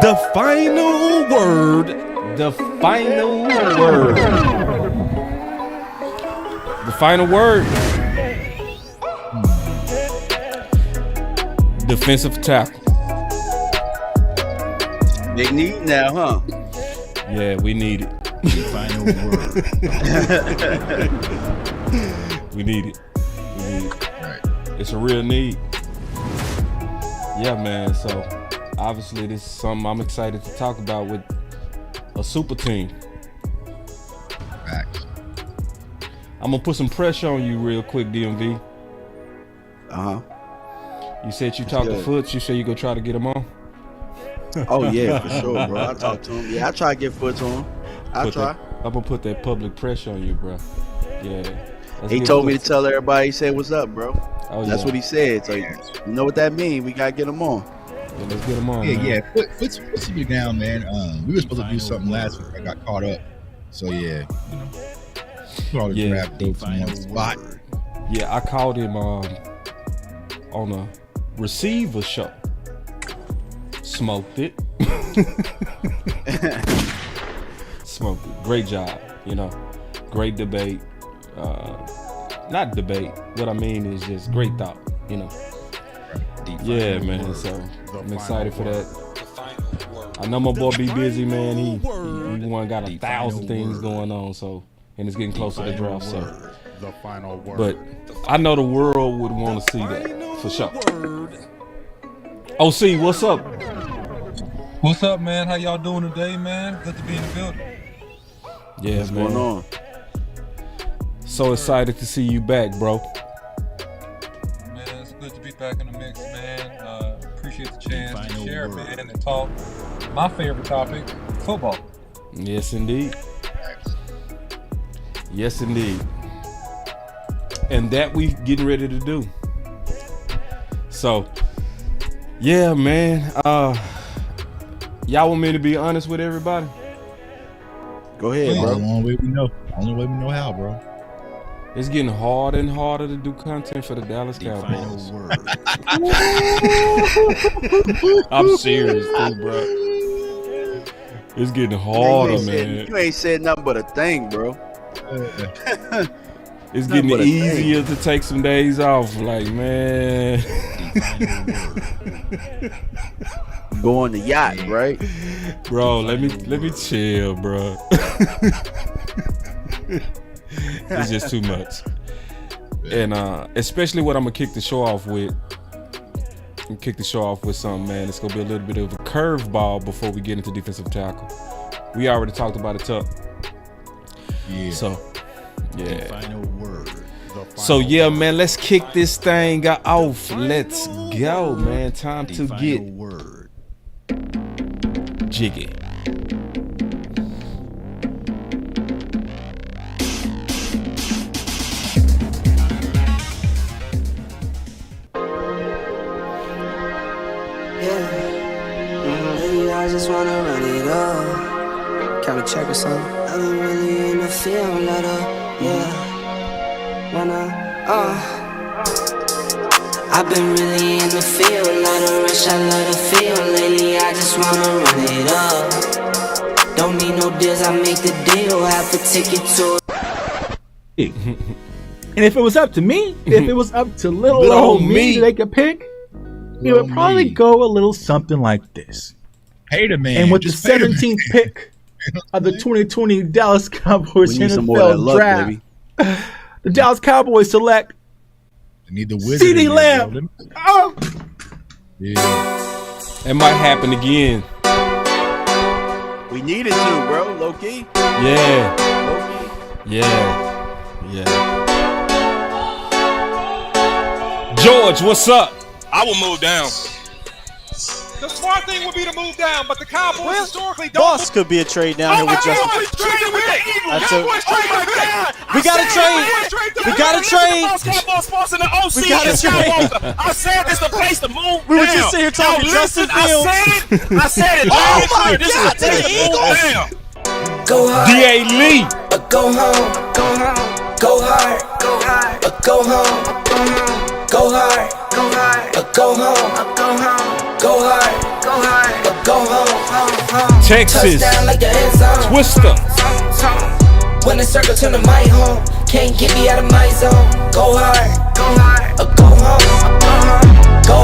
The final word. The final word. The final word. Defensive tackle. Big need now, huh? Yeah, we need it. The final word. We need it. We need it. Right. It's a real need. Yeah, man. So obviously this is something I'm excited to talk about with a super team. Facts. I'm gonna put some pressure on you real quick, DMV. You said you talked to Foots. You said you go try to get him on. Oh yeah, for sure, bro. I talked to him. Yeah, I try to get Foot to him. I try. I'm gonna put that public pressure on you, bro. Yeah. He told me to tell everybody. He said, "What's up, bro?" Oh, That's yeah. what he said. So you know what that means. We gotta get him on. Yeah, let's get him on. Yeah, man. yeah. Put me down, man. We were supposed to do something last week. I got caught up. So yeah, put all the draft dates in one spot. Yeah, I called him on a receiver show. Smoked it. Smoked it. Great job. Great debate. Not debate. What I mean is just great thought. Yeah, man. So I'm excited for that. I know my boy be busy, man. He got 1,000 things going on. So, and it's getting closer to the draft. So, but I know the world would want to see that for sure. OC, what's up? What's up, man? How y'all doing today, man? Good to be in the building. Yeah, What's man. going on? So excited to see you back, bro. Man, it's good to be back in the mix, man. Appreciate the chance to share, man, and talk. My favorite topic, football. Yes, indeed. Yes, indeed. And that we getting ready to do. So, yeah, man. Y'all want me to be honest with everybody? Go ahead, The bro. only way we know. Only way we know how, bro. It's getting harder and harder to do content for the Dallas Cowboys. I'm serious, too, bro. It's getting harder, man. You ain't said nothing but a thing, bro. It's getting but a easier to take some days off. Like, man. Go on the yacht, right? Bro, let me chill, bro. It's just too much. And especially what I'm gonna kick the show off with. Something, man. It's gonna be a little bit of a curveball before we get into defensive tackle. We already talked about it, Tuck. Yeah. So, yeah. The final word. So yeah, man, let's kick this thing off. Let's go, man. Time to get jiggy. I just wanna run it up. Can we check or something? I've been really in the field, let up, yeah. I've been really in the field, let her rush, I let her feel. Lately, I just wanna run it up. Don't need no deals, I make the deal. Have to take it to. And if it was up to me, if it was up to little old me to make a pick, it would probably go a little something like this. Pay the man. And with the Just pay the 17th pick of the 2020 Dallas Cowboys We need some more of that NFL luck, draft, baby. the Dallas Cowboys select They need the wizard. CD in there, Lamb. bro. Oh, Yeah. It might happen again. We needed to, bro. Low key. Yeah. Low key. Yeah. George, what's up? I will move down. The smart thing would be to move down, but the Cowboys historically don't. Boss could be a trade down here with Justin. That's a- We gotta trade. We gotta trade. BossCowboySports and the OC. We gotta is trade. Skywalker. I said this the place to move. We were down. just sitting here talking Now, Justin listen, Fields. I said it. Oh loud my and clear. This is God, the place to the to move down. Go hard, D.A. Lee. go home, go home, go hard, go hard, go home, go home, go hard, go hard, go home, go home, go hard, go hard, go home. Texas, Touchdown like the end zone. Twister. When the circle turn to my home, can't get me out of my zone. Go hard, or go home. Go.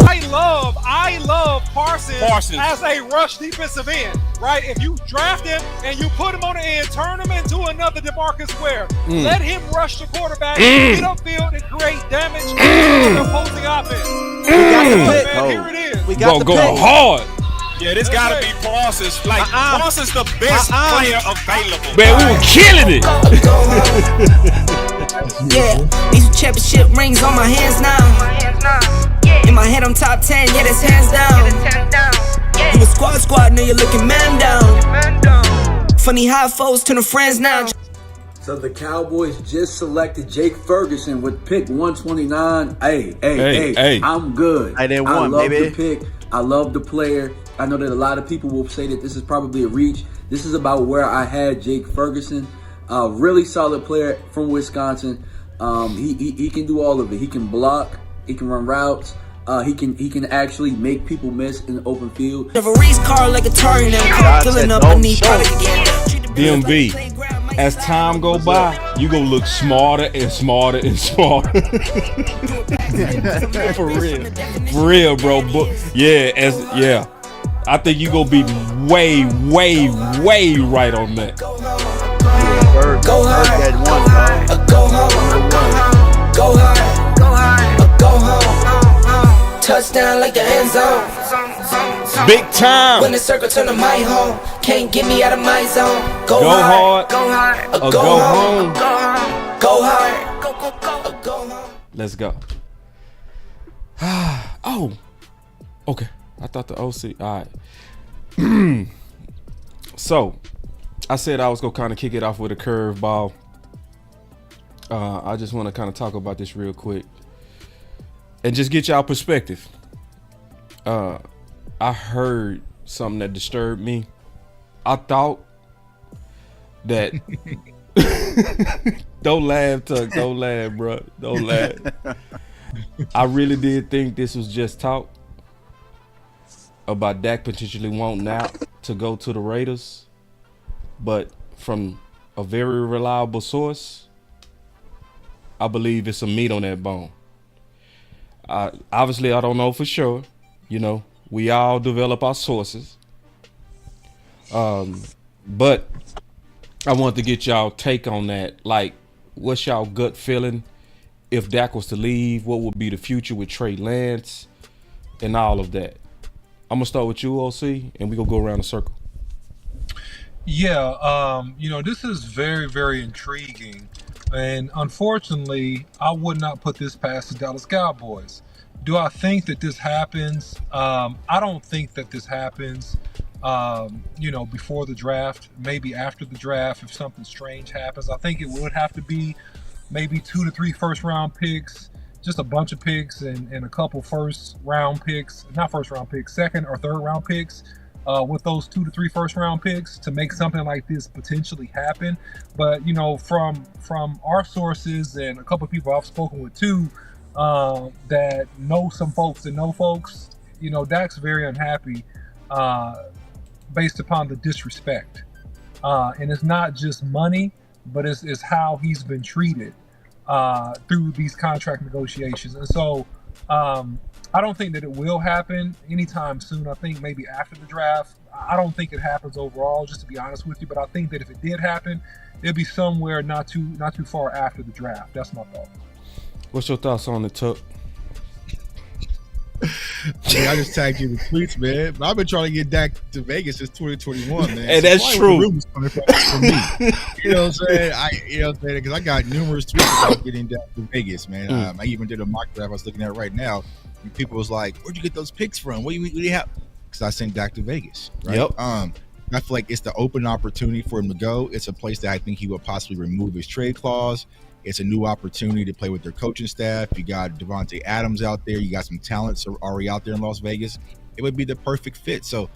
I love Parsons as a rush defensive end, right? If you draft him and you put him on the end, turn him into another DeMarcus Ware. Let him rush the quarterback, get upfield, and create damage to the opposing offense. We got the pick. Man, here it is. We got the Go pick. hard. Yeah, this gotta be Parsons. Like, Parsons the best player available. Man, we were killing it. Yeah, these championship rings on my hands now. In my head, I'm top 10, yeah, that's hands down. You a squad, now you're looking man down. Funny how foes turn to friends now. So the Cowboys just selected Jake Ferguson with pick 129. Hey, I'm good. I didn't I want, love baby. the pick. I love the player. I know that a lot of people will say that this is probably a reach. This is about where I had Jake Ferguson. Really solid player from Wisconsin. He can do all of it. He can block. He can run routes. He can actually make people miss in the open field. Referee's car like a target now. Filling up beneath product again. DMV, as time go by, you gonna look smarter and smarter and smarter. For real, bro. Yeah. I think you gonna be way right on that. Go hard, go home. Go hard, go home. Touchdown like the end zone. Big time. When the circle turn to my home, can't get me out of my zone. Go hard, or go home. Go hard, go home. Let's go. Oh, okay. I thought the OC. All right. So, I said I was gonna kind of kick it off with a curveball. I just want to kind of talk about this real quick and just get y'all perspective. I heard something that disturbed me. I thought that don't laugh, Tuck. Don't laugh, bro. Don't laugh. I really did think this was just talk about Dak potentially wanting out to go to the Raiders, but from a very reliable source, I believe it's some meat on that bone. Obviously, I don't know for sure. You know, we all develop our sources. But I want to get y'all take on that. Like, what's y'all gut feeling if Dak was to leave? What would be the future with Trey Lance and all of that? I'm gonna start with you, OC, and we gonna go around the circle. Yeah, this is very, very intriguing. And unfortunately, I would not put this past the Dallas Cowboys. Do I think that this happens? I don't think that this happens, before the draft, maybe after the draft, if something strange happens. I think it would have to be maybe 2 to 3 first-round picks, just a bunch of picks and a couple first-round picks, not first-round picks, second or third-round picks, with those 2 to 3 first-round picks to make something like this potentially happen. But, from our sources and a couple of people I've spoken with too, that know some folks and know folks, Dak's very unhappy based upon the disrespect. And it's not just money, but it's how he's been treated through these contract negotiations. And so I don't think that it will happen anytime soon. I think maybe after the draft. I don't think it happens overall, just to be honest with you. But I think that if it did happen, it'd be somewhere not too far after the draft. That's my thought. What's your thoughts on the Tuck? I just tagged you in the tweets, man. But I've been trying to get Dak to Vegas since 2021, man. And that's true. From me. You know what I'm saying? Because I got numerous tweets about getting Dak to Vegas, man. I even did a mock draft I was looking at right now. And people was like, "Where'd you get those picks from? What do you have?" Because I sent Dak to Vegas. Right? Yep. I feel like it's the open opportunity for him to go. It's a place that I think he will possibly remove his trade clause. It's a new opportunity to play with their coaching staff. You got Devontae Adams out there. You got some talents already out there in Las Vegas. It would be the perfect fit. So,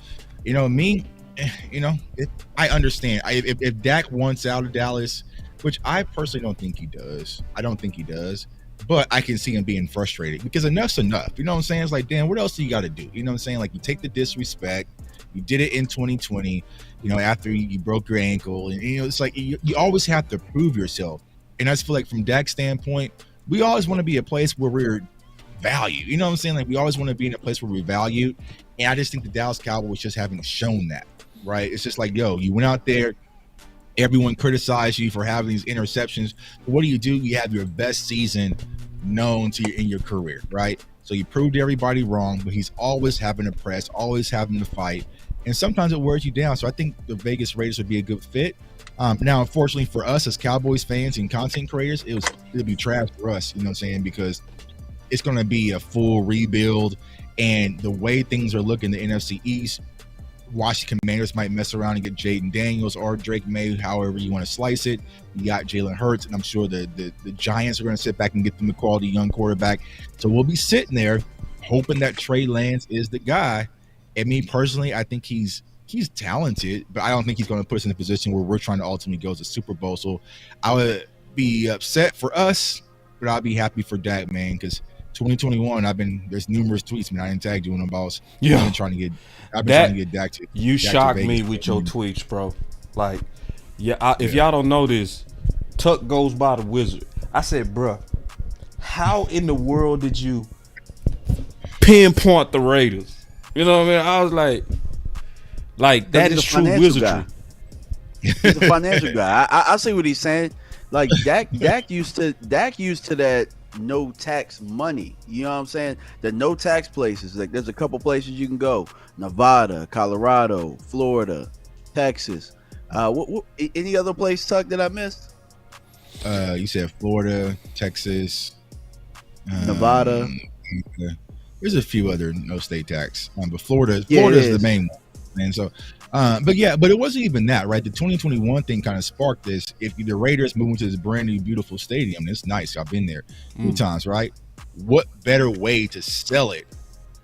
I understand. If Dak wants out of Dallas, which I personally don't think he does. I don't think he does. But I can see him being frustrated because enough's enough. You know what I'm saying? It's like, damn, what else do you got to do? You know what I'm saying? Like, you take the disrespect. You did it in 2020, after you broke your ankle. And, it's like you always have to prove yourself. And I just feel like from Dak's standpoint, we always want to be a place where we're valued. You know what I'm saying? Like, we always want to be in a place where we're valued. And I just think the Dallas Cowboys just haven't shown that, right? It's just like, you went out there, everyone criticized you for having these interceptions. But what do? You have your best season known to in your career, right? So you proved everybody wrong, but he's always having to press, always having to fight. And sometimes it wears you down. So I think the Vegas Raiders would be a good fit. Now, unfortunately for us as Cowboys fans and content creators, it'll be trash for us, you know what I'm saying? Because it's going to be a full rebuild. And the way things are looking, the NFC East, Washington Commanders might mess around and get Jaden Daniels or Drake May, however you want to slice it. You got Jalen Hurts, and I'm sure the Giants are going to sit back and get them a quality young quarterback. So we'll be sitting there hoping that Trey Lance is the guy. And me personally, I think he's talented, but I don't think he's going to put us in a position where we're trying to ultimately go to the Super Bowl. So I would be upset for us, but I'll be happy for Dak, man, because 2021, there's numerous tweets, man. I didn't tag you on them, boss. Yeah. I've been trying to get Dak to. You Dak shocked to me Vegas. with your tweets, bro. Like, if y'all don't know this, Tuck goes by the Wizard. I said, bro, how in the world did you pinpoint the Raiders? You know what I mean? I was like that is true wizardry. He's a financial guy. I see what he's saying. Like Dak used to that no tax money. You know what I'm saying? The no tax places. Like, there's a couple places you can go: Nevada, Colorado, Florida, Texas. Any other place, Tuck, that I missed? You said Florida, Texas, Nevada. There's a few other no state tax, but Florida is the main one. And so, but it wasn't even that, right? The 2021 thing kind of sparked this. If the Raiders move into this brand new, beautiful stadium, it's nice. I've been there a few times, right? What better way to sell it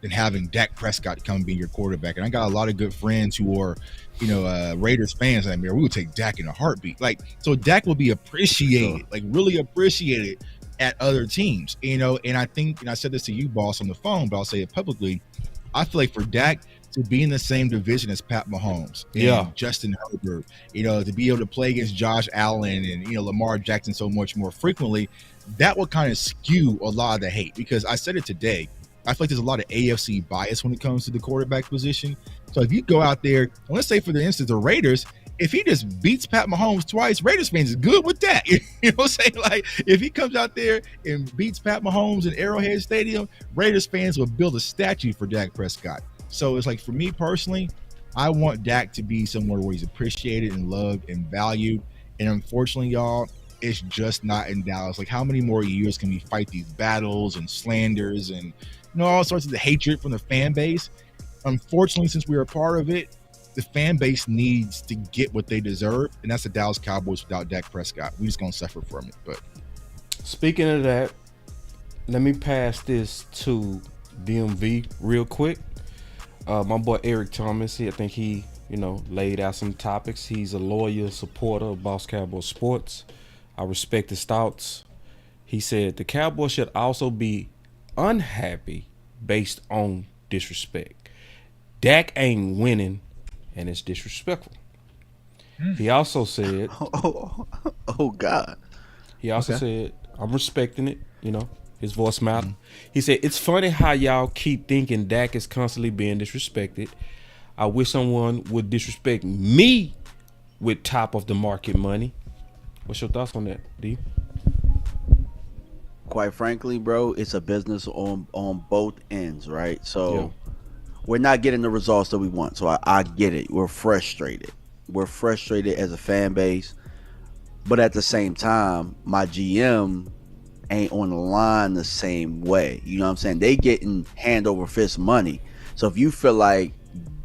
than having Dak Prescott come and be your quarterback? And I got a lot of good friends who are, Raiders fans. I mean, we would take Dak in a heartbeat. Like, so Dak will be appreciated, like really appreciated at other teams, and I think, and I said this to you, boss, on the phone, but I'll say it publicly. I feel like for Dak to be in the same division as Pat Mahomes, and Justin Herbert, to be able to play against Josh Allen and Lamar Jackson so much more frequently, that will kind of skew a lot of the hate. Because I said it today, I feel like there's a lot of AFC bias when it comes to the quarterback position. So if you go out there, let's say for the instance the Raiders, if he just beats Pat Mahomes twice, Raiders fans is good with that. You know what I'm saying? Like, if he comes out there and beats Pat Mahomes in Arrowhead Stadium, Raiders fans will build a statue for Dak Prescott. So it's like, for me personally, I want Dak to be somewhere where he's appreciated and loved and valued. And unfortunately, y'all, it's just not in Dallas. Like, how many more years can we fight these battles and slanders and all sorts of the hatred from the fan base? Unfortunately, since we're a part of it, the fan base needs to get what they deserve, and that's the Dallas Cowboys without Dak Prescott. We're just gonna suffer from it. But speaking of that, let me pass this to DMV real quick. My boy Eric Thomas, I think he, laid out some topics. He's a loyal supporter of BossCowboySports. I respect his thoughts. He said the Cowboys should also be unhappy based on disrespect. Dak ain't winning, and it's disrespectful. He also said, oh God. He also said, I'm respecting it, his voice mattered. He said, it's funny how y'all keep thinking Dak is constantly being disrespected. I wish someone would disrespect me with top of the market money. What's your thoughts on that, D? Quite frankly, bro, it's a business on both ends, right? So we're not getting the results that we want. So I get it. We're frustrated. We're frustrated as a fan base. But at the same time, my GM ain't on the line the same way. You know what I'm saying? They getting hand over fist money. So if you feel like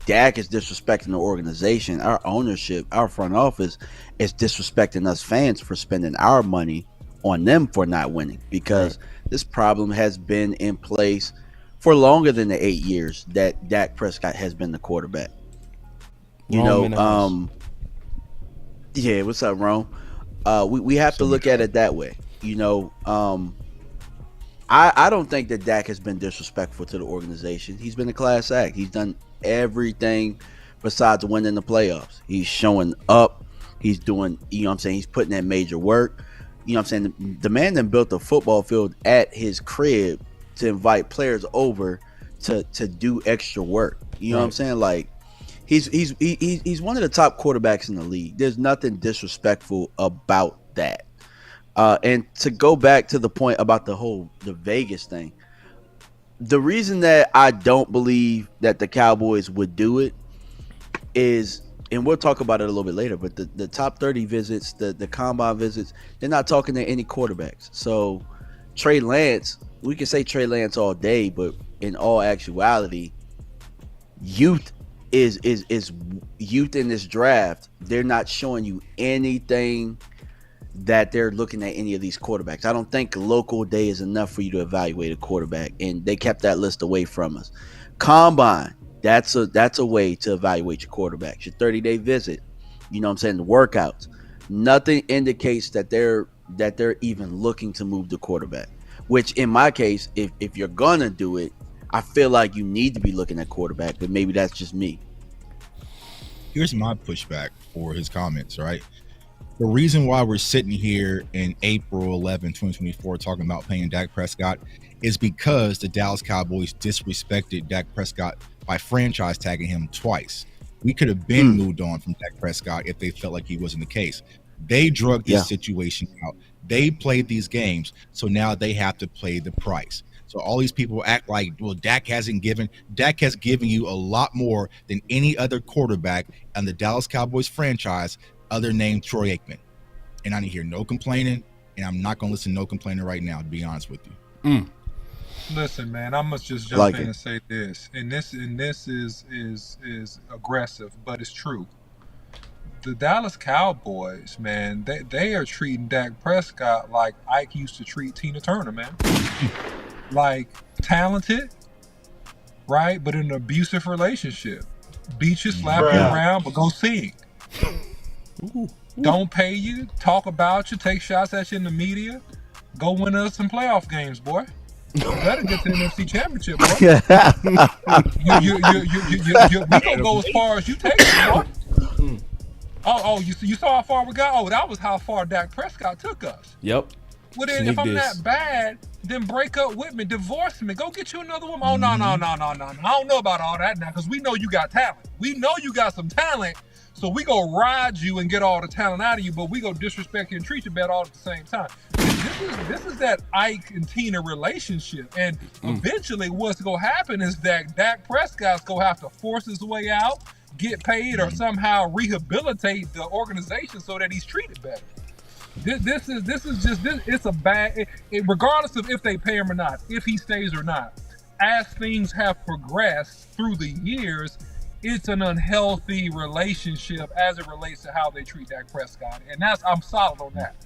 Dak is disrespecting the organization, our ownership, our front office is disrespecting us fans for spending our money on them for not winning. Because this problem has been in place for longer than the 8 years that Dak Prescott has been the quarterback. Yeah, what's up, Rome? We have to look at it that way. I don't think that Dak has been disrespectful to the organization. He's been a class act. He's done everything besides winning the playoffs. He's showing up. He's doing, he's putting in major work. The man then built a football field at his crib to invite players over to do extra work. You know what I'm saying? Like, he's one of the top quarterbacks in the league. There's nothing disrespectful about that. And to go back to the point about the Vegas thing, the reason that I don't believe that the Cowboys would do it is, and we'll talk about it a little bit later, but the top 30 visits, the combine visits, they're not talking to any quarterbacks. So Trey Lance, we can say Trey Lance all day, but in all actuality, youth is youth in this draft. They're not showing you anything that they're looking at any of these quarterbacks. I don't think local day is enough for you to evaluate a quarterback, and they kept that list away from us. Combine, that's a way to evaluate your quarterbacks. Your 30-day visit, the workouts. Nothing indicates that they're even looking to move the quarterback. Which in my case, if you're gonna do it, I feel like you need to be looking at quarterback, but maybe that's just me. Here's my pushback for his comments, right? The reason why we're sitting here in April 11, 2024, talking about paying Dak Prescott is because the Dallas Cowboys disrespected Dak Prescott by franchise tagging him twice. We could have been moved on from Dak Prescott if they felt like he wasn't the case. They drug this situation out. They played these games, so now they have to play the price. So all these people act like, well, Dak has given you a lot more than any other quarterback on the Dallas Cowboys franchise other named Troy Aikman. And I didn't hear no complaining, and I'm not going to listen to no complaining right now, to be honest with you. Listen, man, I must just jump in and say this. And this is aggressive, but it's true. The Dallas Cowboys, man, they are treating Dak Prescott like Ike used to treat Tina Turner, man. Like, talented, right? But in an abusive relationship. Beat you, slap you around, but go sing. Don't pay you, talk about you, take shots at you in the media. Go win us some playoff games, boy. You better get to the NFC Championship, boy. We gonna go as far as you take it, boy. Oh, you saw how far we got? Oh, that was how far Dak Prescott took us. Yep. Well, then, if I'm that bad, then break up with me, divorce me, go get you another woman. Oh, no. I don't know about all that now, because we know you got talent. We know you got some talent, so we go ride you and get all the talent out of you, but we go disrespect you and treat you bad all at the same time. This is that Ike and Tina relationship, and eventually what's going to happen is that Dak Prescott's going to have to force his way out, get paid, or somehow rehabilitate the organization so that he's treated better. This is just it's a bad, regardless of if they pay him or not, if he stays or not. As things have progressed through the years, it's an unhealthy relationship as it relates to how they treat Dak Prescott, and I'm solid on that.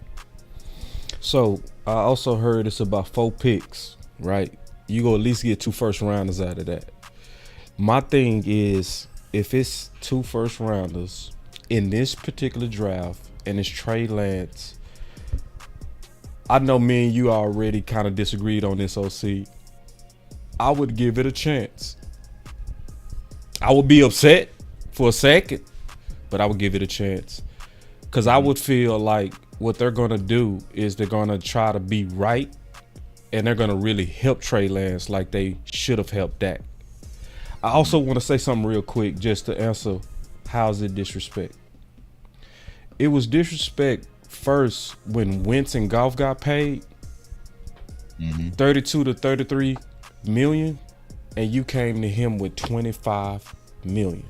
So I also heard it's about 4 picks, right? You go at least get 2 first rounders out of that. My thing is, if it's 2 first rounders in this particular draft and it's Trey Lance, I know me and you already kind of disagreed on this, OC. I would give it a chance. I would be upset for a second, but I would give it a chance. Because I would feel like what they're going to do is they're going to try to be right, and they're going to really help Trey Lance like they should have helped Dak. I also want to say something real quick just to answer, how's it disrespect? It was disrespect first when Wentz and Goff got paid 32 to 33 million, and you came to him with 25 million.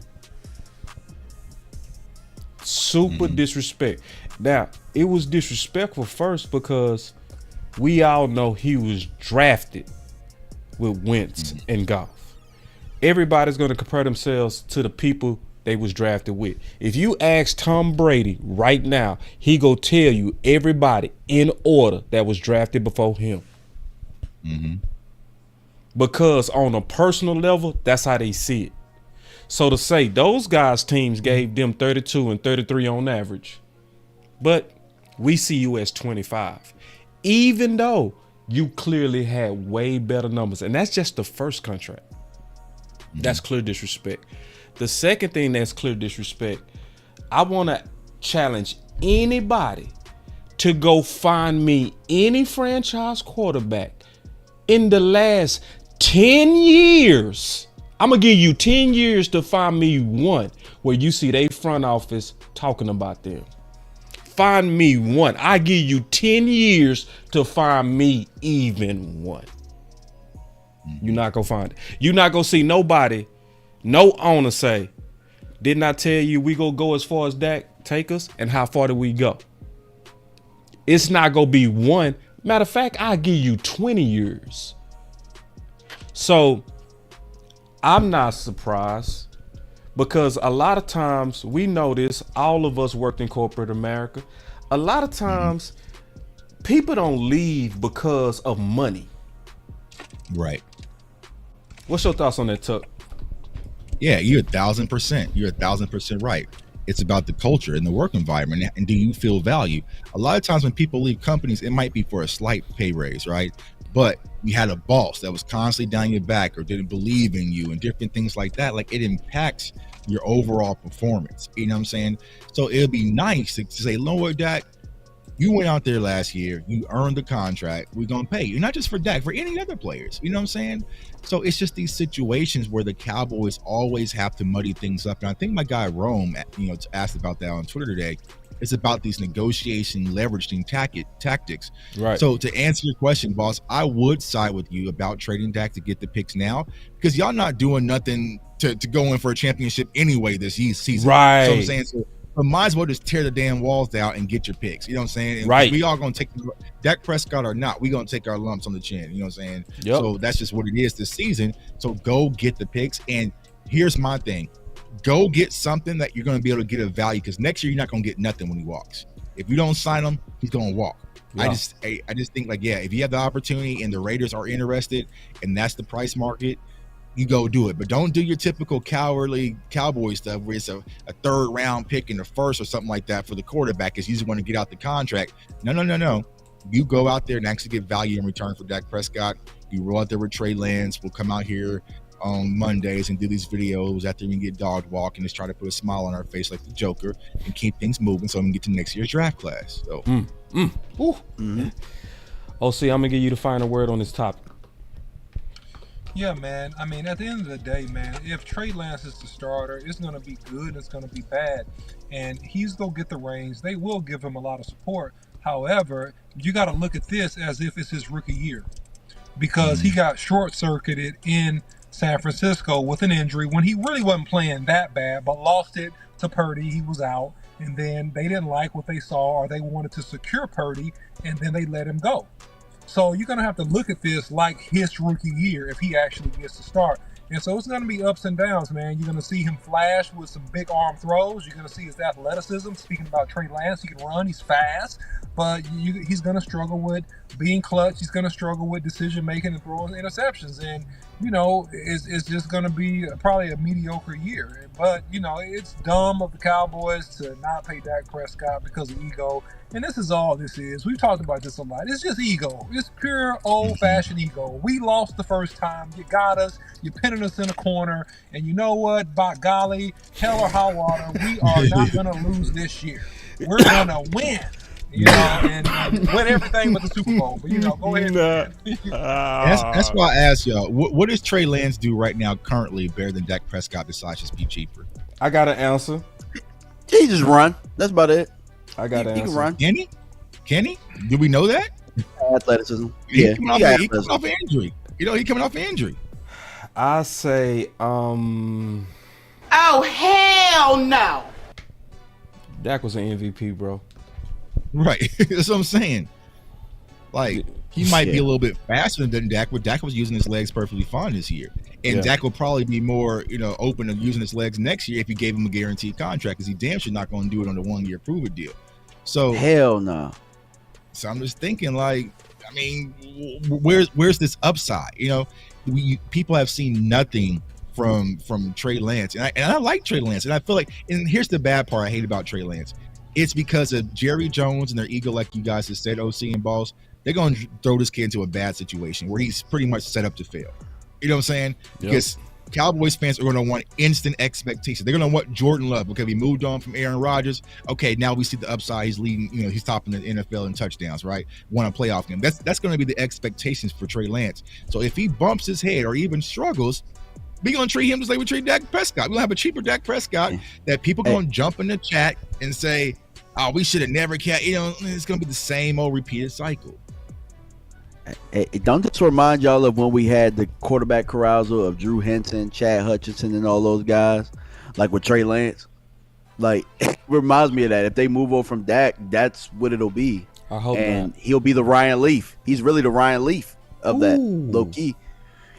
Super disrespect. Now, it was disrespectful first because we all know he was drafted with Wentz and Goff. Everybody's going to compare themselves to the people they was drafted with. If you ask Tom Brady right now, he go tell you everybody in order that was drafted before him. Because on a personal level, that's how they see it. So to say those guys' teams gave them 32 and 33 on average, but we see you as 25, even though you clearly had way better numbers. And that's just the first contract. That's clear disrespect. The second thing that's clear disrespect, I want to challenge anybody to go find me any franchise quarterback in the last 10 years. I'm going to give you 10 years to find me one where you see they front office talking about them. Find me one. I give you 10 years to find me even one. You're not going to find it. You're not going to see nobody, no owner say, didn't I tell you we going to go as far as Dak take us? And how far do we go? It's not going to be one. Matter of fact, I'll give you 20 years. So I'm not surprised because a lot of times we notice, all of us worked in corporate America. A lot of times people don't leave because of money. Right. What's your thoughts on that, Tuck? Yeah, you're 1,000%. You're 1,000% right. It's about the culture and the work environment. And do you feel value? A lot of times when people leave companies, it might be for a slight pay raise, right? But you had a boss that was constantly down your back or didn't believe in you and different things like that. Like, it impacts your overall performance. You know what I'm saying? So it'd be nice to say, Lord, Dak, you went out there last year, you earned the contract, we're going to pay you. Not just for Dak, for any other players. You know what I'm saying? So it's just these situations where the Cowboys always have to muddy things up. And I think my guy Rome, asked about that on Twitter today. It's about these negotiation leveraging tactics. Right. So to answer your question, boss, I would side with you about trading Dak to get the picks now, because y'all not doing nothing to go in for a championship anyway this season. Right. So I'm saying, but might as well just tear the damn walls down and get your picks. You know what I'm saying? And right. We all going to take Dak Prescott or not. We going to take our lumps on the chin. You know what I'm saying? Yep. So that's just what it is this season. So go get the picks. And here's my thing. Go get something that you're going to be able to get a value, because next year you're not going to get nothing when he walks. If you don't sign him, he's going to walk. Yeah. I just think, like, yeah, if you have the opportunity and the Raiders are interested and that's the price market, you go do it. But don't do your typical cowardly Cowboy stuff where it's a third round pick in the first or something like that for the quarterback because you just want to get out the contract. No. You go out there and actually get value in return for Dak Prescott. You roll out there with Trey Lance. We'll come out here on Mondays and do these videos after we get dog walk and just try to put a smile on our face like the Joker and keep things moving so we can get to next year's draft class. So, OC, I'm going to give you the final word on this topic. Yeah, man. I mean, at the end of the day, man, if Trey Lance is the starter, it's going to be good, it's going to be bad, and he's going to get the reins. They will give him a lot of support. However, you got to look at this as if it's his rookie year, because he got short-circuited in San Francisco with an injury when he really wasn't playing that bad, but lost it to Purdy. He was out, and then they didn't like what they saw, or they wanted to secure Purdy, and then they let him go. So you're going to have to look at this like his rookie year if he actually gets to start. And so it's going to be ups and downs, man. You're going to see him flash with some big arm throws. You're going to see his athleticism. Speaking about Trey Lance, he can run, he's fast, but he's going to struggle with being clutch. He's going to struggle with decision-making and throwing interceptions. And, it's just going to be probably a mediocre year. But, it's dumb of the Cowboys to not pay Dak Prescott because of ego. And this is all this is. We've talked about this a lot. It's just ego. It's pure old-fashioned ego. We lost the first time. You got us. You pinning us in a corner. And you know what? By golly, hell or high water, we are not going to lose this year. We're going to win. And win everything but the Super Bowl. But, go ahead. That's why I asked y'all, what does Trey Lance do right now currently better than Dak Prescott besides just be cheaper? I got an answer. He just run. That's about it. I got an answer. He can run. Can he? Do we know that? Athleticism. He coming off an injury. He coming off an injury. I say, oh, hell no. Dak was an MVP, bro. Right. That's what I'm saying. Like, he might be a little bit faster than Dak, but Dak was using his legs perfectly fine this year. And Dak will probably be more, open to using his legs next year if you gave him a guaranteed contract, because he damn sure not going to do it on a 1-year prove-it deal. So hell no. So I'm just thinking, like, I mean, where's this upside? People have seen nothing from Trey Lance, and I like Trey Lance, and I feel like, and here's the bad part I hate about Trey Lance. It's because of Jerry Jones and their ego, like you guys have said, OC and Boss. They're going to throw this kid into a bad situation where he's pretty much set up to fail. You know what I'm saying? Yep. Because Cowboys fans are going to want instant expectations. They're going to want Jordan Love. Okay, we moved on from Aaron Rodgers. Okay, now we see the upside. He's leading. He's topping the NFL in touchdowns. Right, won a playoff game. That's going to be the expectations for Trey Lance. So if he bumps his head or even struggles, we're going to treat him just like we treat Dak Prescott. We're going to have a cheaper Dak Prescott that people going to jump in the chat and say, "Oh, we should have never kept." It's going to be the same old repeated cycle. Hey, don't this remind y'all of when we had the quarterback carousel of Drew Henson, Chad Hutchinson, and all those guys, like with Trey Lance? Like, it reminds me of that. If they move on from Dak, that's what it'll be. I hope and not. He'll be the Ryan Leaf. He's really the Ryan Leaf of that, low key.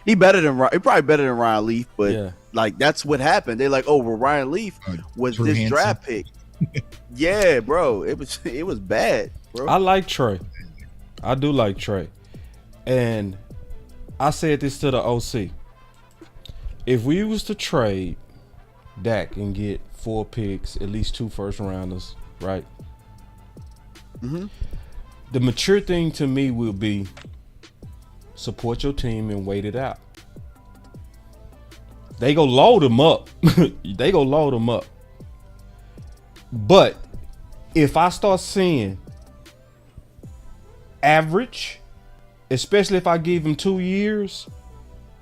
He probably better than Ryan Leaf, but like that's what happened. They're like, oh, well, Ryan Leaf was Drew this Henson. draft pick. Yeah, bro, it was bad, bro. I like Trey. I do like Trey. And I said this to the OC. If we was to trade Dak and get 4 picks, at least 2 first rounders, right? Mm-hmm. The mature thing to me will be support your team and wait it out. They go load them up. But if I start seeing average, especially if I give him 2 years,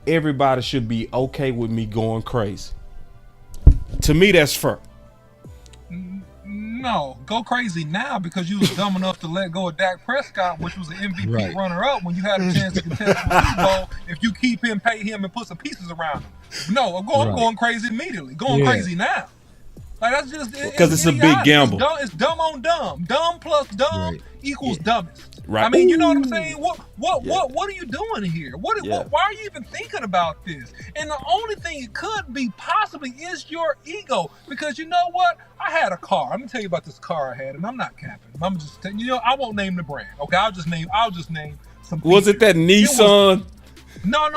everybody should be okay with me going crazy. To me, that's fair. No, go crazy now because you was dumb enough to let go of Dak Prescott, which was an MVP runner-up when you had a chance to contest the Super Bowl. If you keep him, pay him, and put some pieces around him. No, I'm going crazy immediately. Going crazy now. Like that's just because it's a big gamble. It's dumb on dumb. Dumb plus dumb equals dumbest. Right. I mean, you know what I'm saying? What are you doing here? Why are you even thinking about this? And the only thing it could be possibly is your ego. Because you know what? I had a car. I'm gonna tell you about this car I had, and I'm not capping. I'm just telling you. I won't name the brand. Okay, I'll just name some. Was it that Nissan? No.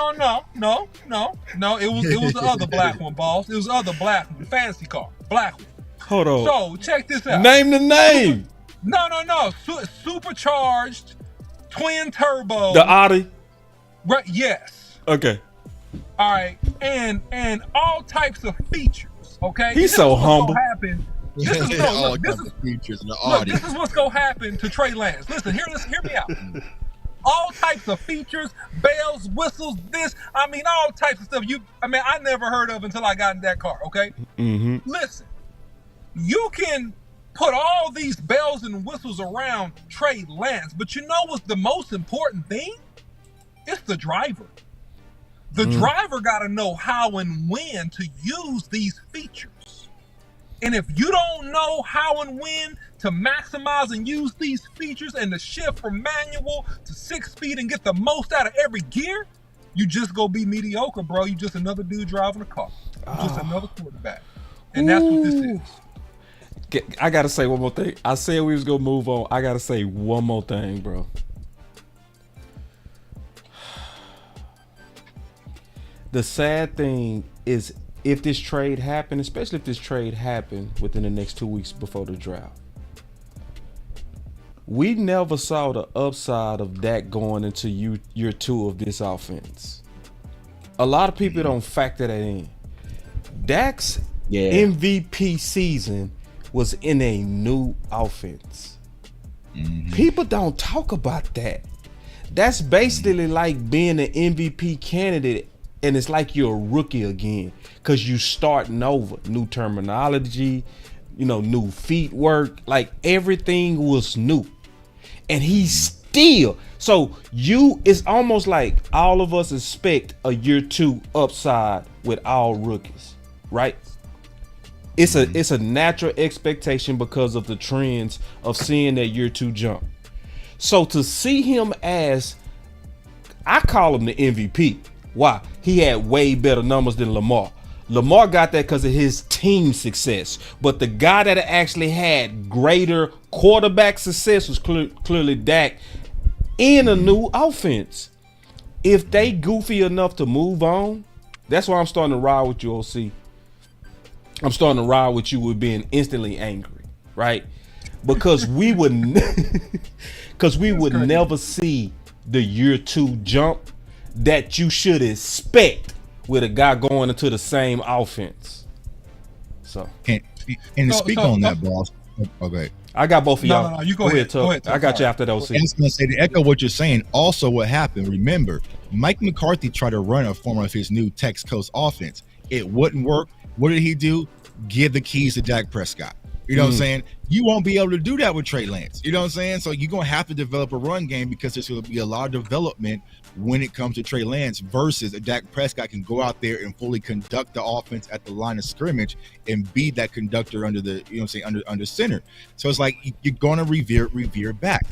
It was the other black one, boss. It was the other black one, fancy car, black one. Hold on. So check this out. Name the name. No. Supercharged, twin turbo. The Audi. Right. Yes. Okay. All right. And all types of features. Okay. He's so humble. This is features in the Audi. This is what's gonna happen to Trey Lance. Listen, hear me out. All types of features, bells, whistles, all types of stuff I never heard of until I got in that car, okay? Mm-hmm. Listen, you can put all these bells and whistles around Trey Lance, but you know what's the most important thing? It's the driver. The driver got to know how and when to use these features. And if you don't know how and when to maximize and use these features and to shift from manual to 6-speed and get the most out of every gear, you just go be mediocre, bro. You just another dude driving a car. Just another quarterback. And that's what this is. I got to say one more thing. I said we was going to move on. I got to say one more thing, bro. The sad thing is if this trade happened, especially if this trade happened within the next 2 weeks before the draft, we never saw the upside of Dak going into year 2 of this offense. A lot of people don't factor that in. Dak's MVP season was in a new offense. People don't talk about that. That's basically like being an MVP candidate, and it's like you're a rookie again because you starting over. New terminology, new feet work, like everything was new. And he's still, so it's almost like all of us expect a year 2 upside with all rookies, right? It's a natural expectation because of the trends of seeing that year 2 jump. So to see him as, I call him the MVP. Why? He had way better numbers than Lamar. Lamar got that because of his team success. But the guy that actually had greater quarterback success was clearly Dak in a new offense. If they goofy enough to move on, that's why I'm starting to ride with you, OC. I'm starting to ride with you with being instantly angry, right? Because we would never see the year 2 jump that you should expect with a guy going into the same offense. So and to speak on that, boss. Okay. I got both of y'all. No, you go ahead. Go ahead, I got you after those. I was going to say, to echo what you're saying, also what happened, remember, Mike McCarthy tried to run a form of his new Texas Coast offense. It wouldn't work. What did he do? Give the keys to Dak Prescott. You know what I'm saying? You won't be able to do that with Trey Lance. You know what I'm saying? So you're going to have to develop a run game because there's going to be a lot of development when it comes to Trey Lance versus Dak Prescott can go out there and fully conduct the offense at the line of scrimmage and be that conductor under the, you know what I'm saying, under center. So it's like you're going to revere back.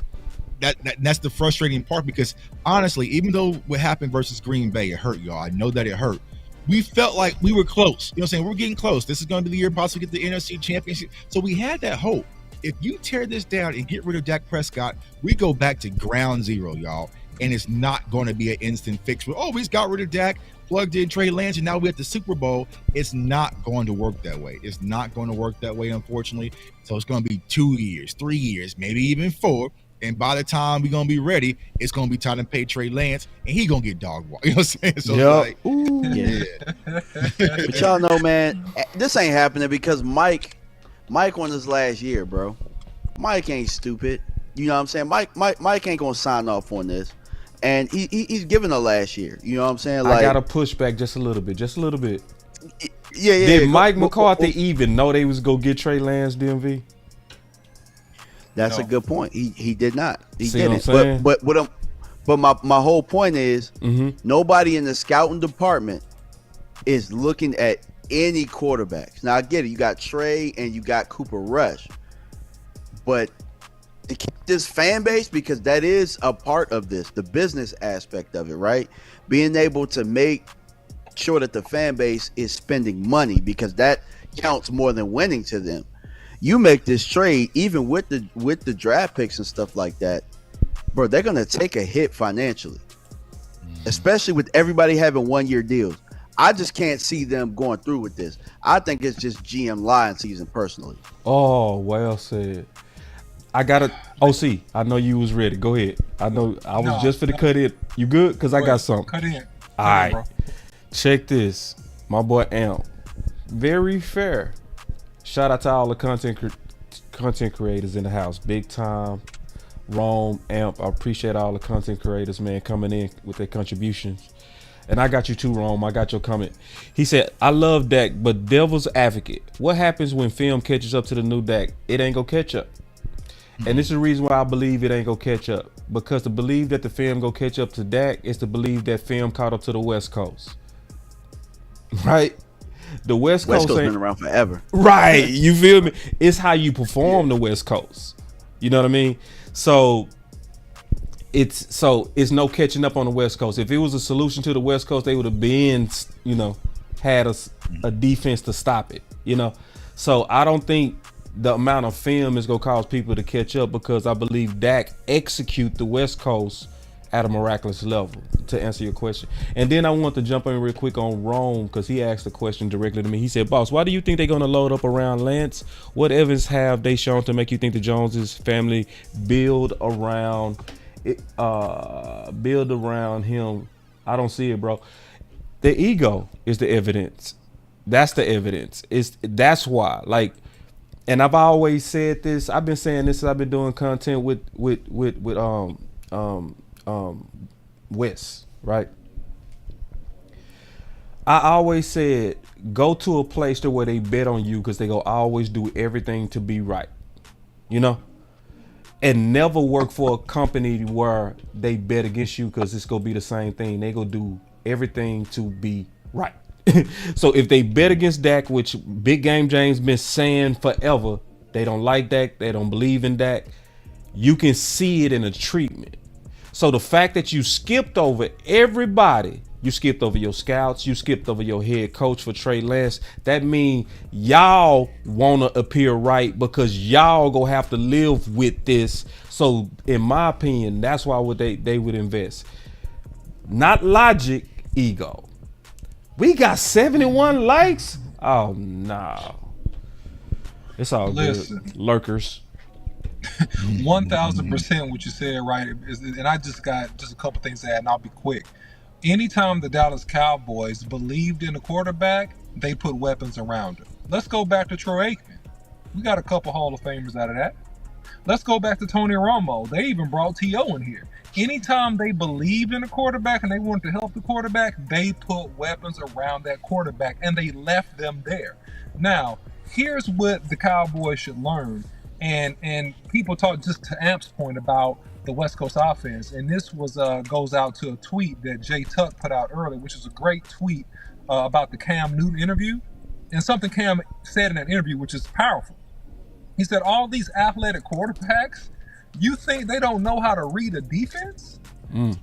That's the frustrating part because honestly, even though what happened versus Green Bay, it hurt y'all. I know that it hurt. We felt like we were close. You know what I'm saying? We're getting close. This is going to be the year possibly get the NFC Championship. So we had that hope. If you tear this down and get rid of Dak Prescott, we go back to ground zero, y'all. And it's not going to be an instant fix. We just got rid of Dak, plugged in Trey Lance, and now we're at the Super Bowl. It's not going to work that way. It's not going to work that way, unfortunately. So it's going to be 2 years, 3 years, maybe even 4. And by the time we're going to be ready, it's going to be time to pay Trey Lance, and he's going to get dog walk. You know what I'm saying? So But y'all know, man, this ain't happening because Mike on his last year, bro. Mike ain't stupid. You know what I'm saying? Mike ain't going to sign off on this. And he's given a last year. You know what I'm saying? Like, I got to push back just a little bit. Yeah. Did Mike McCarthy even know they was going to get Trey Lance, DMV? That's a good point. He did not. He See didn't. What I'm saying? But my whole point is nobody in the scouting department is looking at any quarterbacks. Now I get it. You got Trey and you got Cooper Rush, but to keep this fan base, because that is a part of this, the business aspect of it, right? Being able to make sure that the fan base is spending money because that counts more than winning to them. You make this trade, even with the draft picks and stuff like that, bro, they're going to take a hit financially, especially with everybody having 1-year deals. I just can't see them going through with this. I think it's just GM lying season personally. Oh, well said. I got to OC, I know you was ready. Go ahead. I know I was just for the cut in. You good? Because I got something. Cut in. All right. Bro. Check this. My boy Amp. Very fair. Shout out to all the content creators in the house. Big Time, Rome, Amp. I appreciate all the content creators, man, coming in with their contributions. And I got you too, Rome. I got your comment. He said, I love Dak, but devil's advocate. What happens when film catches up to the new Dak? It ain't gonna catch up. And this is the reason why I believe it ain't gonna catch up. Because to believe that the film gonna catch up to Dak is to believe that film caught up to the West Coast. Right? The West Coast has been around forever. Right. You feel me? It's how you perform the West Coast. You know what I mean? So it's no catching up on the West Coast. If it was a solution to the West Coast, they would have been, had a defense to stop it, So I don't think the amount of film is gonna cause people to catch up because I believe Dak execute the West Coast at a miraculous level, to answer your question. And then I want to jump in real quick on Rome because he asked a question directly to me. He said, boss, why do you think they're going to load up around Lance? What evidence have they shown to make you think the Joneses family build around him? I don't see it, bro. The ego is the evidence. That's the evidence. That's why. Like, and I've always said this. I've been saying this. I've been doing content with West, right? I always said go to a place to where they bet on you because they go always do everything to be right, and never work for a company where they bet against you because it's gonna be the same thing. They gonna do everything to be right. So if they bet against Dak, which Big Game James been saying forever, they don't like Dak, they don't believe in Dak, you can see it in the treatment. So the fact that you skipped over everybody, you skipped over your scouts, you skipped over your head coach for Trey Lance, that means y'all want to appear right because y'all gonna have to live with this. So in my opinion, that's why they would invest. Not logic, ego. We got 71 likes? Oh, no. It's all good. Lurkers. 1,000% what you said, right? And I just got just a couple things to add, and I'll be quick. Anytime the Dallas Cowboys believed in a quarterback, they put weapons around him. Let's go back to Troy Aikman. We got a couple Hall of Famers out of that. Let's go back to Tony Romo. They even brought T.O. in here. Anytime they believed in a quarterback and they wanted to help the quarterback, they put weapons around that quarterback and they left them there. Now, here's what the Cowboys should learn. And people talk, just to Amp's point about the West Coast offense, and this was goes out to a tweet that Jay Tuck put out earlier, which is a great tweet about the Cam Newton interview, and something Cam said in that interview, which is powerful. He said, all these athletic quarterbacks, you think they don't know how to read a defense?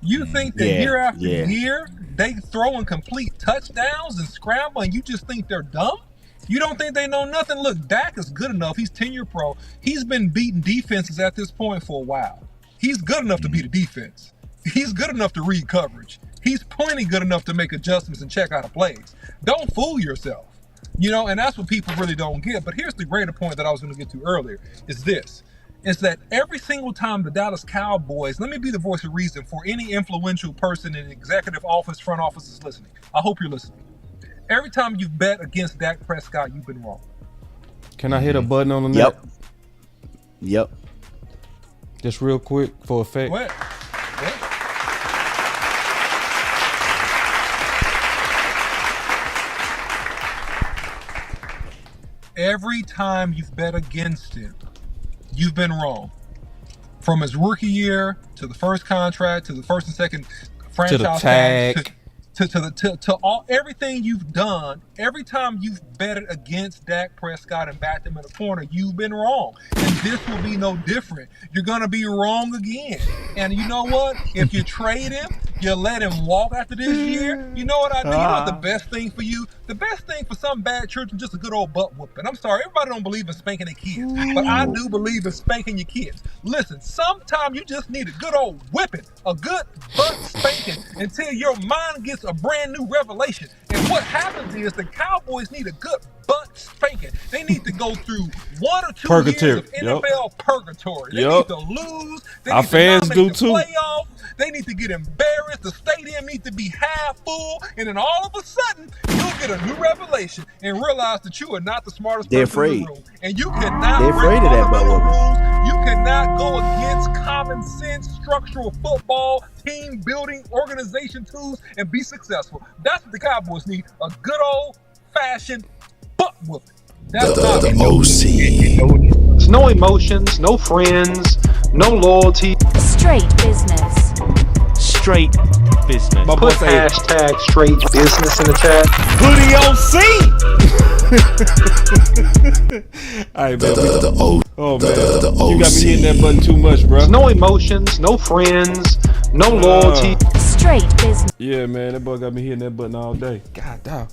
You think that year after year, they throw complete touchdowns and scramble, and you just think they're dumb? You don't think they know nothing? Look, Dak is good enough. He's 10-year pro. He's been beating defenses at this point for a while. He's good enough to beat a defense. He's good enough to read coverage. He's plenty good enough to make adjustments and check out of plays. Don't fool yourself. You know, and that's what people really don't get. But here's the greater point that I was going to get to earlier, is this. Is that every single time the Dallas Cowboys, let me be the voice of reason for any influential person in the executive office, front office is listening. I hope you're listening. Every time you've bet against Dak Prescott, you've been wrong. Can I hit a button on the net? Yep. Just real quick for effect. Go ahead. Every time you've bet against him, you've been wrong. From his rookie year to the first contract to the first and second franchise to the tag. To all everything you've done, every time you've betted against Dak Prescott and backed him in the corner, you've been wrong. And this will be no different. You're gonna be wrong again. And you know what? If you trade him, you let him walk after this year. You know what I do? You know what the best thing for you? The best thing for some bad church is just a good old butt whooping. I'm sorry, everybody don't believe in spanking their kids, but I do believe in spanking your kids. Listen, sometimes you just need a good old whipping, a good butt spanking until your mind gets a brand new revelation. And what happens is the Cowboys need a good butt spanking. They need to go through 1 or 2 years of NFL purgatory. They need to lose. They Our need fans to do make the too. playoffs. They need to get embarrassed. The stadium needs to be half full. And then all of a sudden, you'll get a new revelation and realize that you are not the smartest person in the room. And you cannot break all of the rules. You cannot go against common sense, structural football, team building, organization tools, and be successful. That's what the Cowboys need. A good old-fashioned butt whooping. That's not the OC. There's no emotions, no friends, no loyalty. Straight business. Straight business. Put hashtag straight business in the chat. Hoodie OC. All right, man. Oh, man. You got me hitting that button too much, bro. There's no emotions, no friends, no loyalty. Straight business. Yeah, man. That boy got me hitting that button all day. God damn.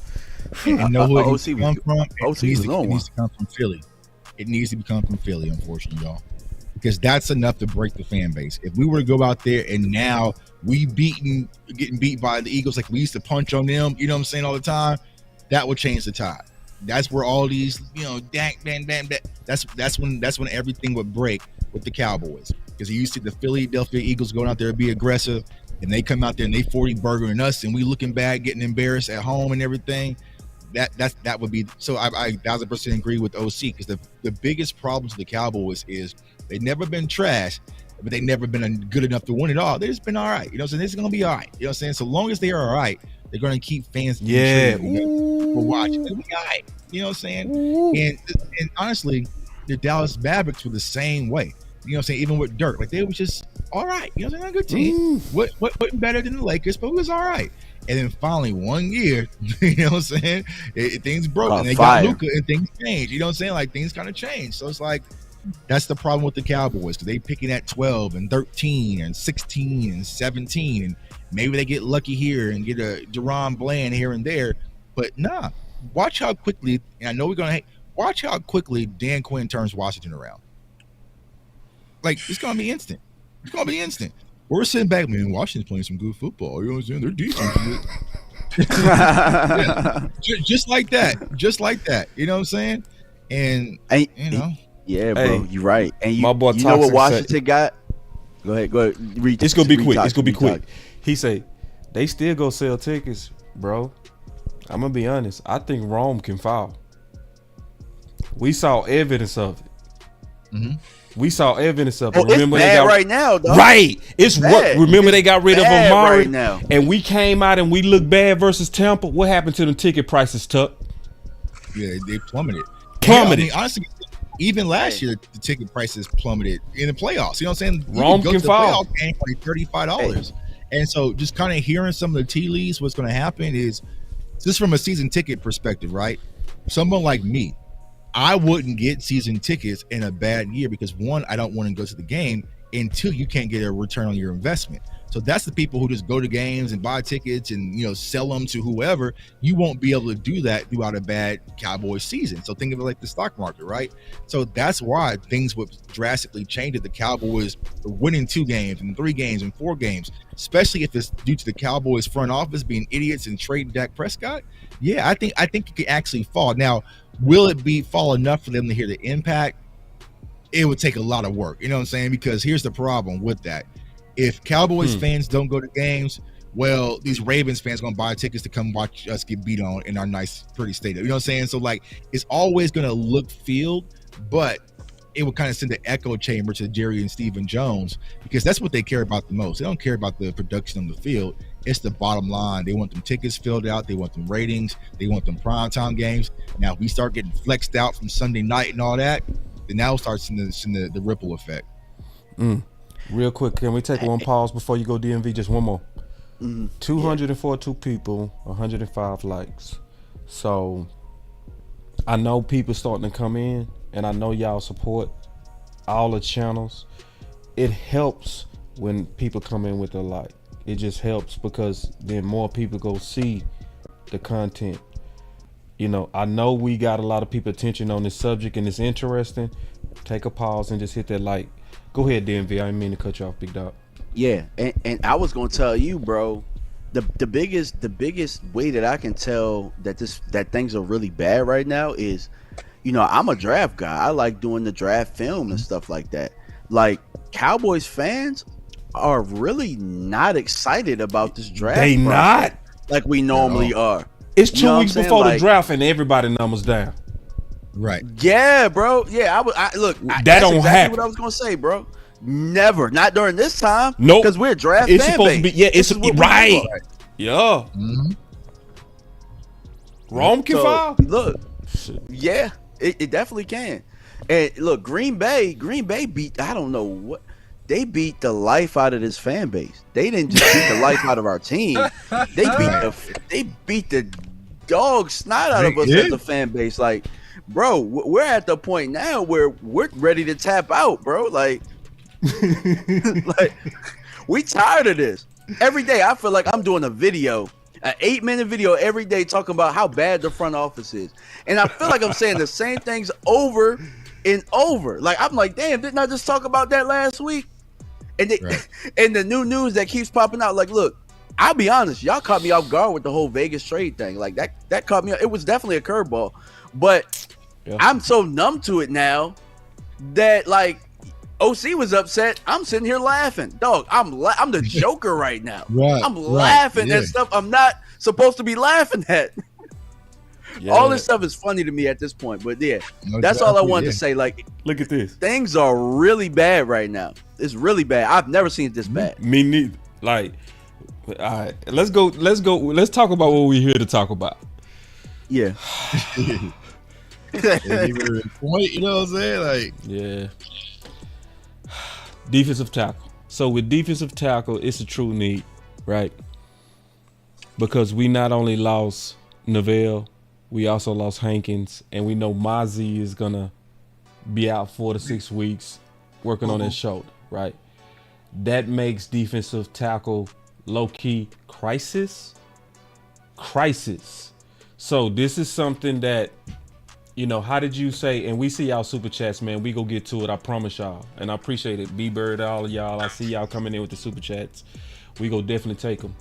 And know where it come from? OC It needs to come from Philly. It needs to come from Philly, unfortunately, y'all. Because that's enough to break the fan base. If we were to go out there and now we getting beat by the Eagles like we used to punch on them, you know what I'm saying, all the time, that would change the tide. That's where all these, that's when everything would break with the Cowboys. Because you used to see the Philadelphia Eagles going out there and be aggressive, and they come out there and they 40 burgering us, and we looking bad, getting embarrassed at home and everything. That would be so. I 1,000% agree with OC, because the biggest problem to the Cowboys is they've never been trash, but they've never been good enough to win it all. They've just been all right. You know what I'm saying? This is gonna be all right. You know what I'm saying? So long as they are all right, they're gonna keep fans for watching. They'll be all right. You know what I'm saying? And honestly, the Dallas Mavericks were the same way. You know what I'm saying? Even with Dirk, like they were just all right. You know what I'm saying? A good team. What wasn't better than the Lakers, but it was all right. And then finally, one year, you know what I'm saying? Things broke, and they got Luka, and things changed. You know what I'm saying? Like things kind of changed. So it's like that's the problem with the Cowboys, because they picking at 12 and 13 and 16 and 17, and maybe they get lucky here and get a Deron Bland here and there. But nah, watch how quickly. And I know we're gonna watch how quickly Dan Quinn turns Washington around. Like it's gonna be instant. It's gonna be instant. We're sitting back, man. Washington's playing some good football. You know what I'm saying? They're decent. Yeah. Just like that. Just like that. You know what I'm saying? And you know. Yeah, bro. You're right. And my boy you know what Washington got? Go ahead. Read. It's gonna be quick. It's gonna be quick. He say they still go sell tickets, bro. I'm gonna be honest. I think Rome can fall. We saw evidence of it. Mm-hmm. We saw evidence of it. Remember, it's bad right now, though. Right. It's what. Remember, they got rid of Amari, right now. and we came out and we looked bad versus Tampa. What happened to the ticket prices, Tuck? Yeah, they plummeted. Plummeted. I mean, honestly, even last year, the ticket prices plummeted in the playoffs. You know what I'm saying? Rome can fall. Paying for $35. And so just kind of hearing some of the tea leaves, what's going to happen is, just from a season ticket perspective, right? Someone like me, I wouldn't get season tickets in a bad year because, one, I don't want to go to the game, and two, you can't get a return on your investment. So that's the people who just go to games and buy tickets and, you know, sell them to whoever. You won't be able to do that throughout a bad Cowboys season. So think of it like the stock market, right? So that's why things would drastically change if the Cowboys are winning 2 games and 3 games and 4 games, especially if it's due to the Cowboys front office being idiots and trading Dak Prescott. Yeah, I think it could actually fall. Now, will it fall enough for them to hear the impact? It would take a lot of work. You know what I'm saying? Because here's the problem with that. If Cowboys fans don't go to games, well, these Ravens fans going to buy tickets to come watch us get beat on in our nice, pretty stadium. You know what I'm saying? So, like, it's always going to look field, but it would kind of send an echo chamber to Jerry and Stephen Jones, because that's what they care about the most. They don't care about the production on the field. It's the bottom line. They want them tickets filled out. They want them ratings. They want them primetime games. Now, if we start getting flexed out from Sunday night and all that, then now starts seeing the ripple effect. Real quick, can we take one pause before you go DMV? Just one more. 242 people, 105 likes. So I know people starting to come in, and I know y'all support all the channels. It helps when people come in with a like. It just helps because then more people go see the content. You know, I know we got a lot of people attention on this subject and it's interesting. Take a pause and just hit that like. Go ahead, DMV. I didn't mean to cut you off, big dog. Yeah, and I was gonna tell you, bro, the biggest way that I can tell that things are really bad right now is, you know, I'm a draft guy. I like doing the draft film and stuff like that. Like, Cowboys fans are really not excited about this draft. They not like we normally are. It's 2 weeks before the draft and everybody numbers down. Right. Yeah, bro. Yeah, look. That that's don't exactly happen. What I was gonna say, bro. Never, not during this time. Nope. Because we're a draft. It's fan supposed base. to be. Yeah, it's right. Yeah. Mm-hmm. Rome can fall. Look. Yeah, it definitely can. And look, Green Bay beat. I don't know what. They beat the life out of this fan base. They didn't just beat the life out of our team. They beat the dog snot out of us as a fan base. Like, bro, we're at the point now where we're ready to tap out, bro. Like, like, we tired of this. Every day I feel like I'm doing a video, an 8-minute video every day talking about how bad the front office is. And I feel like I'm saying the same things over and over. Like, I'm like, damn, didn't I just talk about that last week? And and the new news that keeps popping out, like, look, I'll be honest, y'all caught me off guard with the whole Vegas trade thing. Like, that caught me. It was definitely a curveball, but I'm so numb to it now that, like, OC was upset. I'm sitting here laughing, dog. I'm the Joker right now. I'm laughing at stuff I'm not supposed to be laughing at. All this stuff is funny to me at this point, but that's all I wanted to say. Like, look at this. Things are really bad right now. It's really bad. I've never seen it this bad. Me neither. Like, all right, let's go. Let's talk about what we're here to talk about. Yeah. Point, you know what I'm saying? Like, yeah. Defensive tackle. So with defensive tackle, it's a true need, right? Because we not only lost Neville, we also lost Hankins, and we know Mozzie is gonna be out 4 to 6 weeks working on his shoulder, right? That makes defensive tackle low-key crisis. So this is something that, you know, how did you say, and we see y'all super chats, man. We go get to it, I promise y'all. And I appreciate it. B-Bird, all of y'all. I see y'all coming in with the super chats. We go definitely take them.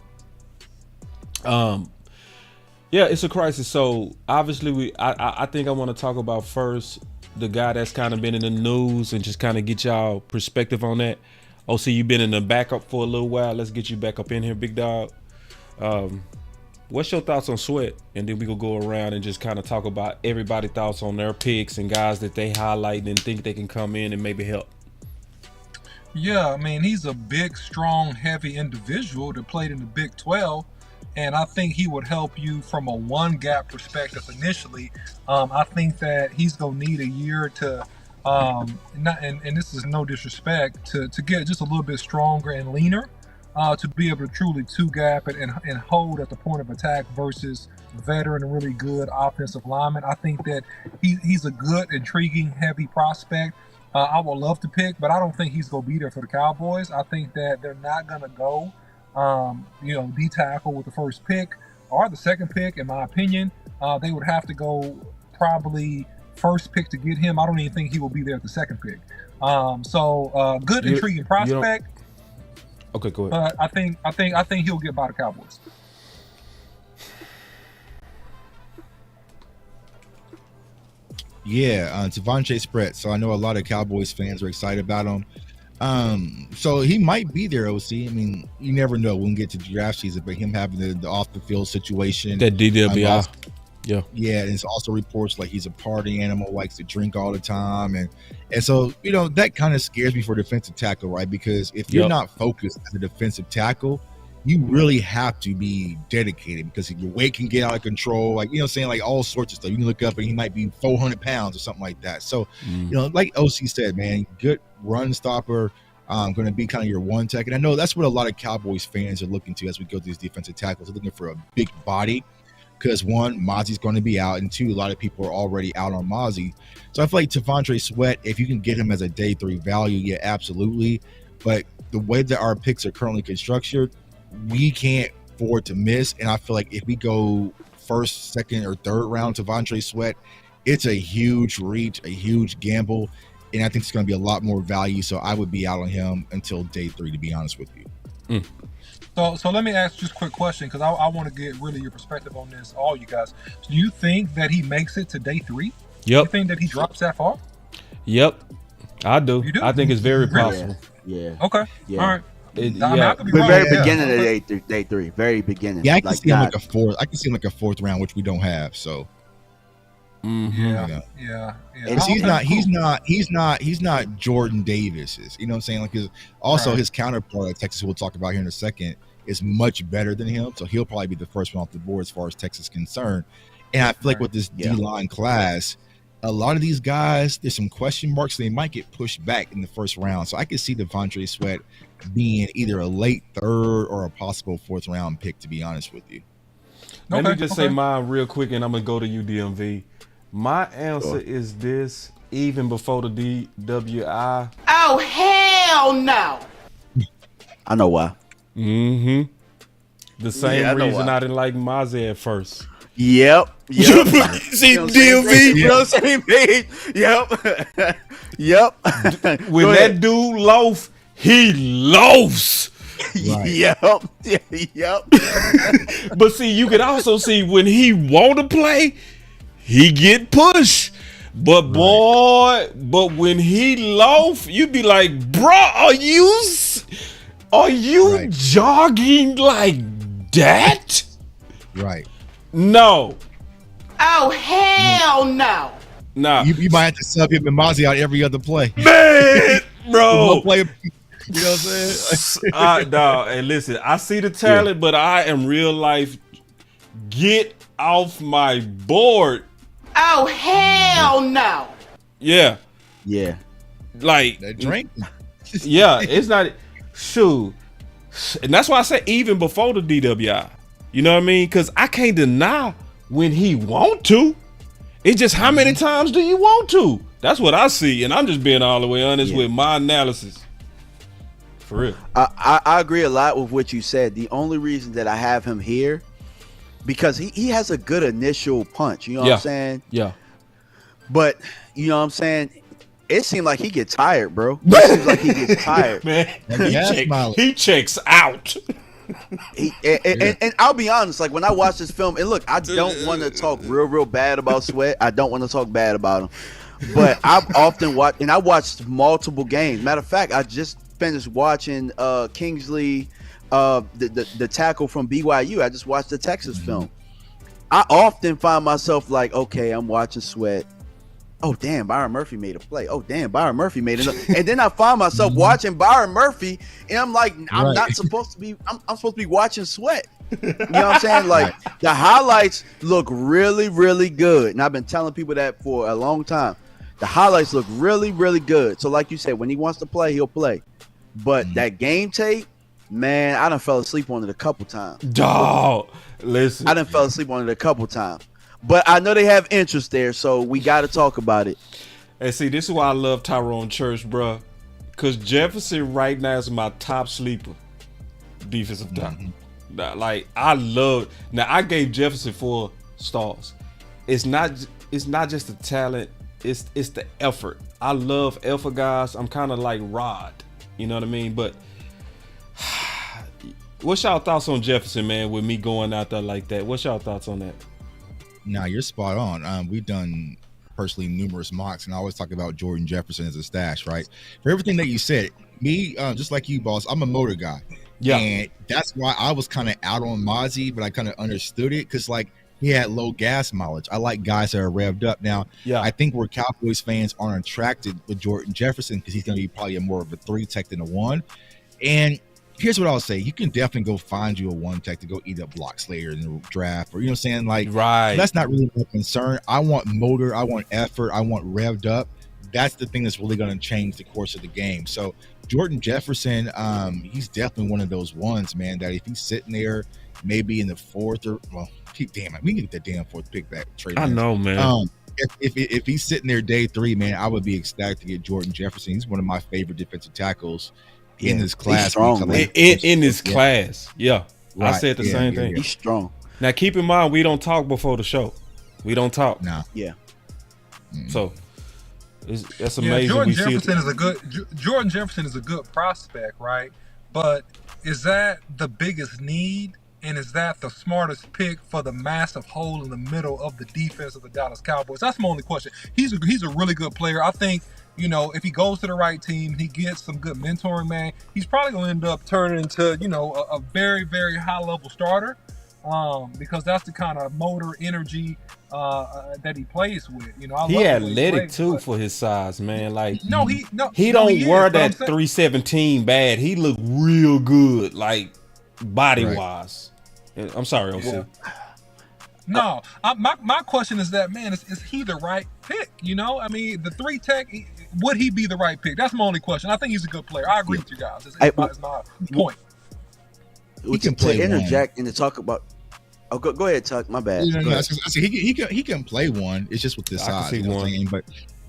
Yeah, it's a crisis. So obviously I think I want to talk about first the guy that's kind of been in the news and just kind of get y'all perspective on that. OC, you've been in the backup for a little while. Let's get you back up in here, big dog. What's your thoughts on Sweat? And then we will go around and just kind of talk about everybody's thoughts on their picks and guys that they highlight and think they can come in and maybe help. Yeah, I mean, he's a big, strong, heavy individual that played in the Big 12, and I think he would help you from a one-gap perspective initially. I think that he's going to need a year to, and this is no disrespect, to get just a little bit stronger and leaner to be able to truly two-gap it and hold at the point of attack versus veteran and really good offensive lineman. I think that he's a good, intriguing, heavy prospect. I would love to pick, but I don't think he's going to be there for the Cowboys. I think that they're not going to go, D-tackle with the first pick or the second pick, in my opinion. They would have to go probably first pick to get him. I don't even think he will be there at the second pick. Good, intriguing prospect. Okay, go ahead. I think he'll get by the Cowboys. Yeah, Devontae Spread. So I know a lot of Cowboys fans are excited about him. So he might be there, OC. I mean, you never know. We'll get to draft season, but him having the off the field situation, that DWI, yeah, and it's also reports like he's a party animal, likes to drink all the time, and so that kind of scares me for defensive tackle, right? Because if you're not focused as a defensive tackle, you really have to be dedicated, because if your weight can get out of control, like, like all sorts of stuff. You can look up and he might be 400 pounds or something like that. So, like OC said, man, good run stopper, going to be kind of your one tech. And I know that's what a lot of Cowboys fans are looking to as we go through these defensive tackles. They're looking for a big body because, one, Mozzie's going to be out, and two, a lot of people are already out on Mozzie. So I feel like Devontae Sweat, if you can get him as a day 3 value, yeah, absolutely. But the way that our picks are currently constructed, we can't afford to miss. And I feel like if we go first, second, or third round Devontae Sweat, it's a huge reach, a huge gamble, and I think it's going to be a lot more value. So I would be out on him until day 3, to be honest with you. So let me ask just a quick question, because I want to get really your perspective on this, all you guys. Do you think that he makes it to day 3? Yep. You think that he drops that far? Yep, I do. You do? I think it's very possible. Yeah. Okay. Yeah. All right. The very beginning of day 3, very beginning. Yeah, I can see him like a fourth. I can see him like a 4th round, which we don't have. So. Yeah. And he's not Jordan Davis's. You know what I'm saying? Like his counterpart at Texas, we'll talk about here in a second, is much better than him. So he'll probably be the first one off the board as far as Texas is concerned. And I feel like with this D-line class, a lot of these guys, there's some question marks. They might get pushed back in the first round. So I could see Devontae Sweat being either a late 3rd or a possible 4th round pick, to be honest with you. Let me just say mine real quick, and I'm going to go to you, DMV. My answer is this, even before the DWI. Oh, hell no. I know why. The same reason I didn't like Mozzie at first. Yep. See, DMV. You know what I'm saying? Yep. When that dude loaf, he loafs. Right. Yep. But see, you can also see when he want to play, he get pushed. But boy, when he loaf, you be like, bro, are you jogging like that? Right. Oh, No. hell no. Nah. You might have to sub him and Mozzie out every other play. Man, bro. You know what I'm saying? No, and listen, I see the talent, but I am real life. Get off my board. Oh, hell no. Yeah. Like that drink. Yeah, it's not. Shoot. And that's why I say even before the DWI. You know what I mean? Because I can't deny when he want to. It's just how many times do you want to? That's what I see. And I'm just being all the way honest with my analysis. For real. I agree a lot with what you said. The only reason that I have him here, because he has a good initial punch. You know what I'm saying? Yeah. But, you know what I'm saying? It seems like he gets tired, bro. It seems like he gets tired. Man, he checks out. And I'll be honest, like when I watch this film, and look, I don't want to talk real bad about Sweat. I don't want to talk bad about him. But I've often watched, and I watched multiple games. Matter of fact, I just finished watching Kingsley the tackle from BYU. I just watched the Texas film. I often find myself like, okay, I'm watching Sweat. Oh damn, Byron Murphy made a play. Oh damn, Byron Murphy made it. And then I find myself watching Byron Murphy, and I'm like, I'm not supposed to be. I'm supposed to be watching Sweat. You know what I'm saying? Like the highlights look really, really good, and I've been telling people that for a long time. The highlights look really, really good. So, like you said, when he wants to play, he'll play. But that game tape, man, I done fell asleep on it a couple times. Dog, listen, I done fell asleep on it a couple times. But I know they have interest there, so we got to talk about it. And see, this is why I love Tyrone Church, bro. Because Jefferson right now is my top sleeper defensive tackle. Like, I love. Now, I gave Jefferson 4 stars. It's not just the talent. It's the effort. I love effort guys. I'm kind of like Rod. You know what I mean? But what's y'all thoughts on Jefferson, man, with me going out there like that? What's y'all thoughts on that? Nah, you're spot on. We've done personally numerous mocks, and I always talk about Jordan Jefferson as a stash, right? For everything that you said, me, just like you, boss, I'm a motor guy. Yeah. And that's why I was kind of out on Mozzie, but I kind of understood it because, like, he had low gas mileage. I like guys that are revved up. Now, I think where Cowboys fans aren't attracted with Jordan Jefferson because he's going to be probably more of a 3 tech than a 1. And here's what I'll say. You can definitely go find you a 1 tech to go eat up blocks later in the draft, or, you know what I'm saying? Like, so that's not really my concern. I want motor. I want effort. I want revved up. That's the thing that's really going to change the course of the game. So Jordan Jefferson, he's definitely one of those ones, man, that if he's sitting there maybe in the 4th or, well, damn it, we can get that damn 4th pick back. I know, man. If he's sitting there day 3, man, I would be ecstatic to get Jordan Jefferson. He's one of my favorite defensive tackles in this class. Strong, in this class. Yeah. Right. I said the same thing. He's strong. Now, keep in mind, we don't talk before the show. We don't talk. No. Yeah. So that's amazing. Jordan Jefferson is a good prospect, right? But is that the biggest need? And is that the smartest pick for the massive hole in the middle of the defense of the Dallas Cowboys? That's my only question. He's a really good player. I think, you know, if he goes to the right team, he gets some good mentoring, man, he's probably going to end up turning into, you know, a very, very high-level starter because that's the kind of motor energy that he plays with. You know, he athletic too for his size, man. Like, he don't he wear that 317 bad. He look real good, like body-wise. I'm sorry, OC. Yeah. No, my question is that, man, is he the right pick? You know, I mean, the 3 tech, would he be the right pick? That's my only question. I think he's a good player. I agree with you guys. It's my point. He can play. Interject and to talk about. Oh, go ahead, Tuck. My bad. He can play 1. It's just with this size. You know what I'm saying?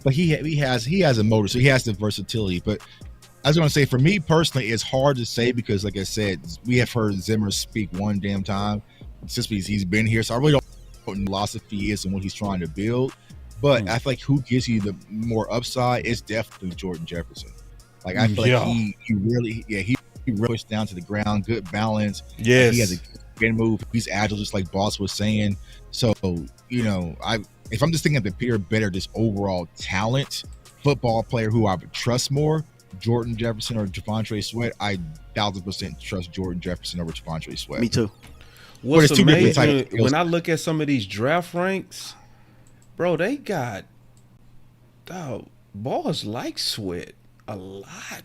But he has a motor, so he has the versatility. But I was going to say, for me personally, it's hard to say because, like I said, we have heard Zimmer speak one damn time since he's been here. So I really don't know what his philosophy is and what he's trying to build. But I feel like who gives you the more upside is definitely Jordan Jefferson. Like, I feel like he really pushed down to the ground, good balance. Yes. He has a good move. He's agile, just like Boss was saying. So, you know, if I'm just thinking of the pure better, just overall talent, football player who I would trust more, Jordan Jefferson or Javontre Sweat, I 1000% trust Jordan Jefferson over Javontre Sweat. Me too. What's amazing, when I look at some of these draft ranks, bro, they got balls like Sweat a lot.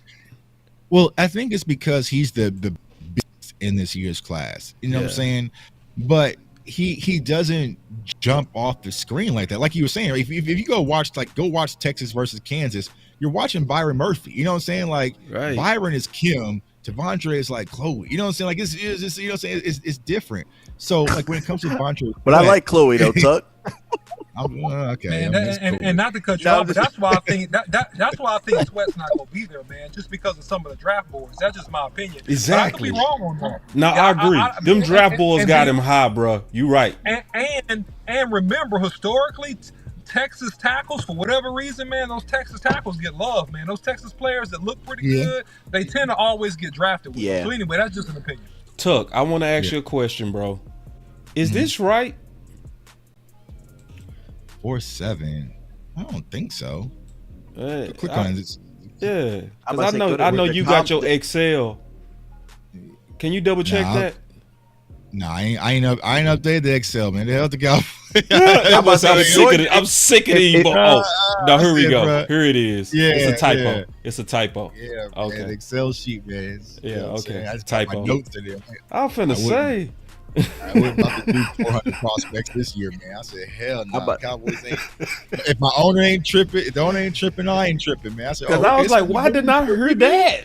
Well, I think it's because he's the best in this year's class. You know what I'm saying? But he doesn't jump off the screen like that. Like you were saying, if you go watch Texas versus Kansas, you're watching Byron Murphy. You know what I'm saying? Like, Byron is Kim, Devondre is like Chloe. You know what I'm saying? Like, it's just, you know what I'm saying? It's different. So, like, when it comes to Devondre, but I like Chloe though, Tuck. Okay, man, and not to cut you off, but that's why I think that's why I think Sweat's not gonna be there, man. Just because of some of the draft boards. That's just my opinion. Exactly. But I could be wrong on that. No, I agree. Them draft boards got him high, bro. You right. And remember, historically, Texas tackles, for whatever reason, man, those Texas tackles get love, man. Those Texas players that look pretty good, they tend to always get drafted with them. So anyway, that's just an opinion. Tuck, I want to ask you a question, bro. Is this right? 4.7? I don't think so. Click on this. Yeah, because I know you got your Excel. Can you double check that? No, I ain't updated the Excel, man. The hell the Cowboys. I'm sick of these. No, here we go. Bro. Here it is. Yeah, it's a typo. Yeah. It's a typo. Yeah, okay. Man, Excel sheet, man. Okay. I just typo. got my notes in there. I'm finna say. I went about to do 400 prospects this year, man. I said, hell no, Cowboys ain't. If my owner ain't tripping, if the owner ain't tripping, I ain't tripping, man. I said, because I was like, why didn't I hear that?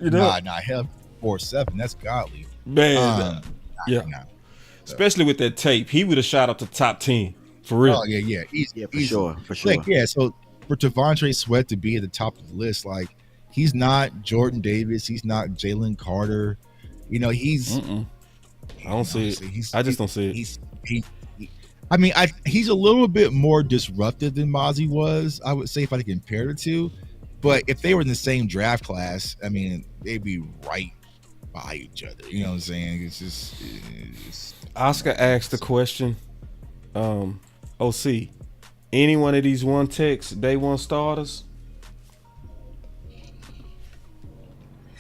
You know? Nah, hell, 4-7. That's godly, man. Yeah. Especially with that tape, he would have shot up to top 10 for real. Oh yeah, easy, for sure. Like, yeah, so for Devontae Sweat to be at the top of the list, like he's not Jordan Davis, he's not Jalen Carter. You know, he's. I don't see it. I just don't see it. He's a little bit more disruptive than Mozzie was, I would say, if I could compare the two. But if they were in the same draft class, I mean, they'd be right by each other. You know what I'm saying? It's just. Oscar asked the question, OC, any one of these one techs, day one starters?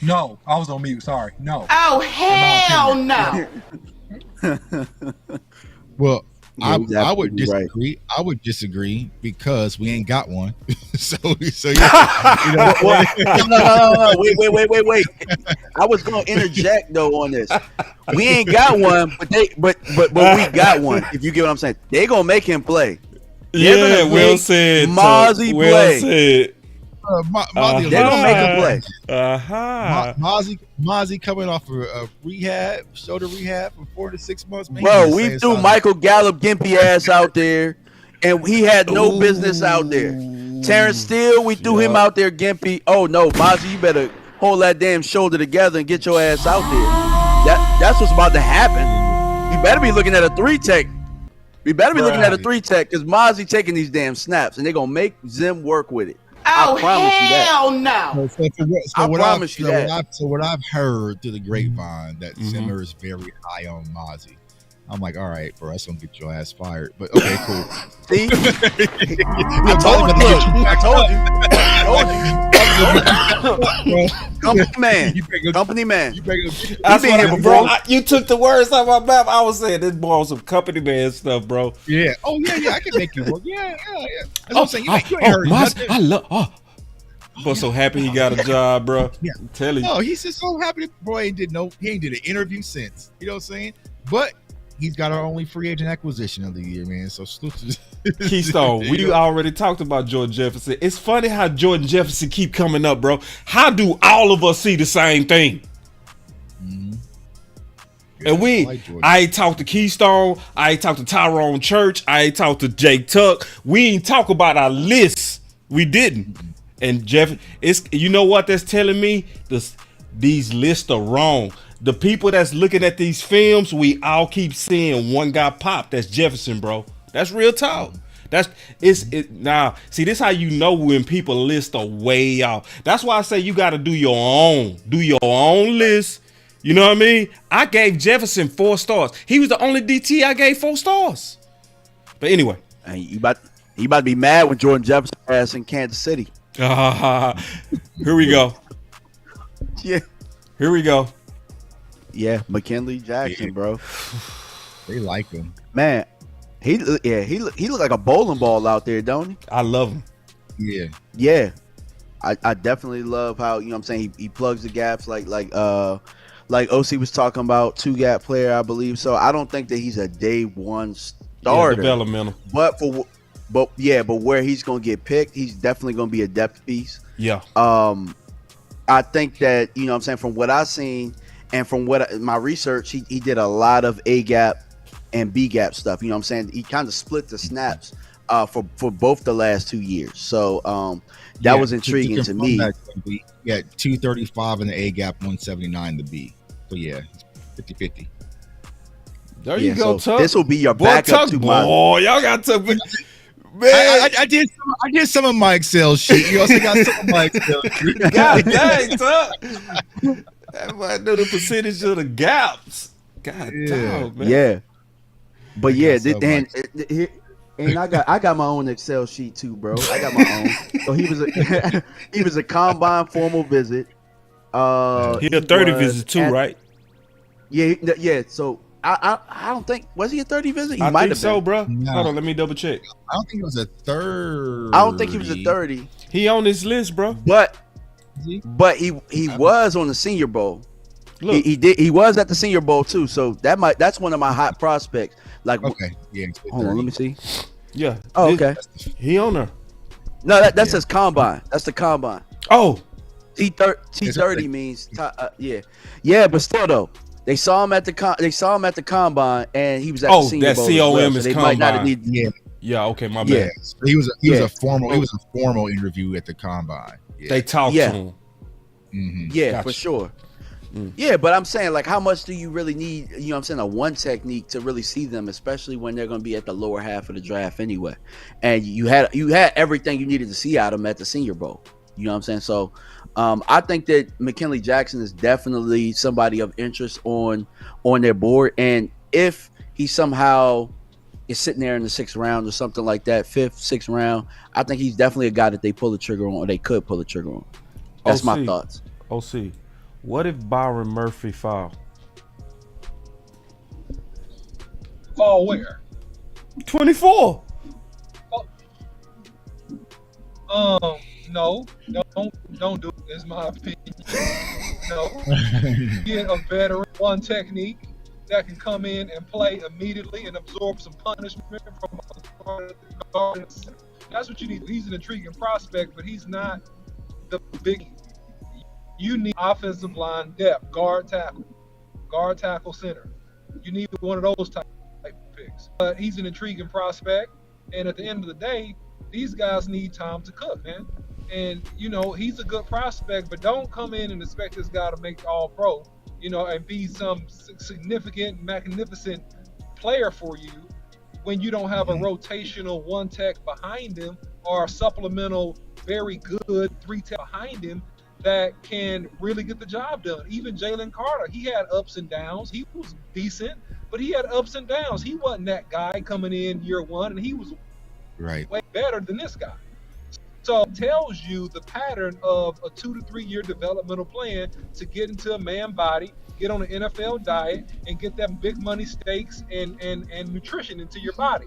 No, I was on mute. Sorry. No. Oh, hell no. Well, I would disagree. Right. I would disagree because we ain't got one. so yeah. You know, no. Wait. I was gonna interject though on this. We ain't got one, but we got one. If you get what I'm saying, they gonna make him play. Yeah, well said. Mozzie play. Well said. They're gonna make him play. Mozzie coming off of shoulder rehab for 4 to 6 months. Man, bro, we threw Michael Gallup gimpy ass out there, and he had no business out there. Terrence Steele, we threw him out there gimpy. Oh no, Mozzie, you better hold that damn shoulder together and get your ass out there. That's what's about to happen. You better be looking at a 3-tech. We better be looking at a 3-tech because Mozzie taking these damn snaps, and they're gonna make Zim work with it. Oh, hell no. So what I've heard through the grapevine that Zimmer is very high on Mozzie. I'm like, all right, bro, that's gonna get your ass fired. But okay, cool. See? I told you. Company man. You took the words out of my mouth. I was saying this boy on some company man stuff, bro. Yeah. Oh yeah. I can make you work. Yeah. That's what I'm saying. You ain't heard nothing. I love. Boy, so happy he got a job, bro. Yeah. I'm telling you. Oh, he's just so happy. Boy, he ain't did an interview since. You know what I'm saying? But he's got our only free agent acquisition of the year, man. So Keystone, we already talked about Jordan Jefferson. It's funny how Jordan Jefferson keep coming up, bro. How do all of us see the same thing? Yeah, and I ain't talked to Keystone. I ain't talked to Tyrone Church. I ain't talked to Jake Tuck. We ain't talk about our lists. We didn't. And Jeff, you know what that's telling me? These lists are wrong. The people that's looking at these films, we all keep seeing one guy pop. That's Jefferson, bro. That's real talk. See, this how you know when people list are way off. That's why I say you got to do your own list. You know what I mean? I gave Jefferson 4 stars. He was the only DT I gave 4 stars. But anyway, you about to be mad when Jordan Jefferson ass in Kansas City. Here we go. Yeah. Here we go. Yeah, McKinley Jackson, bro. They like him, man. He look like a bowling ball out there, don't he? I love him. Yeah. I definitely love how, you know what I'm saying, he plugs the gaps like OC was talking about, 2-gap player, I believe. So I don't think that he's a day one starter. Yeah, developmental. But where he's gonna get picked, he's definitely gonna be a depth piece. Yeah. I think that, you know what I'm saying, from what I've seen and from my research, he did a lot of A-gap and B-gap stuff. You know what I'm saying? He kind of split the snaps for both the last 2 years. So that was intriguing to me. 235 in the A-gap, 179 in the B. So yeah, 50-50. There you go, Tuck. This will be your backup to my. Oh, y'all got Tuck. Man, I did some of my Excel sheet. You also got some of my Excel sheet. God dang, Tuck. That might know the percentage of the gaps. God damn, man. Yeah. But and I got my own Excel sheet too, bro. I got my own. So he was a combine formal visit. He a 30 visit too, right? Yeah. So I don't think was he a 30 visit. He I might think have so, been. bro. No. Hold on, let me double check. I don't think it was a 30. I don't think he was a 30, He on this list, bro. but he was on the Senior Bowl. Look, He was at the Senior Bowl too. So that's one of my hot prospects. Like, Okay, yeah. hold on, let me see. yeah. Oh, okay. He on there. No, that says combine. That's the combine. Oh, T30 means yeah, but still though, they saw him at the combine and he was at the Senior that Bowl. COM is they combine. might not have needed. yeah. Okay, my Yeah. bad. So he was a formal interview at the combine. Yeah. They talked Yeah. to him. Mhm. Yeah, Gotcha. for sure. Yeah, but I'm saying, like, how much do you really need, you know what I'm saying, a one technique to really see them, especially when they're going to be at the lower half of the draft anyway. And you had everything you needed to see out of them at the Senior Bowl. You know what I'm saying? So I think that McKinley Jackson is definitely somebody of interest on their board. And if he somehow is sitting there in the 6th round or something like that, 5th, 6th round, I think he's definitely a guy that they pull the trigger on, or they could pull the trigger on. That's my thoughts. OC, what if Byron Murphy foul? Fall where? 24. No, don't do it. Is my opinion. No, get a veteran, one technique that can come in and play immediately and absorb some punishment from a guard. That's what you need. He's an intriguing prospect, but he's not the big. You need offensive line depth, guard tackle, center. You need one of those type picks. But he's an intriguing prospect, and at the end of the day, these guys need time to cook, man. And he's a good prospect, but don't come in and expect this guy to make All Pro, and be some significant, magnificent player for you when you don't have a rotational one tech behind him or a supplemental, very good 3 tech behind him that can really get the job done. Even Jalen Carter, he had ups and downs. He was decent, but he had ups and downs. He wasn't that guy coming in year one, and he was way better than this guy. So it tells you the pattern of a 2 to 3 year developmental plan to get into a man body, get on an NFL diet, and get them big money steaks and nutrition into your body,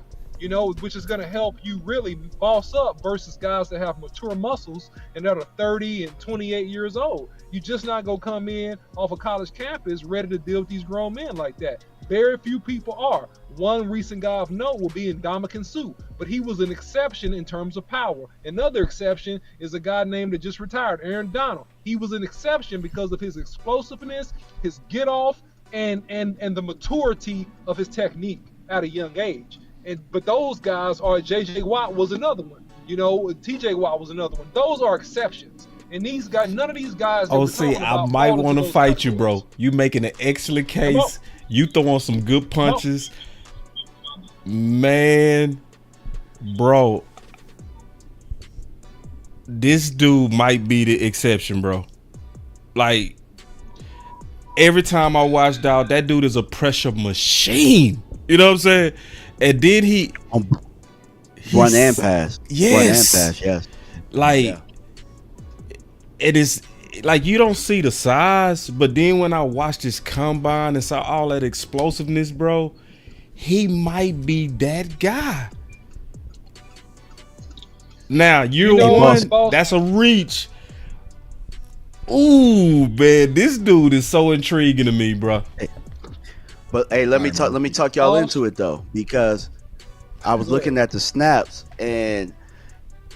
which is going to help you really boss up versus guys that have mature muscles and that are 30 and 28 years old. You just not going to come in off a college campus ready to deal with these grown men like that. Very few people are. One recent guy of note will be Ndamukong Suh, but he was an exception in terms of power. Another exception is a guy named that just retired, Aaron Donald. He was an exception because of his explosiveness, his get off, and the maturity of his technique at a young age. But those guys are, J.J. Watt was another one. T.J. Watt was another one. Those are exceptions. And these guys, none of these guys. Oh, see, I might want to fight you, bro. You making an excellent case. You throwing some good punches. Man, bro. This dude might be the exception, bro. Like, every time I watch Dog, that dude is a pressure machine. You know what I'm saying? And then he run and pass. Yes. Run and pass, yes. Like, it is like you don't see the size, but then when I watched this combine and saw all that explosiveness, bro, he might be that guy. Now, year one, that's a reach. Ooh, man, this dude is so intriguing to me, bro. But hey, let me talk y'all into it though, because I was looking at the snaps and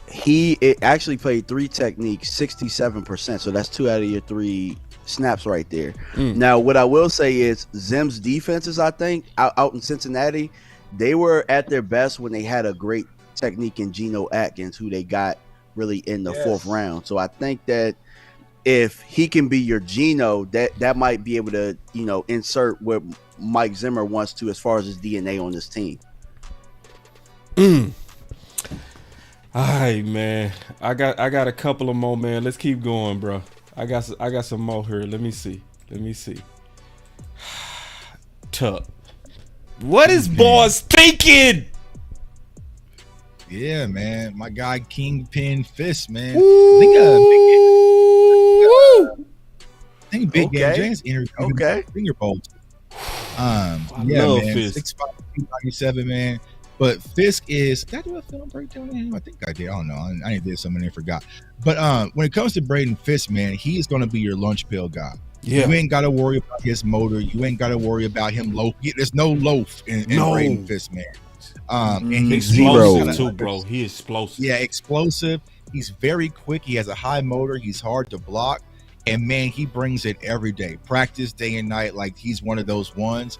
he actually played 3 techniques, 67%. So that's 2 out of your 3 snaps right there. Now, what I will say is Zim's defenses, I think, out in Cincinnati, they were at their best when they had a great technique in Geno Atkins, who they got really in the 4th round. So I think that if he can be your Geno, that might be able to, insert what Mike Zimmer wants to as far as his DNA on this team. All right, man. I got a couple of more, man. Let's keep going, bro. I got some more here. Let me see. Tuck. What is Boss thinking? Yeah, man. My guy Kingpin Fist, man. I think Big Game James interviewed him at the Senior Bowl. Yeah, love man. Fisk. 6'5", 297, man. But Fisk is. Did I do a film breakdown on him? I think I did. I don't know. I did something and forgot. But when it comes to Braden Fisk, man, he is going to be your lunch pail guy. Yeah. You ain't got to worry about his motor. You ain't got to worry about him loaf. There's no loaf in Braden Fisk, man. And he's explosive too, bro. He explosive. Yeah, explosive. He's very quick. He has a high motor. He's hard to block. And, man, he brings it every day. Practice day and night. Like, he's one of those ones.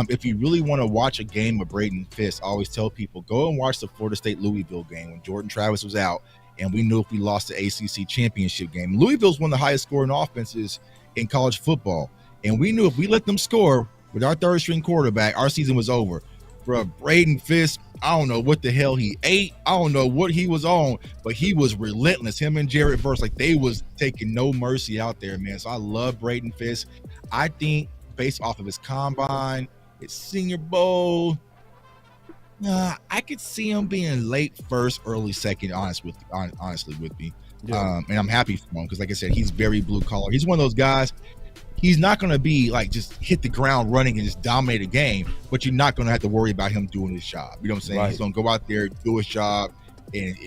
If you really want to watch a game of Braden Fisk, I always tell people, go and watch the Florida State-Louisville game when Jordan Travis was out. And we knew if we lost the ACC championship game. Louisville's one of the highest scoring offenses in college football. And we knew if we let them score with our third-string quarterback, our season was over. Bro, Braden Fisk, I don't know what the hell he ate. I don't know what he was on, but he was relentless. Him and Jared Verse, like they was taking no mercy out there, man. So I love Braden Fisk. I think based off of his combine, his Senior Bowl, I could see him being late first, early second, honestly with me. Yeah. And I'm happy for him because, like I said, he's very blue collar. He's one of those guys. He's not going to be like just hit the ground running and just dominate a game, but you're not going to have to worry about him doing his job. You know what I'm saying? Right. He's going to go out there, do his job, and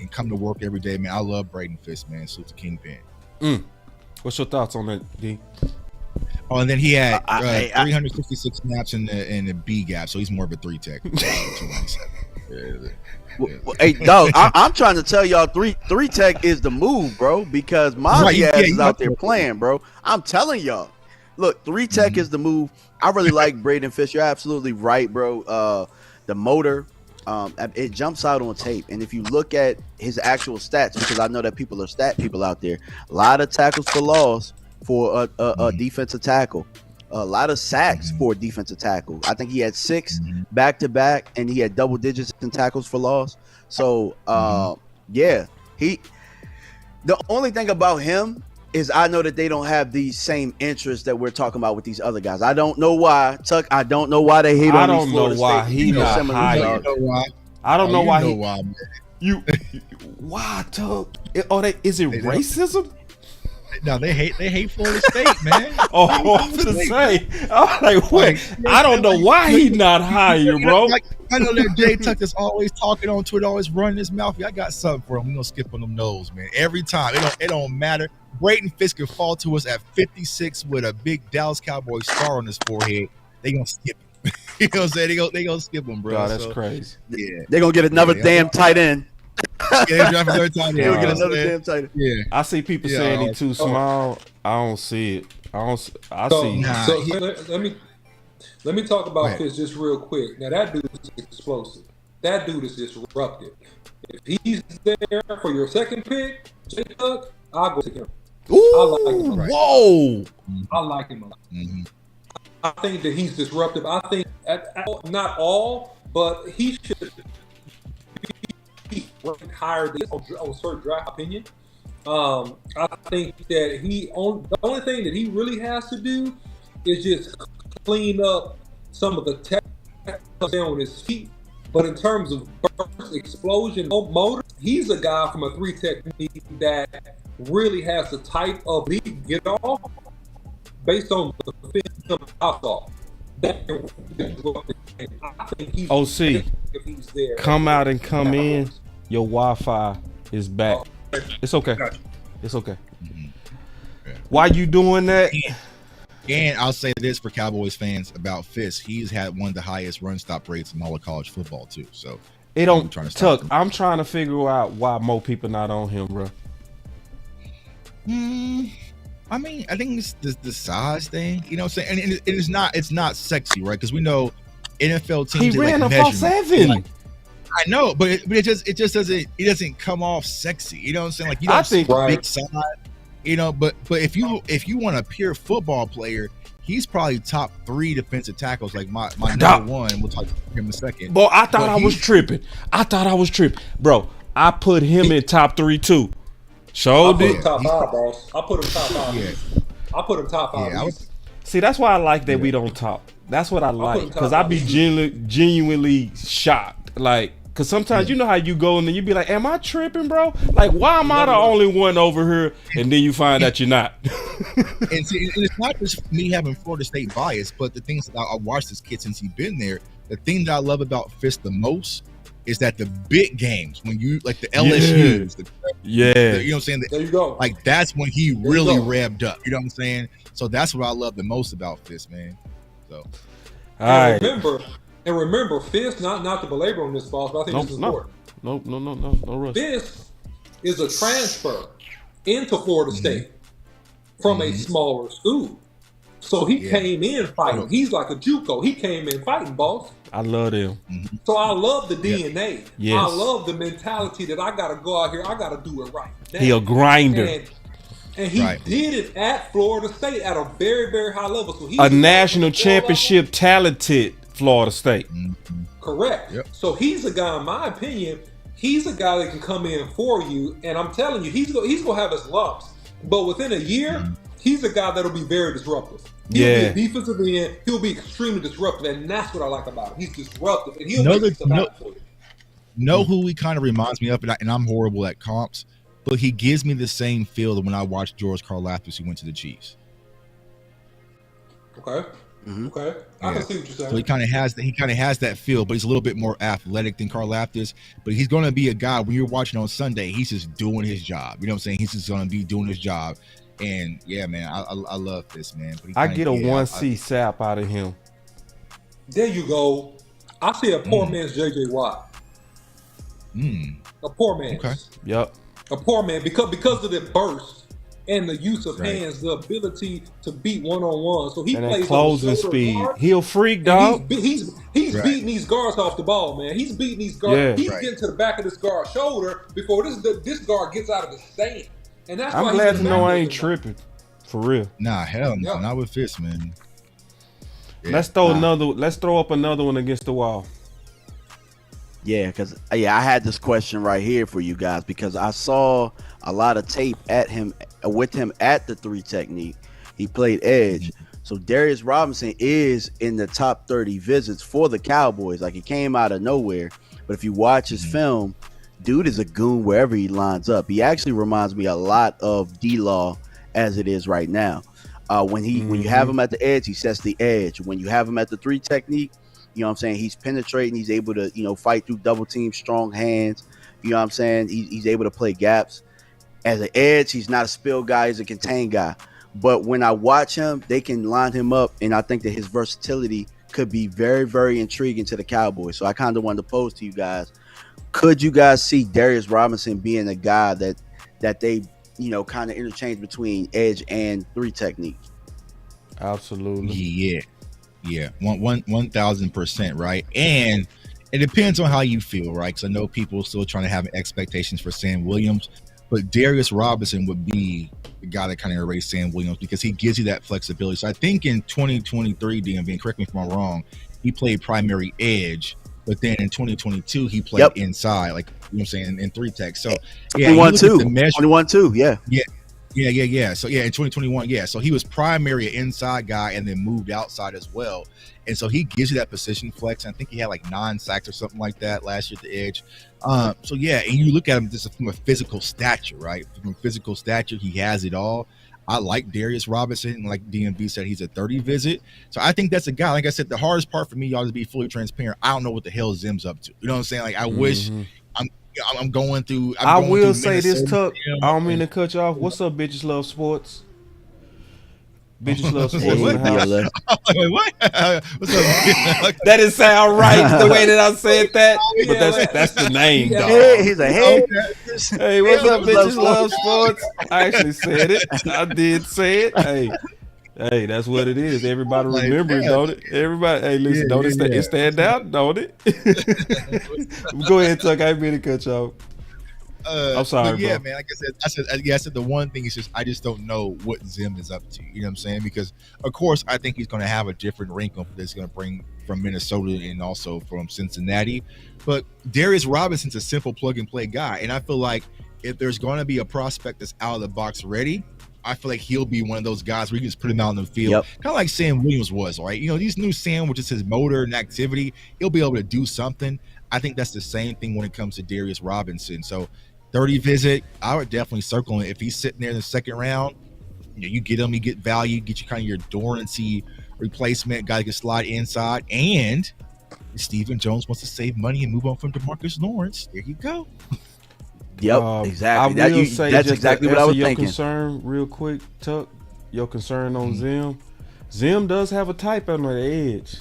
come to work every day, man. I love Braden Fisk, man. So it's a kingpin. What's your thoughts on that, D? Oh, and then he had 366 snaps in the B gap, so he's more of a 3 tech. Hey, dog, I'm trying to tell y'all, three tech is the move, bro, because Mozzie is out there playing, bro. I'm telling y'all. Look, 3 tech is the move. I really like Braden Fisk. You're absolutely right, bro. The motor, it jumps out on tape. And if you look at his actual stats, because I know that people are stat people out there, a lot of tackles for loss for a defensive tackle. A lot of sacks for a defensive tackle. I think he had 6 back-to-back, and he had double digits in tackles for loss. So, yeah. The only thing about him is I know that they don't have the same interests that we're talking about with these other guys. I don't know why. Tuck, I don't know why they hate on these Florida State. I don't know why he not higher. I don't know why he... Why, Tuck? Is it racism? No, they hate Florida State, man. I was gonna say, I'm like, what? I don't know why he not higher, bro. I know that Jay Tuck is always talking on Twitter, always running his mouth. I got something for him. We gonna skip on them nose, man. Every time. It don't matter. Braden Fisk could fall to us at 56 with a big Dallas Cowboys star on his forehead. They gonna skip him. You know what I'm saying? They gonna skip him, bro. God, that's crazy. Yeah, they gonna get another damn tight end. Yeah, draft another tight end. Get another damn tight end. Yeah, I see people saying he's too small. I don't see it. Let me talk about Fisk just real quick. Now that dude is explosive. That dude is disruptive. If he's there for your second pick, J Tuck, I'll go to him. Ooh, I like him. Whoa! I like him a lot. I think that he's disruptive. I think not all, but he should be ranked higher than on certain draft opinion. I think that the only thing that he really has to do is just clean up some of the tech on his feet. But in terms of burst, explosion, motor, he's a guy from a 3 technique that really has the type of lead get off based on the film I saw. I think he's OC, if he's there. Come out and come in. Your Wi-Fi is back. It's okay. It's okay. Why you doing that? And I'll say this for Cowboys fans about Fisk: he's had one of the highest run stop rates in all of college football too. So it don't Tuck. I'm trying to figure out why more people not on him, bro. I mean, I think it's the size thing. You know what I'm saying? And it's not sexy, right? Because we know NFL teams. He ran a 4.7. Like, I know, but it just doesn't come off sexy. You know what I'm saying? Like you don't see big size. You know, but if you want a pure football player, he's probably top 3 defensive tackles. Like my number one. We'll talk about him in a second. Bro, I thought I was tripping, bro. I put him in top 3 too. I put him top 5, boss. I put him top 5. Yeah. I put him top 5. See, that's why I like that we don't talk. That's what I like, because I be genuinely shocked. Like, Cause sometimes you know how you go and then you be like, "Am I tripping, bro? Like, why am I the only one over here?" And then you find out you're not. And it's not just me having Florida State bias, but the things that I watched this kid since he's been there. The thing that I love about Fist the most is that the big games, when you like the LSU's, the you know what I'm saying? There you go. Like that's when he really revved up. You know what I'm saying? So that's what I love the most about Fist, man. So, all right. Remember, Fist, not to belabor on this, boss, but I think this is important. No rush. Fist is a transfer into Florida State from a smaller school. So he came in fighting. He's like a JUCO. He came in fighting, boss. I love him. So I love the DNA. Yes. I love the mentality that I got to go out here. I got to do it right. He a grinder. And he did it at Florida State at a very, very high level. So he's a national championship talented Florida State. Correct. Yep. So he's a guy, in my opinion, he's a guy that can come in for you. And I'm telling you, he's going to have his lumps. But within a year, he's a guy that'll be very disruptive. He'll be a defensive end. He'll be extremely disruptive. And that's what I like about him. He's disruptive. And he'll make stuff out for you. Know who he kind of reminds me of, and I'm horrible at comps, but he gives me the same feel that when I watched George Karlaftis, he went to the Chiefs. Okay. Okay. I can see what you're saying. So he kind of has that feel, but he's a little bit more athletic than Karlaftis. But he's going to be a guy when you're watching on Sunday, he's just doing his job. You know what I'm saying? He's just going to be doing his job. And yeah, man, I love this, man. But I get a 1C sap out of him. There you go. I see a poor man's JJ Watt. A poor man's. Okay. Yep. A poor man because of the burst and the use of hands, the ability to beat one-on-one. So he and plays closing speed. Guard, he'll freak, dog. He's beating these guards off the ball, man. He's beating these guards. He's getting to the back of this guard's shoulder before this guard gets out of the stand. And that's I'm glad to know I ain't tripping. For real. Nah, hell no. Not with Fist, man. Yeah. Let's throw up another one against the wall. Yeah, because I had this question right here for you guys because I saw a lot of tape with him at the 3 technique. He played edge. So Darius Robinson is in the top 30 visits for the Cowboys. Like, he came out of nowhere. But if you watch his film, dude is a goon wherever he lines up. He actually reminds me a lot of D-Law as it is right now. When you have him at the edge, he sets the edge. When you have him at the 3 technique, you know what I'm saying, he's penetrating. He's able to, fight through double teams, strong hands. You know what I'm saying? He's able to play gaps. As an edge, he's not a spill guy. He's a contain guy. But when I watch him, they can line him up, and I think that his versatility could be very, very intriguing to the Cowboys. So I kind of wanted to pose to you guys, could you guys see Darius Robinson being a guy that they, kind of interchange between edge and 3 technique? Absolutely. Yeah. 1,000%, right? And it depends on how you feel, right? Because I know people are still trying to have expectations for Sam Williams, but Darius Robinson would be the guy that kind of erased Sam Williams because he gives you that flexibility. So I think in 2023, DMV, and correct me if I'm wrong, he played primary edge, but then in 2022 he played inside, like, you know what I'm saying, in 3 tech. So yeah, 21-2, yeah. So in 2021, so he was primary an inside guy and then moved outside as well. And so he gives you that position flex. I think he had like 9 sacks or something like that last year at the edge. So yeah, and you look at him just from a physical stature, right? From a physical stature, he has it all. I like Darius Robinson. Like DMV said, he's a 30 visit. So I think that's a guy. Like I said, the hardest part for me, y'all, to be fully transparent, I don't know what the hell Zim's up to. You know what I'm saying? Like, I wish I'm going through. I will say this, Tuck. I don't mean to cut you off. What's up, bitches love sports? Bitches love sports in the house. Wait, what? What's up? That didn't sound right the way that I said that, but that's the name, dog. He's a hey. Hey, what's up, bitches love sports? I actually said it. I did say it. Hey, that's what it is. Everybody remember it, don't it? Everybody, hey, listen, don't it stand out, don't it? Go ahead, Tuck. I didn't mean to cut you off. I'm sorry, yeah, bro. Man. Like I said, the one thing is just I just don't know what Zim is up to. You know what I'm saying? Because of course I think he's going to have a different wrinkle that's going to bring from Minnesota and also from Cincinnati. But Darius Robinson's a simple plug and play guy, and I feel like if there's going to be a prospect that's out of the box ready, I feel like he'll be one of those guys where you can just put him out in the field, kind of like Sam Williams was, right? These new Sam, which is his motor and activity, he'll be able to do something. I think that's the same thing when it comes to Darius Robinson. So 30 visit, I would definitely circle him. If he's sitting there in the second round, you get him, you get value, get you kind of your Dorrancy replacement, guy that can slide inside. And if Stephen Jones wants to save money and move on from DeMarcus Lawrence, there you go. Yep, exactly. I will say that's just exactly to what I was answer your thinking. concern real quick, Tuck. Your concern on Zim. Zim does have a type on the edge.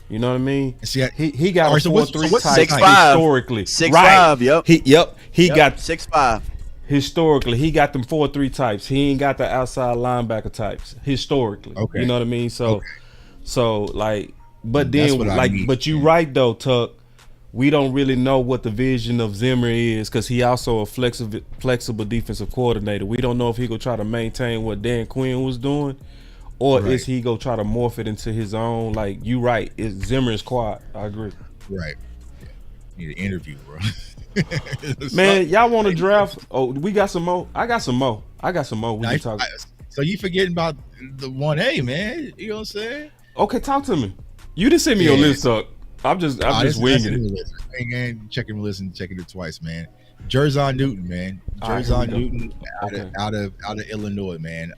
You know what I mean? See, he got a 4-3 type 6'5", historically. 6'5", right. Yep. He got 6'5". Historically, he got them 4-3 types. He ain't got the outside linebacker types. Historically, okay. You know what I mean? So, like, but That's then like, but you right though, Tuck. We don't really know what the vision of Zimmer is because he also a flexible defensive coordinator. We don't know if he go try to maintain what Dan Quinn was doing, or is he go try to morph it into his own. Like you right, Zimmer is quiet. I agree. Right. Yeah. Need an interview, bro. Man, y'all want to draft? Oh, we got some more. I got some more. We can talk. So you forgetting about the 1A, man? You know what I'm saying? Okay, talk to me. You didn't send me your list, Tuck. I'm just winging it. And checking the list and checking it twice, man. Jerzon Newton, man. Jerzon Newton out of Illinois, man.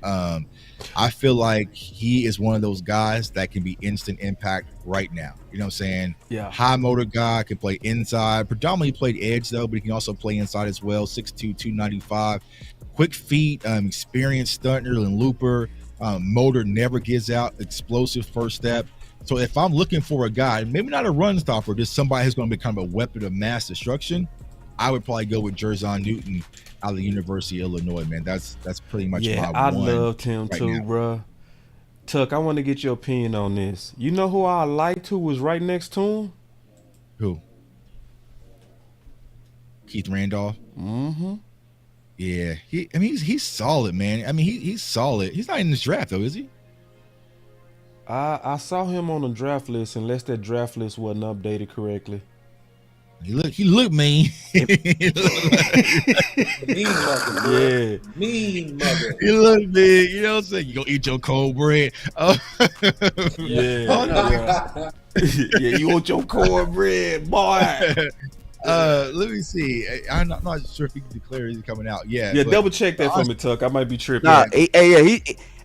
I feel like he is one of those guys that can be instant impact right now. You know what I'm saying? Yeah. High motor guy, can play inside. Predominantly played edge though, but he can also play inside as well. 6'2", 295. Quick feet, experienced stunter and looper. Motor never gives out. Explosive first step. So if I'm looking for a guy, maybe not a run stopper, just somebody who's going to be kind of a weapon of mass destruction, I would probably go with Jerzon Newton out of the University of Illinois, man. That's pretty much my one. I loved him right too, now. bro. Tuck, I want to get your opinion on this. You know who I liked who was right next to him? Who? Keith Randolph. Mm-hmm. Yeah, he's solid, man. I mean, he's solid. He's not in this draft though, is he? I saw him on the draft list, unless that draft list wasn't updated correctly. He looked mean. Mean mother. Yeah. Mean mother. He looked mean. You know what I'm saying? You gonna eat your cold bread? Yeah. Yeah, you want your cornbread, boy. Let me see. I'm not sure if he can declare he's coming out. Yeah, double check that for me, Tuck. I might be tripping. Nah,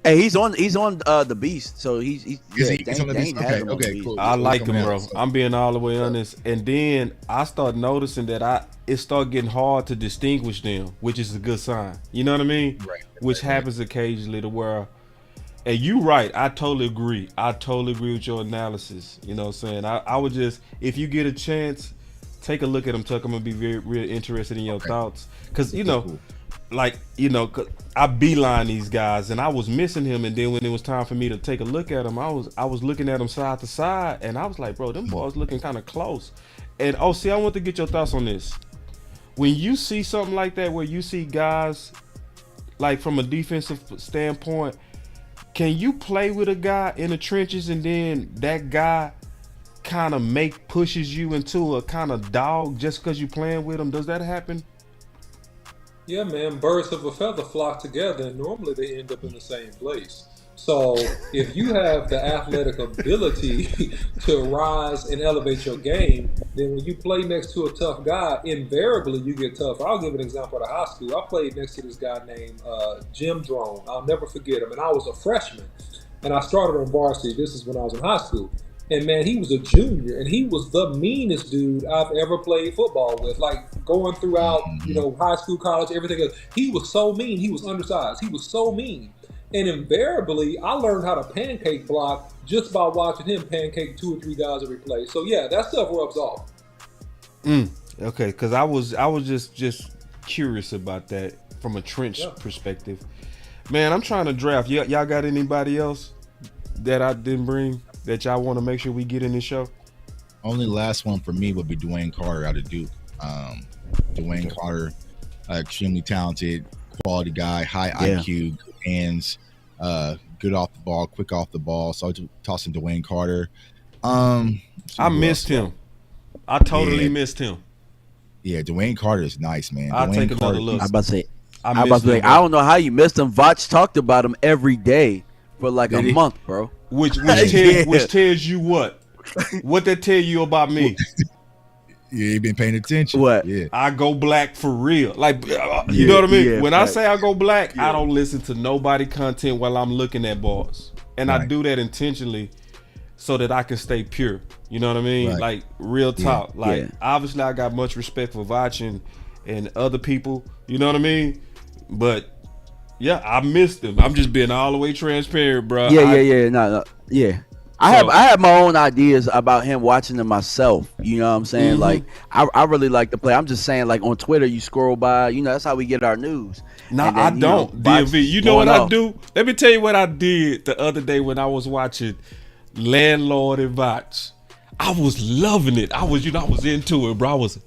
he's on the Beast. So he's on the Beast. Okay, cool. I like him, bro. I'm being all the way honest. And then I start noticing that it start getting hard to distinguish them, which is a good sign. You know what I mean? Right. Which happens occasionally to where. And you right, I totally agree. With your analysis. You know what I'm saying? I would just, if you get a chance, take a look at him, Tuck. I'm gonna be real interested in your thoughts. Cause cause I beeline these guys and I was missing him, and then when it was time for me to take a look at him, I was looking at him side to side, and I was like, bro, them boys looking kind of close. And I want to get your thoughts on this. When you see something like that, where you see guys like from a defensive standpoint, can you play with a guy in the trenches and then that guy kind of pushes you into a kind of dog just because you playing with him? Does that happen? Yeah, man. Birds of a feather flock together, and normally they end up in the same place. So if you have the athletic ability to rise and elevate your game, then when you play next to a tough guy, invariably you get tough. I'll give an example at high school. I played next to this guy named Jim Drone. I'll never forget him. And I was a freshman, and I started on varsity. This is when I was in high school. And man, he was a junior, and he was the meanest dude I've ever played football with. Like going throughout, high school, college, everything else. He was so mean. He was undersized. He was so mean. And invariably, I learned how to pancake block just by watching him pancake 2 or 3 guys every play. So yeah, that stuff rubs off. Okay, because I was just curious about that from a trench perspective. Man, I'm trying to draft. Y'all got anybody else that I didn't bring that y'all want to make sure we get in this show? Only last one for me would be Dwayne Carter out of Duke. Dwayne Carter, extremely talented, quality guy, high IQ, good hands, good off the ball, quick off the ball. So I was tossing Dwayne Carter. I missed him. I totally missed him. Yeah, Dwayne Carter is nice, man. I'll Dwayne take another look. I'm about to say, I don't know how you missed him. Vach talked about him every day for like a month, bro. Which tells you what? What that tell you about me? Yeah, you been paying attention. What? Yeah. I go black for real. Like, you know what I mean? Yeah, when I say I go black, yeah. I don't listen to nobody content while I'm looking at bars. And I do that intentionally so that I can stay pure. You know what I mean? Right. Like, real talk. Like, obviously I got much respect for Vach and other people. You know what I mean? But, yeah, I missed them. I'm just being all the way transparent, bro. No. I have my own ideas about him watching them myself. You know what I'm saying? Like I really like to play. I'm just saying, like on Twitter, you scroll by. You know, that's how we get our news. No, I don't. DMV. You know what I do? Let me tell you what I did the other day when I was watching Landlord and Vach. I was loving it. I was into it, bro. I was.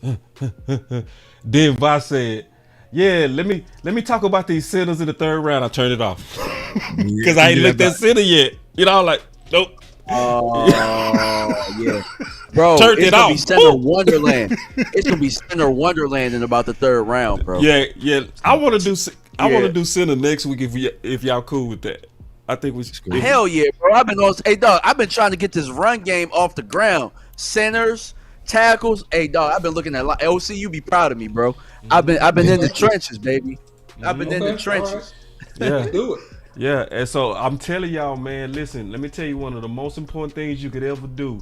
Then Vach said, "Yeah, let me talk about these centers in the third round." I turned it off because I ain't looked at center yet. You know, like nope. Oh yeah, bro. Turned it's it gonna off. be Center Wonderland. It's gonna be Center Wonderland in about the third round, bro. Yeah. I want to do center next week if y'all cool with that. I think we should. Hell yeah, bro. I've been trying to get this run game off the ground. Centers, tackles. Hey, dog. I've been looking at LC. You be proud of me, bro. I've been in the trenches, baby. I've been in the trenches. Yeah, do it. Yeah, and so I'm telling y'all, man, listen, let me tell you one of the most important things you could ever do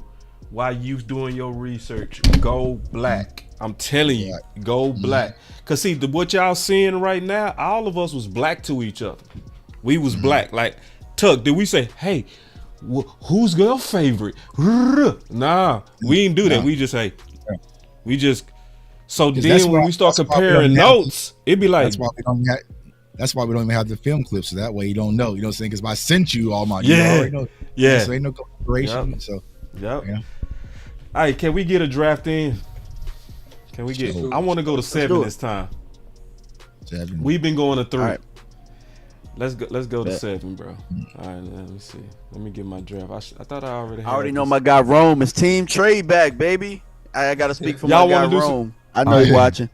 while you doing your research. Go black. I'm telling you, go black. Because see, what y'all seeing right now, all of us was black to each other. We was black. Like, Tuck, did we say, hey, who's your favorite? Nah, we didn't do that. We just say, so then when we start comparing notes, it'd be like, that's why we don't even have the film clips, so that way you don't know. You know what I'm saying? Because I sent you all my, so ain't no collaboration. Yep. So, All right, can we get a draft in? Can we get? I want to go to 7 this time. 7. We've been going to 3. All right. Let's go to 7, bro. All right, let me see. Let me get my draft. I thought I already had. I already know my guy Rome is team trade back, baby. I got to speak for my guy Rome. I know he's watching.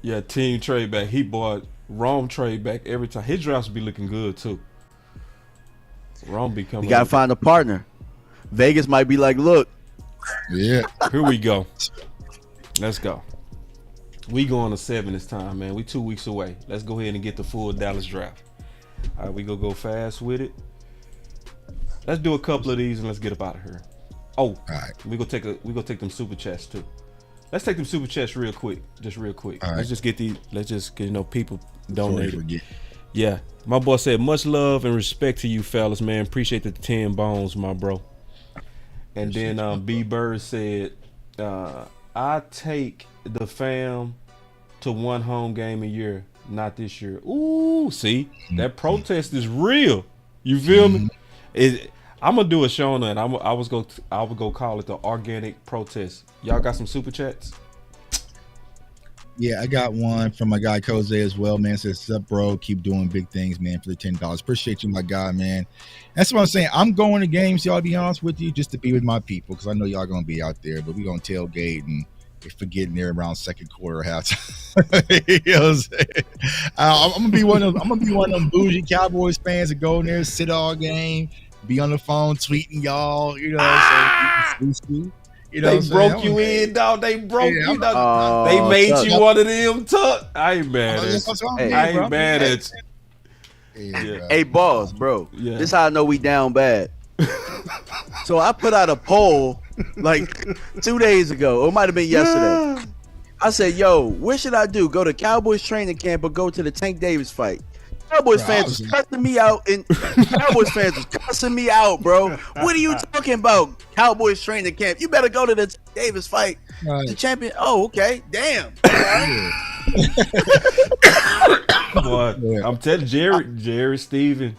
Yeah, team trade back. He bought Rome trade back every time. His drafts be looking good too. Rome be coming. You gotta find a partner. Vegas might be like, look. Yeah. Here we go. Let's go. We going to 7 this time, man. We 2 weeks away. Let's go ahead and get the full Dallas draft. All right, we gonna go fast with it. Let's do a couple of these and let's get up out of here. Oh, all right. We gonna take them super chats too. Let's take them super chats real quick. Just real quick. All let's just get people donated. Forget. Yeah. My boy said, much love and respect to you fellas, man. Appreciate the 10 bones, my bro. And then B Bird said, I take the fam to one home game a year, not this year. Ooh, see, that protest is real. You feel me? I'm gonna do a show on it. I would go call it the organic protest. Y'all got some super chats? Yeah, I got one from my guy Jose as well, man. Says, sup, bro? Keep doing big things, man, for the $10. Appreciate you, my guy, man. That's what I'm saying. I'm going to games, y'all, to be honest with you, just to be with my people, because I know y'all gonna be out there, but we gonna tailgate and if we're getting there around second quarter, halftime. You know what I'm saying? I'm gonna be one of them bougie Cowboys fans that go in there, sit all game, be on the phone tweeting y'all, you know. You know they broke you in, dog. They broke you. Dog. They made you one of them. Tuck. I ain't mad at you. I ain't mad at you. Hey, boss, bro. Yeah. This how I know we down bad. So I put out a poll like 2 days ago. Or it might have been yesterday. I said, yo, what should I do? Go to Cowboys training camp or go to the Tank Davis fight? Cowboys fans was cussing me out, and Cowboys fans was cussing me out, bro. What are you talking about? Cowboys training camp. You better go to the Davis fight. Right. The champion. Oh, okay. Damn. Boy, I'm telling Jerry Steven,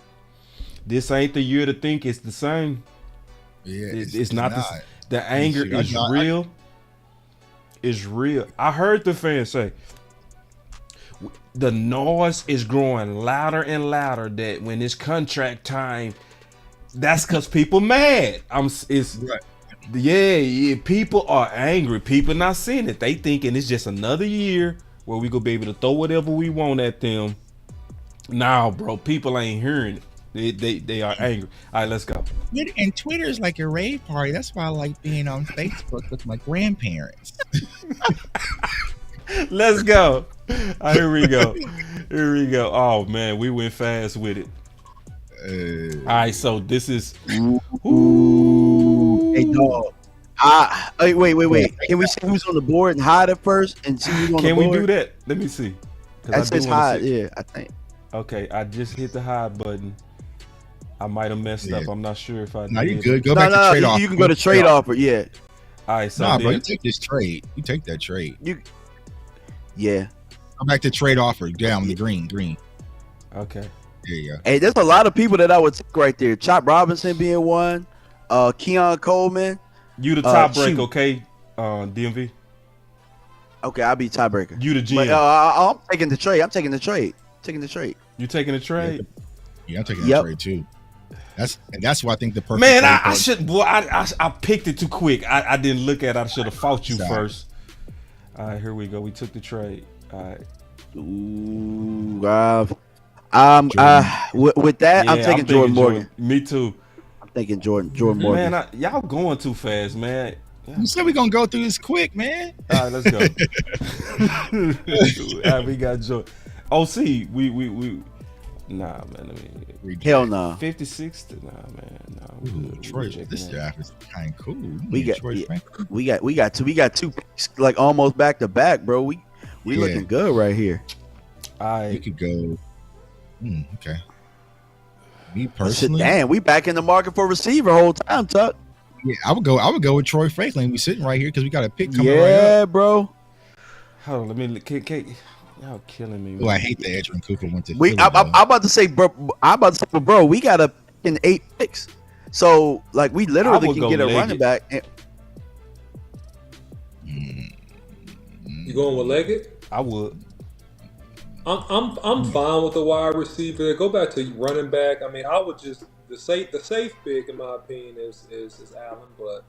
this ain't the year to think it's the same. Yeah, it's not. The anger is real. It's real. I heard the fans say, the noise is growing louder and louder that when it's contract time, that's because people mad. People are angry. People not seeing it. They thinking it's just another year where we gonna be able to throw whatever we want at them. Nah, bro, people ain't hearing it. They are angry. All right, let's go. And Twitter is like a rave party. That's why I like being on Facebook with my grandparents. Let's go. Here we go. Here we go. Oh man, we went fast with it. All right, so this is. Ooh. Hey dog. Wait. Can we see who's on the board and hide it first and see who's on the board? Can we do that? Let me see. That says hide. Yeah, I think. Okay, I just hit the hide button. I might have messed up. I'm not sure if I. No, you good. Go back to trade offer. You can go to trade offer. Yeah. All right, so bro, you take this trade. You take that trade. Yeah. Go back to trade offer. Down the green. Okay. There you go. Hey, there's a lot of people that I would take right there. Chop Robinson being one. Keon Coleman. You the tiebreaker, okay? DMV. Okay, I'll be tiebreaker. You the GM. I'm taking the trade. You taking the trade? Yeah, I'm taking the trade too. That's why I think the perfect. Man, I should. Boy, I picked it too quick. I didn't look at it. I should have fought you first. All right, here we go. We took the trade. All right. Ooh, with that, I'm taking Jordan Morgan. Me too. I'm thinking Jordan Morgan. Man, y'all going too fast, man. Yeah. You said we're gonna go through this quick, man. All right, let's go. All right, we got Jordan. OC, we. Nah, man. Hell no. 56. Nah, man. Nah, Troy, this draft is kind of cool. We got two picks, like almost back to back, bro. We looking good right here. You could go. Okay. Me personally, damn, we back in the market for receiver whole time, Tuck. Yeah, I would go with Troy Franklin. We sitting right here because we got a pick coming right up. Yeah, bro. Hold on, let me. Y'all killing me. Oh, I hate that Edgerrin Cooper went to. I'm about to say, bro. We got a in 8 picks, so like we literally can get a running back. You going with Leggett? I would. I'm fine with the wide receiver. Go back to running back. I mean, I would just the safe pick in my opinion is Allen, but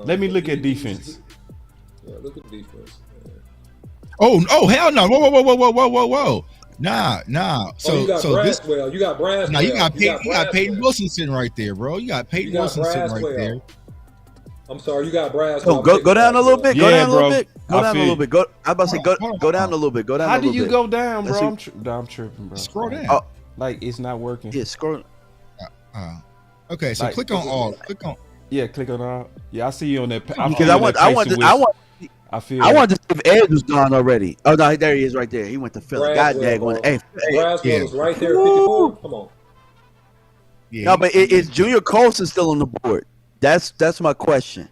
let me look at defense. Yeah, look at defense. Man. Oh hell no! Whoa! Nah. So you got Braswell. You got Braswell. Now you got Peyton Wilson sitting right there, bro. You got Peyton Wilson sitting right there. I'm sorry, you got Braswell. Go down a little bit. Go down a little bit. Go down a little bit. I'm about to say go down a little bit. Go down. How do you go down, bro? I'm tripping, bro. Scroll down. Like it's not working. Yeah, scroll. Okay, so click on all. Click on. Yeah, click on all. Yeah, I see you on that. Because I want to see if Edge was gone already. Oh no, there he is, right there. He went to Philly. God dang, Braswell is right there at 54. Come on. Yeah, no, but is Junior Colson still on the board? That's my question.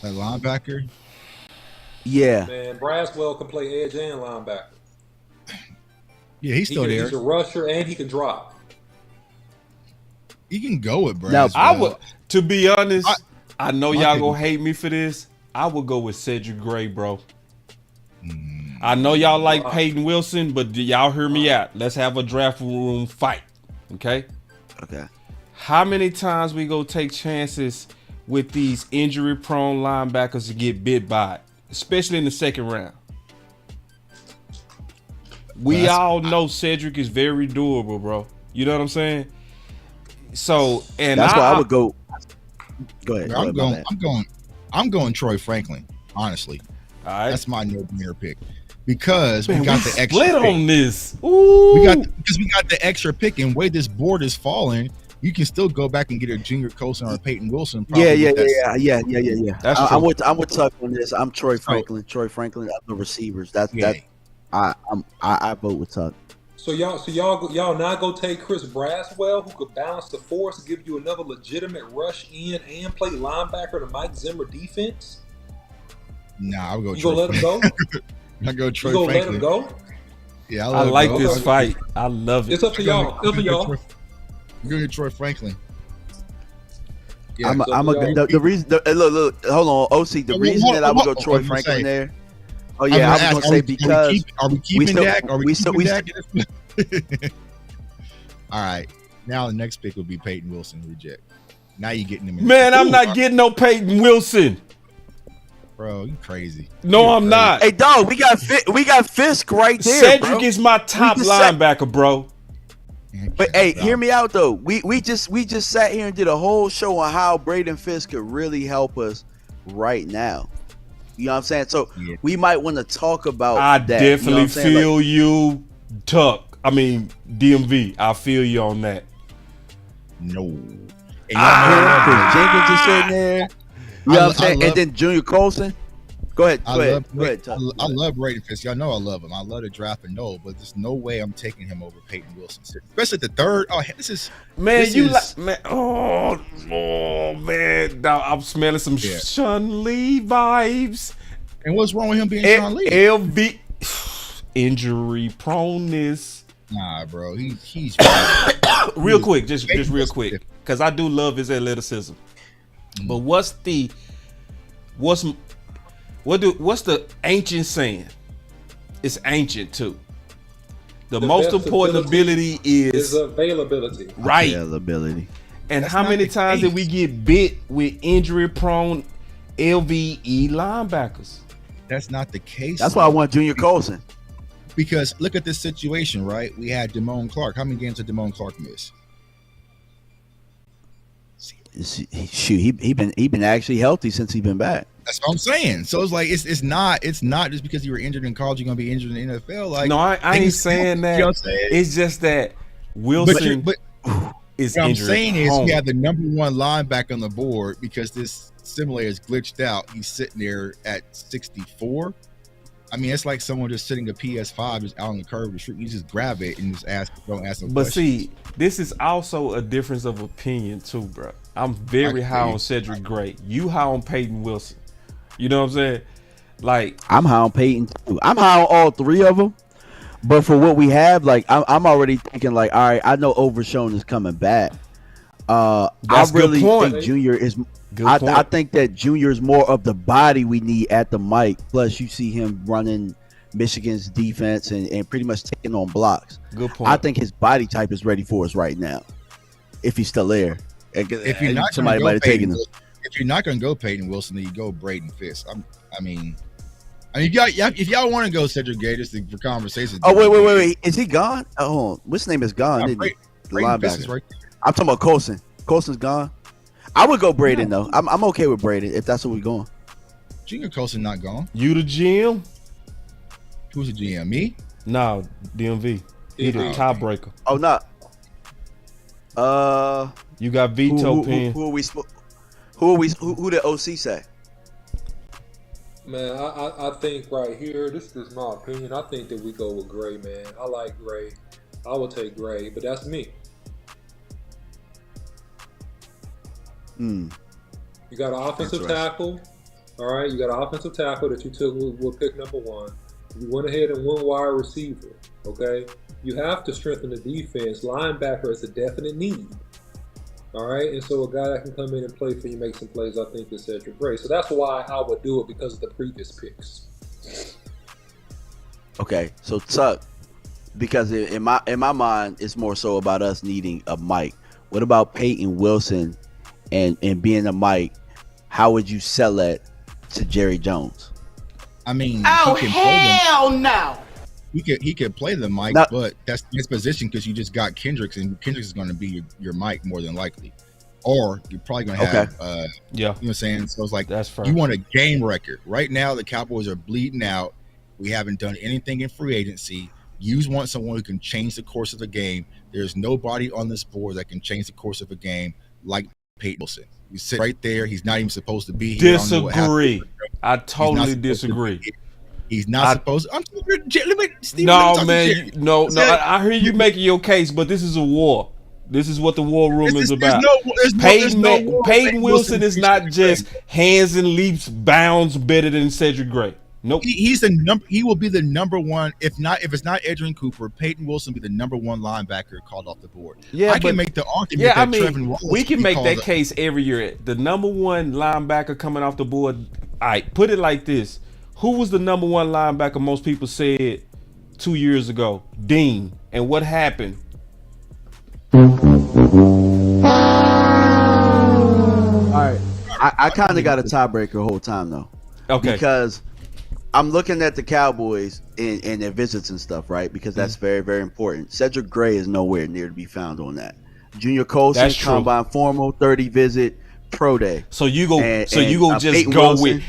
That linebacker. Yeah. Man, Braswell can play edge and linebacker. Yeah, he's still there. He's a rusher and he can drop. You can go with Braswell. Now, I would, to be honest, I know y'all gonna hate me for this. I would go with Cedric Gray, bro. I know y'all like Peyton Wilson, but y'all hear me out. Let's have a draft room fight, okay? Okay. How many times we go take chances with these injury-prone linebackers to get bit by it, especially in the second round? We all know Cedric is very durable, bro. You know what I'm saying? So, and that's why I would go. Go ahead. I'm going Troy Franklin. Honestly, all right. That's my no-brainer pick because we got the extra split pick. On this. Ooh. We got the extra pick, and the way this board is falling, you can still go back and get a Junior Colson or a Peyton Wilson. Yeah. That's true. I'm with Tuck on this. I'm Troy Franklin. Troy Franklin. I'm the receivers. I vote with Tuck. So y'all not go take Chris Braswell, who could balance the force, give you another legitimate rush in and play linebacker to Mike Zimmer defense? Nah, I'll go. You gonna let him go? I go Troy you gonna Franklin. Let him go? Yeah, I like this fight. I love it. It's up to y'all. You're gonna get Troy Franklin. Yeah, the reason. Look, hold on, OC. The reason that I would go Troy Franklin there. Oh yeah, I was gonna say because are we keeping Dak? Are we keeping Dak? All right, now the next pick would be Peyton Wilson. Reject. Now you're getting him. Man, I'm not getting no Peyton Wilson. Bro, you crazy. No, I'm not. Hey, dog, we got Fisk right there. Cedric is my top linebacker, bro. But hey, hear me out though. We just sat here and did a whole show on how Braden Fisk could really help us right now. You know what I'm saying? So we might want to talk about I that. definitely you know feel you, Tuck. I mean, DMV. I feel you on that. No. Chris Jenkins is sitting there. You know what I'm saying? And then Junior Colson. Go ahead. Go ahead. I love Braden Fisk. Y'all know I love him. I love the draft and Noel, but there's no way I'm taking him over Peyton Wilson, especially at the third. Oh, this is man. Oh man, now I'm smelling some Sean Lee vibes. And what's wrong with him being Sean Lee? LV injury proneness. Nah, bro. He's real quick, just real quick, because I do love his athleticism. But what's the ancient saying? It's ancient too. The most important ability is availability. Right. Availability. And how many times did we get bit with injury-prone LVE linebackers? That's not the case. That's why I want Junior Colson. Because look at this situation, right? We had Damone Clark. How many games did Damone Clark miss? Shoot, he been actually healthy since he been back. That's what I'm saying. So it's like it's not just because you were injured in college you're gonna be injured in the NFL. Like no, I ain't saying that. You know it's just that Wilson is what I'm injured. Saying is we have the number one linebacker on the board because this simulator is glitched out. He's sitting there at 64. I mean, it's like someone just sitting a PS5 just out on the curve of the street. You just grab it and just don't ask no But questions. see, this is also a difference of opinion too, bro. I'm very high on Cedric Gray. You high on Peyton Wilson. You know what I'm saying? Like I'm high on Peyton too. I'm high on all three of them. But for what we have, like I'm already thinking like, all right, I know Overshown is coming back. I really think Junior is. I think that Junior is more of the body we need at the mic. Plus, you see him running Michigan's defense and pretty much taking on blocks. Good point. I think his body type is ready for us right now. If he's still there, if you're not somebody might have taken him. If you're not going to go Peyton Wilson, then you go Braden Fisk. I mean, if y'all want to go Cedric Gay just for conversation. Oh wait, is he gone? Oh, what's name is gone? Braden Fisk is right there. I'm talking about Colson. Colson's gone. I would go Braden though. I'm okay with Braden if that's what we're going. Junior Colson not gone. You the GM? Who's the GM? Me? No, DMV. He the tiebreaker. Oh no. You got veto pen. Who the OC say? Man, I think right here, this is my opinion. I think that we go with Gray, man. I like Gray. I will take Gray, but that's me. You got an offensive tackle. All right, you got an offensive tackle that you took with pick number 1. You went ahead and went wide receiver. Okay, you have to strengthen the defense. Linebacker is a definite need. All right, and so a guy that can come in and play for you, make some plays, I think is Cedric Gray. So that's why I would do it because of the previous picks. Okay, so Tuck, because in my mind, it's more so about us needing a mic. What about Peyton Wilson and being a mic? How would you sell that to Jerry Jones? I mean, hell no. He could play the mic, but that's his position because you just got Kendricks, and Kendricks is going to be your mic more than likely. Or you're probably going to have, you know what I'm saying? So it's like, that's fair. You want a game record. Right now, the Cowboys are bleeding out. We haven't done anything in free agency. You want someone who can change the course of the game. There's nobody on this board that can change the course of a game like Peyton Wilson. You sit right there. He's not even supposed to be here. Disagree. I totally disagree. He's not supposed to. I hear you making your case, but this is a war. This is what the war room is about. Peyton Wilson is not just hands and leaps, bounds better than Cedric Gray. Nope. He's the number. He will be the number one. If it's not Adrian Cooper, Peyton Wilson will be the number one linebacker called off the board. Yeah, I can make the argument. Yeah, that Trevin Wallace we can make that case every year. The number one linebacker coming off the board. All right, put it like this: who was the number one linebacker? Most people said 2 years ago, Dean. And what happened? All right, I kind of got a tiebreaker the whole time though. Okay, because I'm looking at the Cowboys and their visits and stuff, right? Because that's very, very important. Cedric Gray is nowhere near to be found on that. Junior Colson, combine formal, 30 visit. pro day. So you go. Peyton Wilson.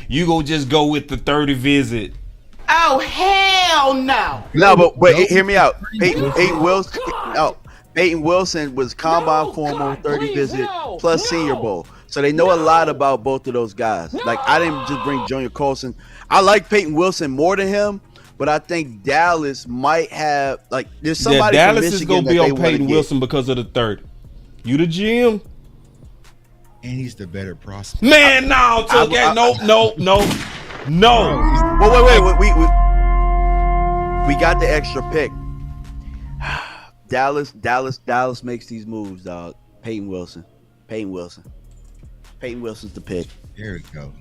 Just go with the 30 visit. Oh hell no! No, but hear me out. Peyton Wilson. No, Peyton Wilson was combine formal 30 visit plus Senior Bowl. So they know a lot about both of those guys. Like I didn't just bring Junior Colson. I like Peyton Wilson more than him, but I think Dallas might have there's somebody Dallas from Michigan is gonna be on Peyton Wilson because of the 30. You the GM? And he's the better prospect. Man, no. Wait. We got the extra pick. Dallas makes these moves, dog. Peyton Wilson's the pick. There we go.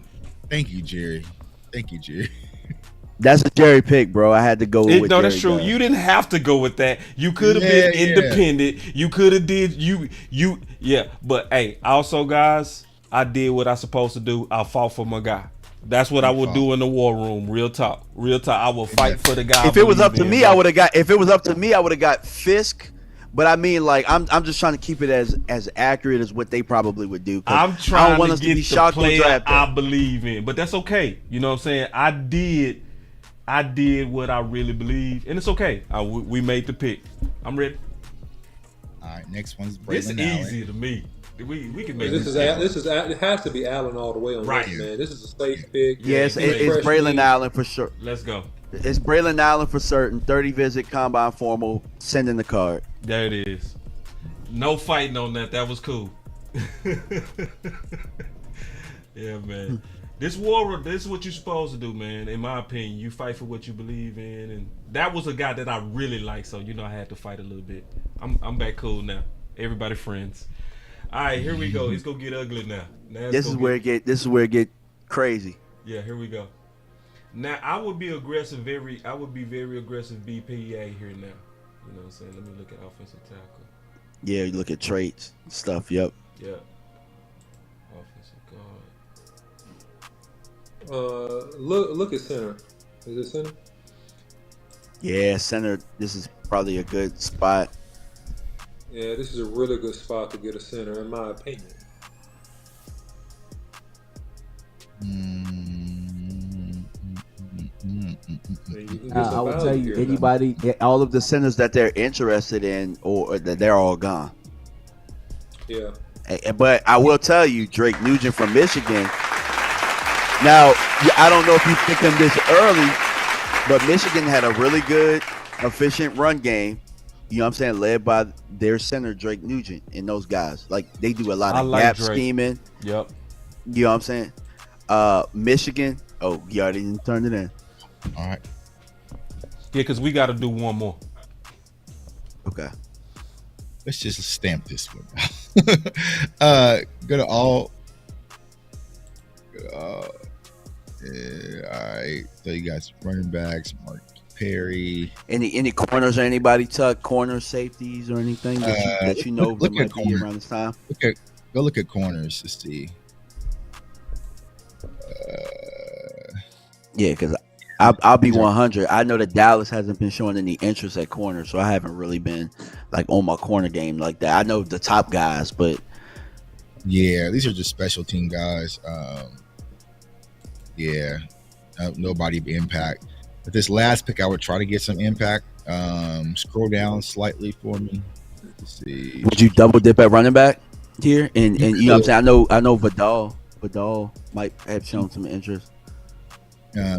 Thank you, Jerry. That's a Jerry pick, bro. I had to go with No, Jerry that's true. guy. You didn't have to go with that. You could have been independent. You could have but hey, also guys, I did what I supposed to do. I fought for my guy. That's what I would do in the war room. Real talk. I will fight for the guy. If it was up to me, I would have got Fisk. But I mean, I'm just trying to keep it as accurate as what they probably would do. I'm trying I don't want to us get to be shocked the player I believe in, but that's okay. You know what I'm saying? I did what I really believe, and it's okay. We made the pick. I'm ready. All right, next one's Braylon This is Allen. easy to me. We can make this. It has to be Allen all the way on this, man. This is a safe pick. Yes, it's Braylon Allen for sure. Let's go. It's Braylon Allen for certain. 30 visit, combine formal, sending the card. There it is. No fighting on that. That was cool. Yeah, man. This is what you're supposed to do, man. In my opinion, you fight for what you believe in, and that was a guy that I really like. So I had to fight a little bit. I'm back cool now. Everybody friends. All right, here we go. It's gonna get ugly now. This is where it get crazy. Yeah, here we go. Now I would be very aggressive BPA here now. You know what I'm saying? Let me look at offensive tackle. Yeah, you look at traits stuff. Yep. Yeah. Offensive guard. Look at center. Is it center? Yeah, center. This is probably a good spot. Yeah, this is a really good spot to get a center, in my opinion. I would tell you, anybody, all of the centers that they're interested in, or that they're all gone. Yeah. But I will tell you, Drake Nugent from Michigan. Now, I don't know if you picked him this early, but Michigan had a really good, efficient run game. You know what I'm saying? Led by their center, Drake Nugent, and those guys. Like, they do a lot of gap scheming. Yep. You know what I'm saying? Michigan. Oh, you already didn't turn it in. All right. Yeah, because we got to do one more. Okay. Let's just stamp this one. Go to all. All right. So you guys running backs, Mark Perry. Any corners or anybody tuck corner safeties or anything that you know that might be around this time? Go look at corners to see. Yeah, because I'll be 100. I know that Dallas hasn't been showing any interest at corner, so I haven't really been on my corner game like that. I know the top guys, but yeah, these are just special team guys. Nobody impact. But this last pick, I would try to get some impact. Scroll down slightly for me. Let's see. Would you double dip at running back here? And you know what I'm saying? I know Vidal might have shown some interest.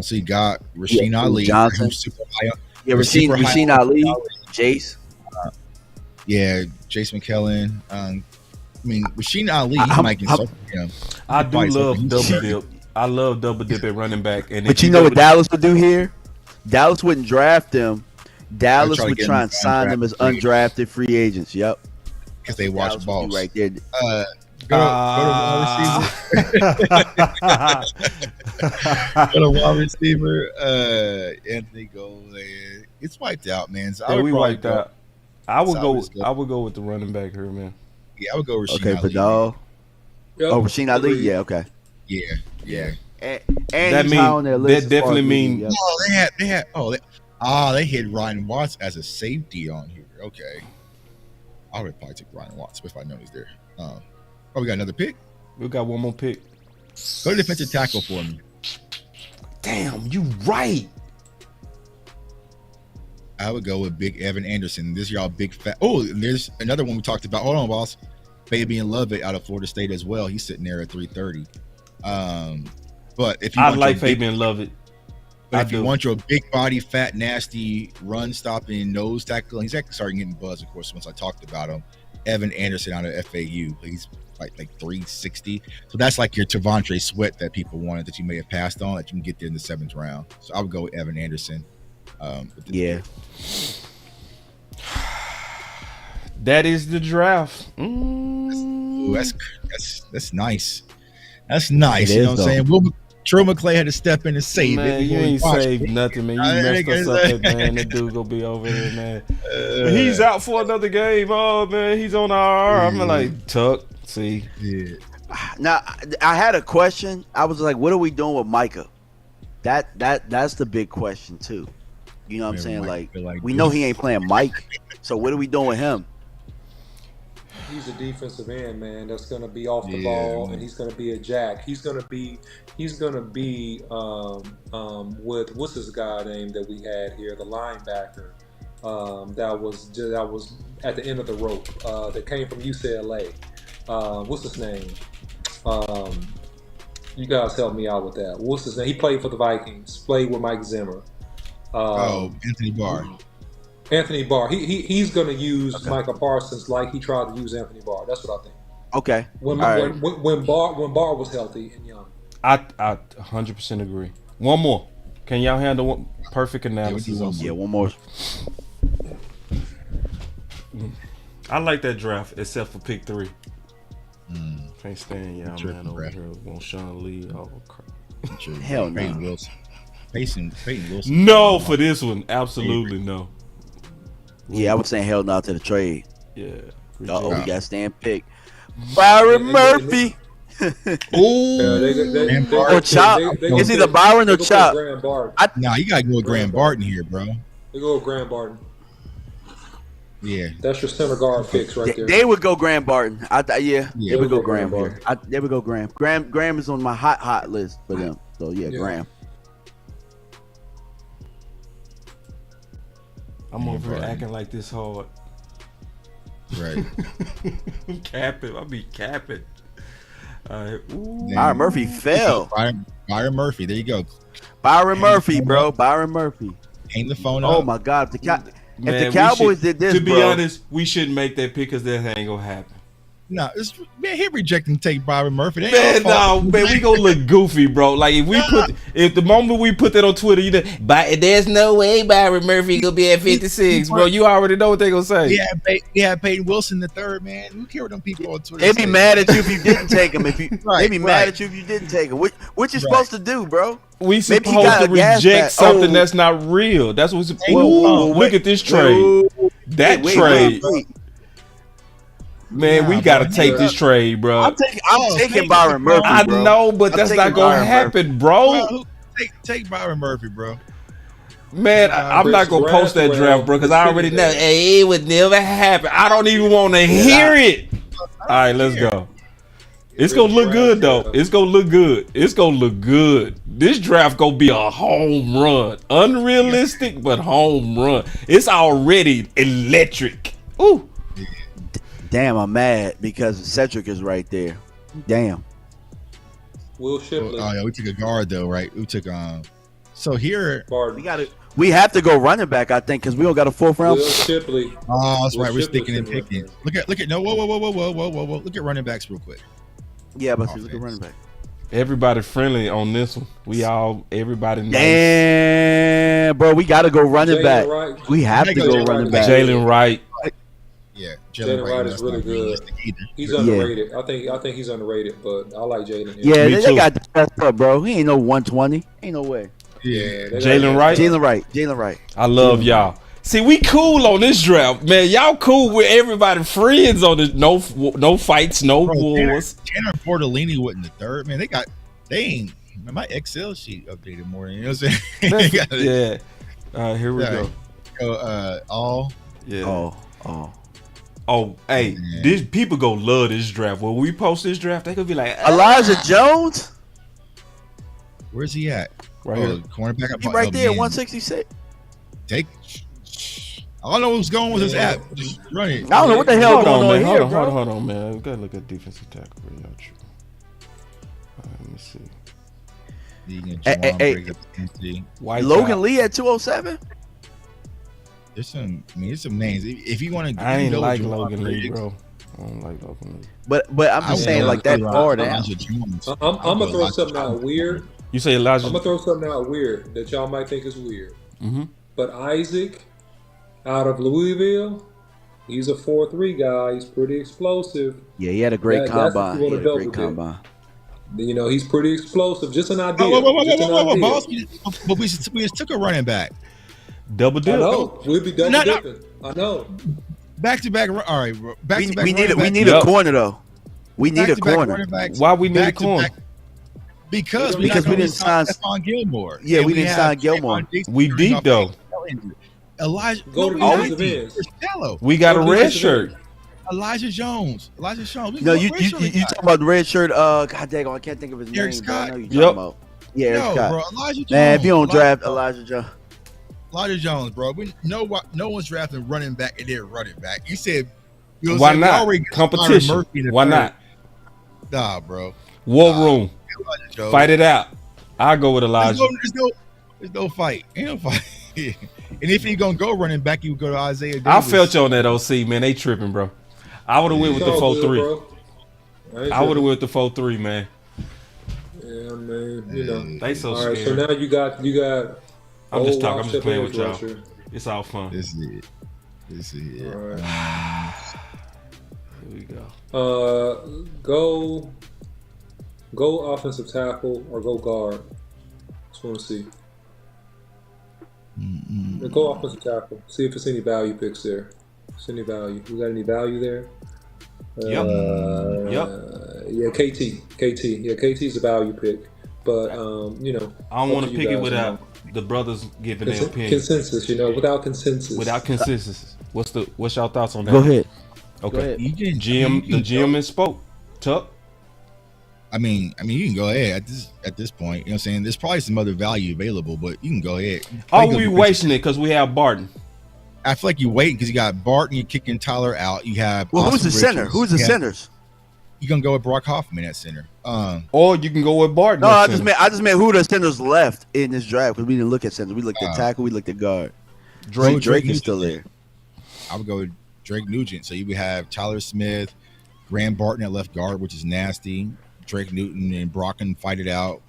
So you got Rasheen Ali Johnson. Super high, Rasheen Ali, Jace. Jace McKellen. Rasheen Ali, he might get something. I do love double dip. I love double dip at running back. But you know what Dallas would do here? Dallas wouldn't draft him. Dallas would try and sign them as undrafted free agents. Yep. Because they watch balls. Right there. Go to wide receiver. Anthony Golden. It's wiped out, man. So we wiped out. I would go with the running back here, man. Yeah, I would go Rasheen Ali. Vidal. Yep. Oh, Rasheen Ali. Yeah. Okay. Yeah. And that definitely mean. They hit Ryan Watts as a safety on here. Okay. I would probably take Ryan Watts if I know he's there. We got another pick. We got one more pick. Go to defensive tackle for me. Damn, you right. I would go with Big Evan Anderson. This y'all big fat. Oh, there's another one we talked about. Hold on, boss. Fabian Lovett out of Florida State as well. He's sitting there at 330. But if you I want like Fabian Lovett. But if you want your big body, fat, nasty, run stopping nose tackle, he's actually starting getting buzz, of course, once I talked about him. Evan Anderson out of FAU. He's like 360. So that's like your Tavontre Sweat that people wanted that you may have passed on that you can get there in the 7th round. So I would go with Evan Anderson. Yeah. That is the draft. That's nice. That's nice. You know what I'm saying? Trill McClay had to step in and save man, it. You ain't saved nothing, man. You messed us up, man. That dude gonna be over there, man. He's out for another game. Oh man, he's on IR. I'm like, Tuck. See. Yeah. Now I had a question. I was like, what are we doing with Micah? That's the big question too. You know what I'm saying? Like we know he ain't playing Mike. So what are we doing with him? He's a defensive end, man. That's going to be off the ball, and he's going to be a jack. He's going to be with what's this guy name that we had here, the linebacker that was at the end of the rope that came from UCLA. What's his name? You guys help me out with that. What's his name? He played for the Vikings. Played with Mike Zimmer. Anthony Barr. Anthony Barr. He's going to use Micah Parsons like he tried to use Anthony Barr. That's what I think. Okay. When Barr was healthy and young. I 100% agree. One more. Can y'all handle one perfect analysis? Yeah, one more. I like that draft except for pick 3. Can't stand y'all, man, over here on Sean Lee. Oh, crap. Hell no. Peyton Wilson. No, for this one. Absolutely no. Yeah, I was saying hell no to the trade. Yeah. We got stand pick. Byron Murphy. Ooh. Or Chop. It's either Byron or Chop. Nah, you gotta go with Graham Barton here, bro. They go with Graham Barton. Yeah. That's your center guard picks right there. They would go Graham Barton. They would go Graham here. They would go Graham. Graham is on my hot list for them. So yeah. Graham. I'm over here acting like this hard. Right. I'm capping. I'll be capping. Byron Murphy fell. Byron Murphy. There you go. Byron Murphy, bro. Byron Murphy. Hang the phone up. Oh my God. If the Cowboys did this, to be honest, we shouldn't make that pick because that ain't gonna happen. No, man, he rejecting take Byron Murphy. Man, we gonna look goofy, bro. Like if the moment we put that on Twitter, there's no way Byron Murphy gonna be at 56, bro. You already know what they gonna say. Yeah, Peyton Wilson the third, man. Who care what them people on Twitter? They be mad at you if you didn't take him. They be mad at you if you didn't take him. What you supposed to do, bro? We supposed to reject something that's not real. That's what's. Look at this trade. That trade. Man, we gotta take this trade, bro. I'm taking Byron Murphy, bro. I know, but that's not gonna happen, bro. Take Byron Murphy, bro. Man, I'm not gonna post that draft, bro, because I already know it would never happen. I don't even want to hear it. All right, let's go. It's gonna look good though. It's gonna look good. It's gonna look good. This draft gonna be a home run. Unrealistic, but home run. It's already electric. Ooh. Damn, I'm mad because Cedric is right there. Damn. Will Shipley. Oh yeah, we took a guard though, right? We took So here we have to go running back, I think, because we don't got a 4th round. Will Shipley. Oh, that's right. We're sticking and picking. Look at no. Whoa. Look at running backs real quick. Yeah, but look at running back. Everybody friendly on this one. Everybody nice. Damn, bro, we got to go running back. Wright. We have to go running back. Jalen Wright. Yeah, Jalen Wright is really good. He's underrated. I think he's underrated, but I like Jalen. Yeah, they got the best up, bro. He ain't no 120. Ain't no way. Yeah, Jalen Wright. Jalen Wright. I love y'all. See, we cool on this draft, man. Y'all cool with everybody friends on this. No fights, no wars. Tanner Bortolini wasn't the third, man. My Excel sheet updated more. You know what I'm saying? Yeah. Here we go. All. Yeah. Oh. Oh, hey, this people go love this draft. When we post this draft, they could be like, Elijah Jones. Where's he at? Right here. Cornerback. He right there, 166. I don't know what's going with his app. Just run it. I don't know what the hell going on here, bro. Hold on, man. We gotta look at defensive tackle. Let me see. Logan Lee at 207. There's some names. If you want to, I ain't like Logan Lee, bro. I don't like Logan Lee. But I'm just saying, like that far down. I'm gonna throw something out weird. You say Elijah? I'm gonna throw something out weird that y'all might think is weird. Mm-hmm. But Isaac, out of Louisville, he's a 4.3 guy. He's pretty explosive. Yeah, he had a great combine. You know, he's pretty explosive. Just an idea. Boss, but we just took a running back. Double dip. I know. We'll be double dipping. I know. Back to back. All right, back to back. We need a corner though. We need a corner. Why we need a corner? Because we didn't sign Stephon Gilmore. Yeah, we didn't sign Gilmore. We did though. Elijah. We got a red shirt. Elijah Jones. No, you talking about the red shirt? God dang, I can't think of his name. Scott. I know you talking about. Yeah, Eric Scott. Bro, Elijah Jones. Man, if you don't draft Elijah Jones. Elijah Jones, bro. No one's drafting running back and then running back. You said, why not? Competition. Why not? Nah, bro. War room. Fight it out. I'll go with Elijah. There's no fight. Ain't no fight. And if you're gonna go running back, you would go to Isaiah Davis. I felt you on that OC, man. They tripping, bro. I would have went with the 4-3. I would have went with the 4-3, man. Yeah, man. You know. They so all scared. Right, so now you got. I'm just talking. I'm just playing with y'all. It's all fun. This is it. All right. Here we go. Go offensive tackle or go guard. Just want to see. Go offensive tackle. See if there's any value picks there. If there's any value. You got any value there? Yep. Yeah, KT. Yeah, KT's a value pick. But you know, I don't want to pick it without the brothers giving their opinion. Consensus, you know, without consensus. What's y'all thoughts on that? Go ahead. Okay. The GM spoke. Tuck. I mean, you can go ahead at this point. You know what I'm saying? There's probably some other value available, but you can go ahead. Are we wasting it because we have Barton? I feel like you're waiting because you got Barton, you're kicking Tyler out. You have who's the center? Who's the centers? You're gonna go with Brock Hoffman at center. Or you can go with Barton. No, I just meant who the centers left in this draft because we didn't look at centers. We looked at tackle, we looked at guard. Drake is still there. I would go with Drake Nugent. So you would have Tyler Smith, Graham Barton at left guard, which is nasty. Drake Newton and Brocken fight it out.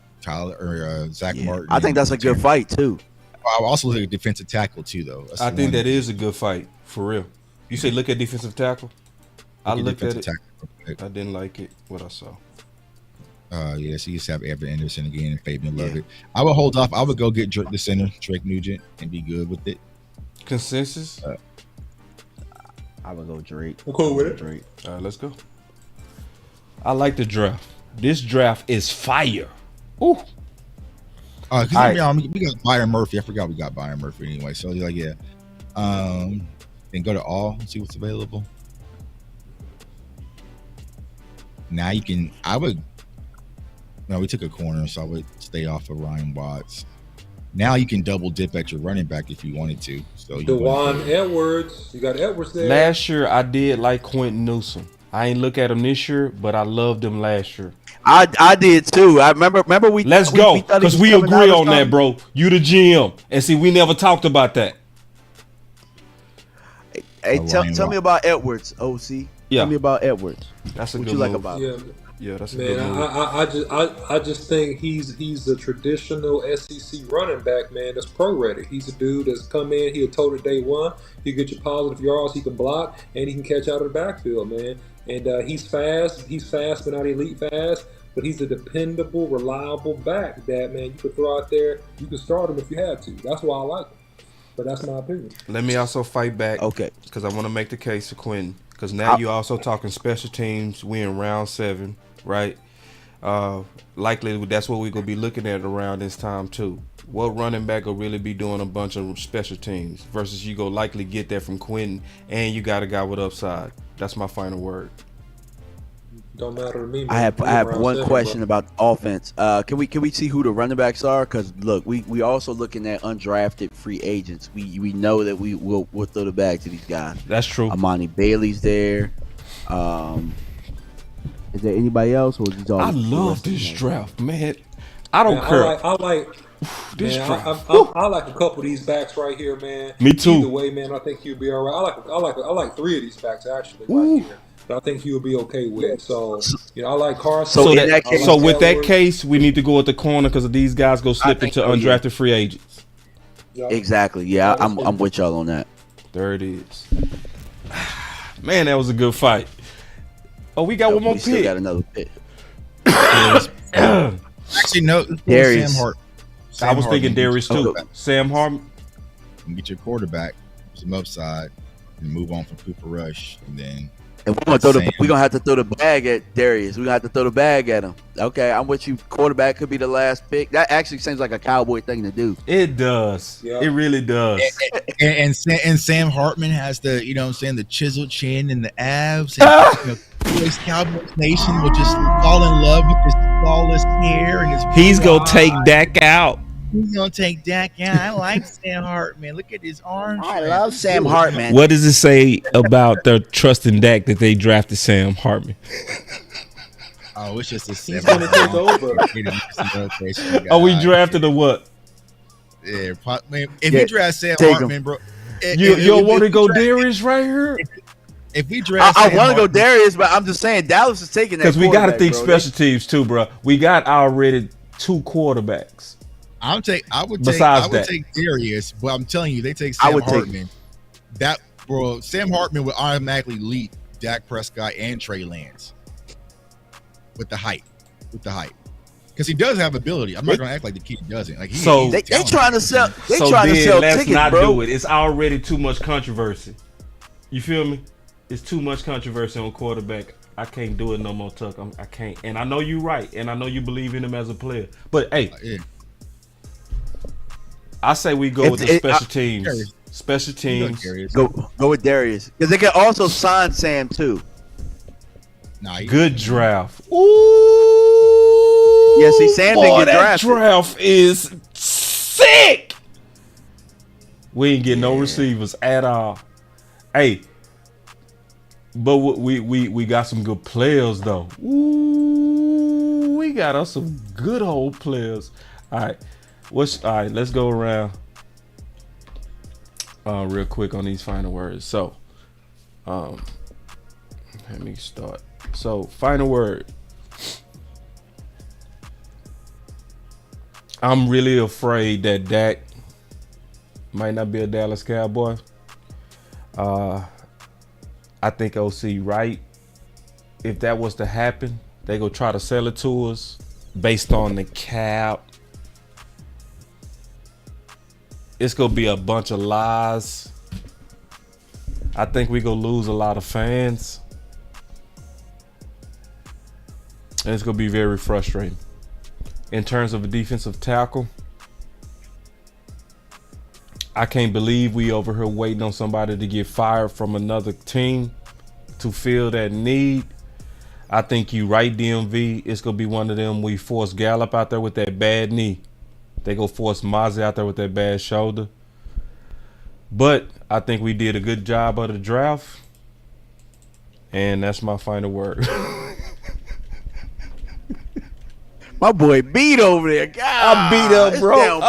Zach Martin. I think that's a good fight too. I also look at defensive tackle too, though. I think that is a good fight for real. You say look at defensive tackle. I looked at it. I didn't like it. What I saw. Yeah, so you just have Evan Anderson again and Fabian Lovett. I would hold off. I would go get the center, Drake Nugent, and be good with it. Consensus? I would go Drake. I'm cool with it. Drake. All right, let's go. I like the draft. This draft is fire. Ooh. We got Byron Murphy. I forgot we got Byron Murphy anyway. So you're like, yeah. Then go to all and see what's available. Now you can. We took a corner, so I would stay off of Ryan Watts. Now you can double dip at your running back if you wanted to. So DeJuan Edwards, you got Edwards there. Last year I did like Quentin Newsom. I ain't look at him this year, but I loved him last year. I did too. I remember we. Let's go because we agree on that, bro. You the GM, and see, we never talked about that. Hey, tell me about Edwards, OC. Yeah. Tell me about Edwards. That's a what good you move. like about him? Yeah, that's a man. good move. I just think he's a traditional SEC running back, man. That's pro ready. He's a dude that's come in. He'll tote it day one. He get you positive yards. He can block and he can catch out of the backfield, man. And he's fast. He's fast, but not elite fast. But he's a dependable, reliable back that, man, you could throw out there. You can start him if you had to. That's why I like him. But that's my opinion. Let me also fight back. Okay. Because I want to make the case for Quentin. Because now you're also talking special teams. We in round 7, right? Likely that's what we're going to be looking at around this time too. what running back will really be doing a bunch of special teams versus you go likely get that from Quentin and you got a guy with upside. That's my final word. Don't matter to me, man. I have one question about offense. Can we see who the running backs are? Because look, we also looking at undrafted free agents. We know that we'll throw the bag to these guys. That's true. Amani Bailey's there. Is there anybody else? Or is these all I love this draft, man. I don't care. I like this man, draft. I like a couple of these backs right here, man. Me too. Either way, man, I think he'll be all right. I like 3 of these backs actually right here. That I think he'll be okay with. So I like Carson. So with that case, we need to go at the corner because these guys go slip into undrafted free agents. Exactly. Yeah, I'm with y'all on that. There it is. Man, that was a good fight. Oh, we got one more pick. Still got another pick. Actually, no. Darius. Sam Hart. I was thinking Darius too. Sam Hartman. Get your quarterback, some upside, and move on from Cooper Rush, and then. And we're gonna have to throw the bag at Darius. We're gonna have to throw the bag at him. Okay, I'm with you. Quarterback could be the last pick. That actually seems like a Cowboy thing to do. It does. Yeah. It really does. And Sam Hartman has the, the chiseled chin and the abs. And, Cowboys Nation will just fall in love with his flawless hair and his. He's gonna take Dak out. He's gonna take Dak out. I like Sam Hartman. Look at his arms. I love Sam Hartman. What does it say about their trust in Dak that they drafted Sam Hartman? Oh, it's just a Sam. He's gonna take over. Oh, we drafted a what? Yeah, man, if you draft Sam Hartman, bro, you want to go Darius right here? If we draft, I want to go Darius, but I'm just saying Dallas is taking that because we got to think special teams too, bro. We got already 2 quarterbacks. I would take Darius, but I'm telling you, they take Sam Hartman. Sam Hartman would automatically lead Dak Prescott and Trey Lance with the height, because he does have ability. I'm not going to act like the kid doesn't. Like they trying to sell. Let's tickets, not bro. do it. It's already too much controversy. You feel me? It's too much controversy on quarterback. I can't do it no more, Tuck. I can't. And I know you're right, and I know you believe in him as a player. But hey. I say we go with the special teams. Special teams. Go with Darius. Because they can also sign Sam too. Good draft. Ooh. Yeah, see, Sam didn't get drafted. That draft is sick. We ain't getting no receivers at all. Hey, but we got some good players though. Ooh, we got us some good old players. All right. All right, let's go around real quick on these final words. So, let me start. So, final word. I'm really afraid that Dak might not be a Dallas Cowboy. I think OC right. If that was to happen, they go try to sell it to us based on the cap. It's going to be a bunch of lies. I think we're going to lose a lot of fans. And it's going to be very frustrating. In terms of a defensive tackle, I can't believe we over here waiting on somebody to get fired from another team to fill that need. I think you right, DMV. It's going to be one of them. We force Gallup out there with that bad knee. They go force Mozzie out there with that bad shoulder. But I think we did a good job of the draft. And that's my final word. My boy beat over there. God, I beat up, bro.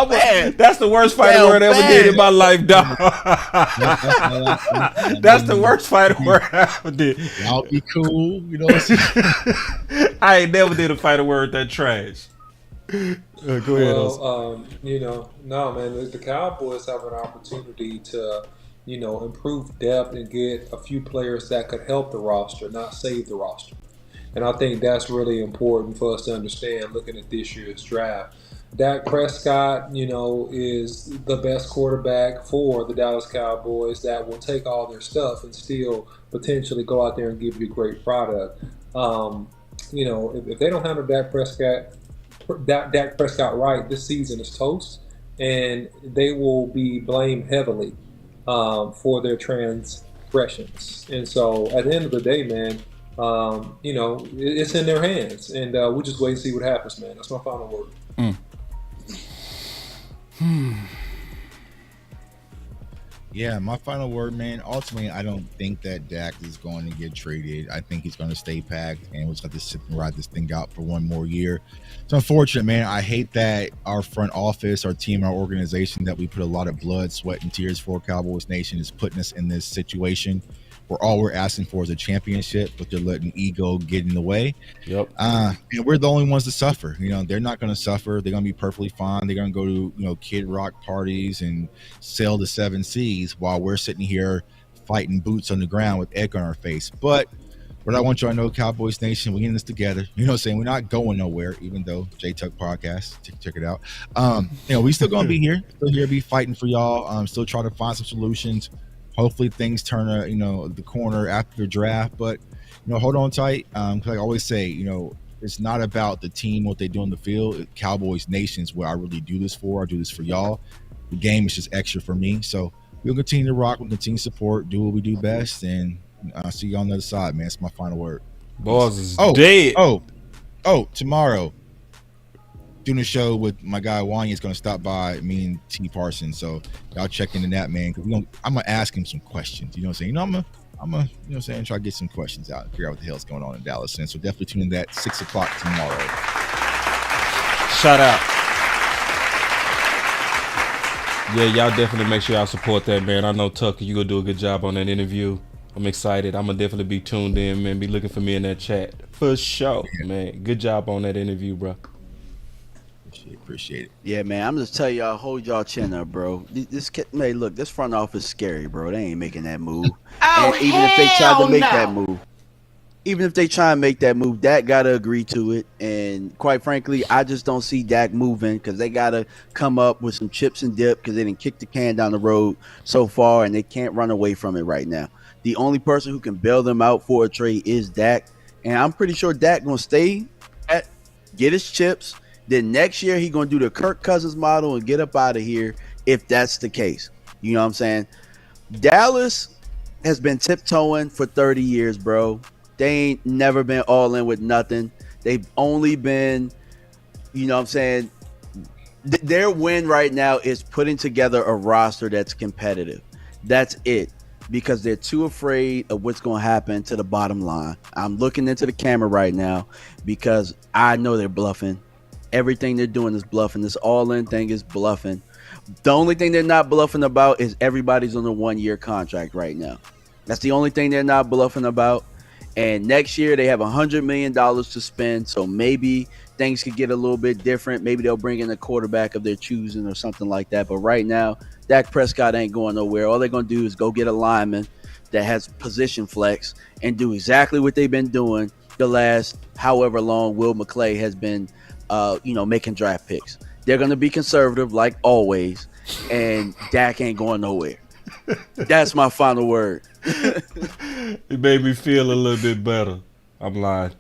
That's the worst fighting word I ever did in my life, dog. That's the worst fighting word I ever did. Y'all be cool. You know what I'm saying? I ain't never did a fighting word that trash. Go ahead. Well, no, man. The Cowboys have an opportunity to, improve depth and get a few players that could help the roster, not save the roster. And I think that's really important for us to understand looking at this year's draft. Dak Prescott, is the best quarterback for the Dallas Cowboys that will take all their stuff and still potentially go out there and give you a great product. If they don't handle Dak Prescott right, this season is toast. and they will be blamed heavily for their transgressions. And so at the end of the day, man, it's in their hands, and we'll just wait and see what happens, man. That's my final word. Yeah, my final word, man. Ultimately, I don't think that Dak is going to get traded. I think he's going to stay packed, and we'll just have to sit and ride this thing out for one more year. It's unfortunate, man. I hate that our front office, our team, our organization that we put a lot of blood, sweat, and tears for, Cowboys Nation, is putting us in this situation where all we're asking for is a championship, but they're letting ego get in the way. Yep. And we're the only ones to suffer. They're not going to suffer. They're going to be perfectly fine. They're going to go to, Kid Rock parties and sail the 7 seas while we're sitting here fighting boots on the ground with egg on our face. But what I want y'all to know, Cowboys Nation, we're in this together. We're not going nowhere, even though J-Tuck podcast, check it out. We still going to be here, be fighting for y'all. Still trying to find some solutions. Hopefully things turn the corner after the draft, but hold on tight. Like I always say, it's not about the team, what they do on the field. Cowboys Nation is what I really do this for. I do this for y'all. The game is just extra for me. So we'll continue to rock. We'll continue to support, do what we do best, and I'll see you on the other side, man. It's my final word. Boss is dead. Tomorrow, doing a show with my guy Wanya is going to stop by, me and T Parsons. So y'all check into that, man. Because I'm gonna ask him some questions. You know what I'm saying? I'm gonna try to get some questions out and figure out what the hell's going on in Dallas. And so definitely tune in that 6 o'clock tomorrow. Shout out. Yeah, y'all definitely make sure y'all support that, man. I know Tucker, you gonna do a good job on that interview. I'm excited. I'm gonna definitely be tuned in, man. Be looking for me in that chat for sure, man. Good job on that interview, bro. Appreciate it. Yeah, man. I'm just telling y'all, hold y'all chin up, bro. Look, this front office scary, bro. They ain't making that move. Oh, and even if they tried to make that move, even if they try and make that move, Dak gotta agree to it. And quite frankly, I just don't see Dak moving because they gotta come up with some chips and dip because they didn't kick the can down the road so far, and they can't run away from it right now. The only person who can bail them out for a trade is Dak, and I'm pretty sure Dak gonna stay get his chips. Then next year he gonna do the Kirk Cousins model and get up out of here if that's the case. You know what I'm saying? Dallas has been tiptoeing for 30 years, bro. They ain't never been all in with nothing. They've only been, you know what I'm saying? Their win right now is putting together a roster that's competitive. That's it. Because they're too afraid of what's going to happen to the bottom line. I'm looking into the camera right now because I know they're bluffing. Everything they're doing is bluffing. This all-in thing is bluffing. The only thing they're not bluffing about is everybody's on a 1-year contract right now. That's the only thing they're not bluffing about. And next year they have $100 million to spend, so maybe things could get a little bit different. Maybe they'll bring in a quarterback of their choosing or something like that. But right now, Dak Prescott ain't going nowhere. All they're going to do is go get a lineman that has position flex and do exactly what they've been doing the last however long Will McClay has been making draft picks. They're going to be conservative like always, and Dak ain't going nowhere. That's my final word. It made me feel a little bit better. I'm lying.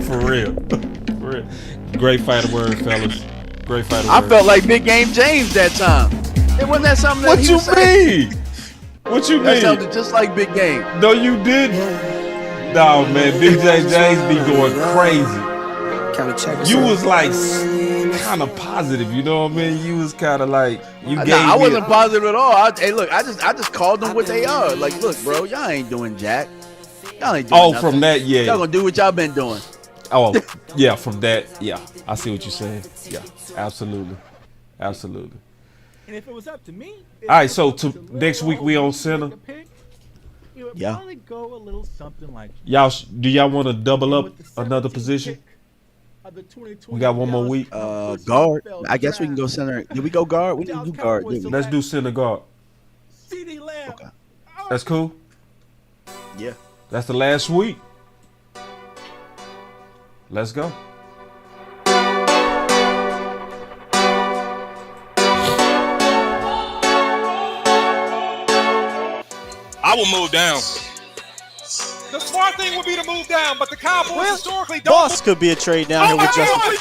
For real. Great final word, fellas. Great final word. I felt like Big Game James that time. It wasn't that something that What he you was saying? mean? What you That mean? sounded just like Big Game. No, you didn't. No, man. Big James be going crazy. You was like kind of positive, you know what I mean? You was kind of like I wasn't positive at all. I just called them what they are. Like, look, bro, y'all ain't doing jack. Y'all ain't doing nothing. From that, yeah. Y'all gonna do what y'all been doing. Oh, yeah, from that, yeah. I see what you're saying. Yeah, absolutely. And if it was up to me, all right, so next week we on center. Yeah. Probably go a little something like Do y'all want to double up another position? We got one more week. Guard. I guess we can go center. Did we go guard? We didn't do guard, did we? Let's do center guard. Okay. That's cool. Yeah. That's the last week. Let's go. I will move down. The smart thing would be to move down, but the Cowboys historically don't. Boss could be a trade down here with Justin.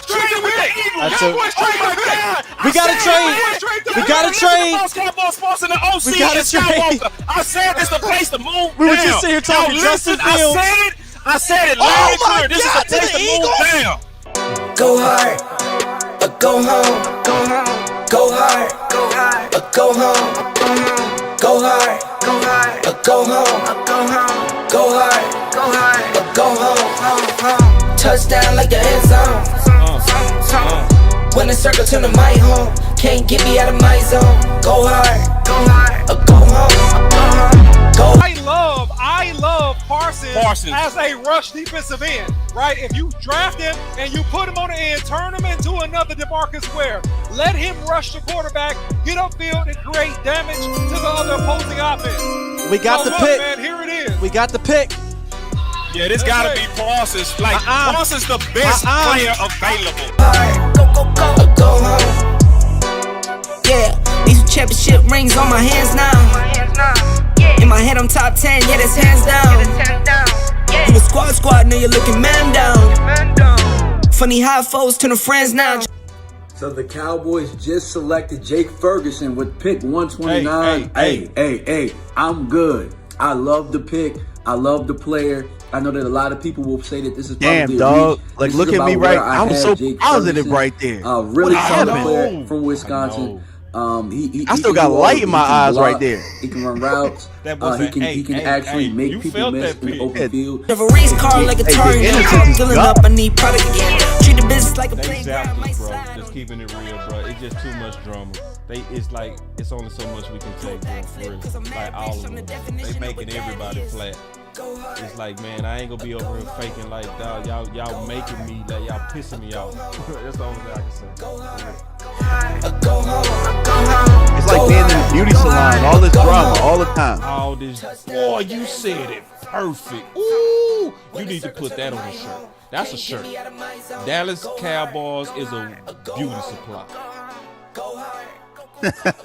We got to trade. We got to trade. BossCowboySports in the OC. We got to trade. I said this the place to move. We were just sitting here talking Justin Fields. I said it loud and clear. This is the place to move down. Go hard, or go home. Go hard, go hard, or go home. Go hard, or go home. Go hard, or go home. Touchdown like the end zone. When the circle turn to my home, can't get me out of my zone. Go hard, or go home. I love Parsons as a rush defensive end, right? If you draft him and you put him on the end, turn him into another DeMarcus Ware. Let him rush the quarterback, get upfield, and create damage to the other opposing offense. We got the pick. Man, here it is. We got the pick. Yeah, this gotta be Parsons. Like, Parsons the best player available. Go home. Yeah, these championship rings on my hands now. In my head, I'm top 10, yeah, that's hands down. You a squad, now you're looking man down. Funny how foes turn to friends now. So the Cowboys just selected Jake Ferguson with pick 129. Hey, I'm good. I love the pick. I love the player. I know that a lot of people will say that this is probably dog. Like, look at me I was so positive right there. Really solid player from Wisconsin. I still got light in my eyes right there. He can run routes. He can actually make people miss in the open field. Have a race car like a target. Filling up, I need product again. Treat the business like a playground. Bro, just keeping it real, bro. It's just too much drama. It's only so much we can take, bro. For real. Like all of them. They making everybody flat. It's like, man, I ain't gonna be over here faking like, dog, y'all making me, like, y'all pissing me off. That's the only thing I can say. It's like being in a beauty salon, all this drama, all the time. All this, boy, you said it perfect. Ooh, you need to put that on a shirt. That's a shirt. Dallas Cowboys is a beauty supply.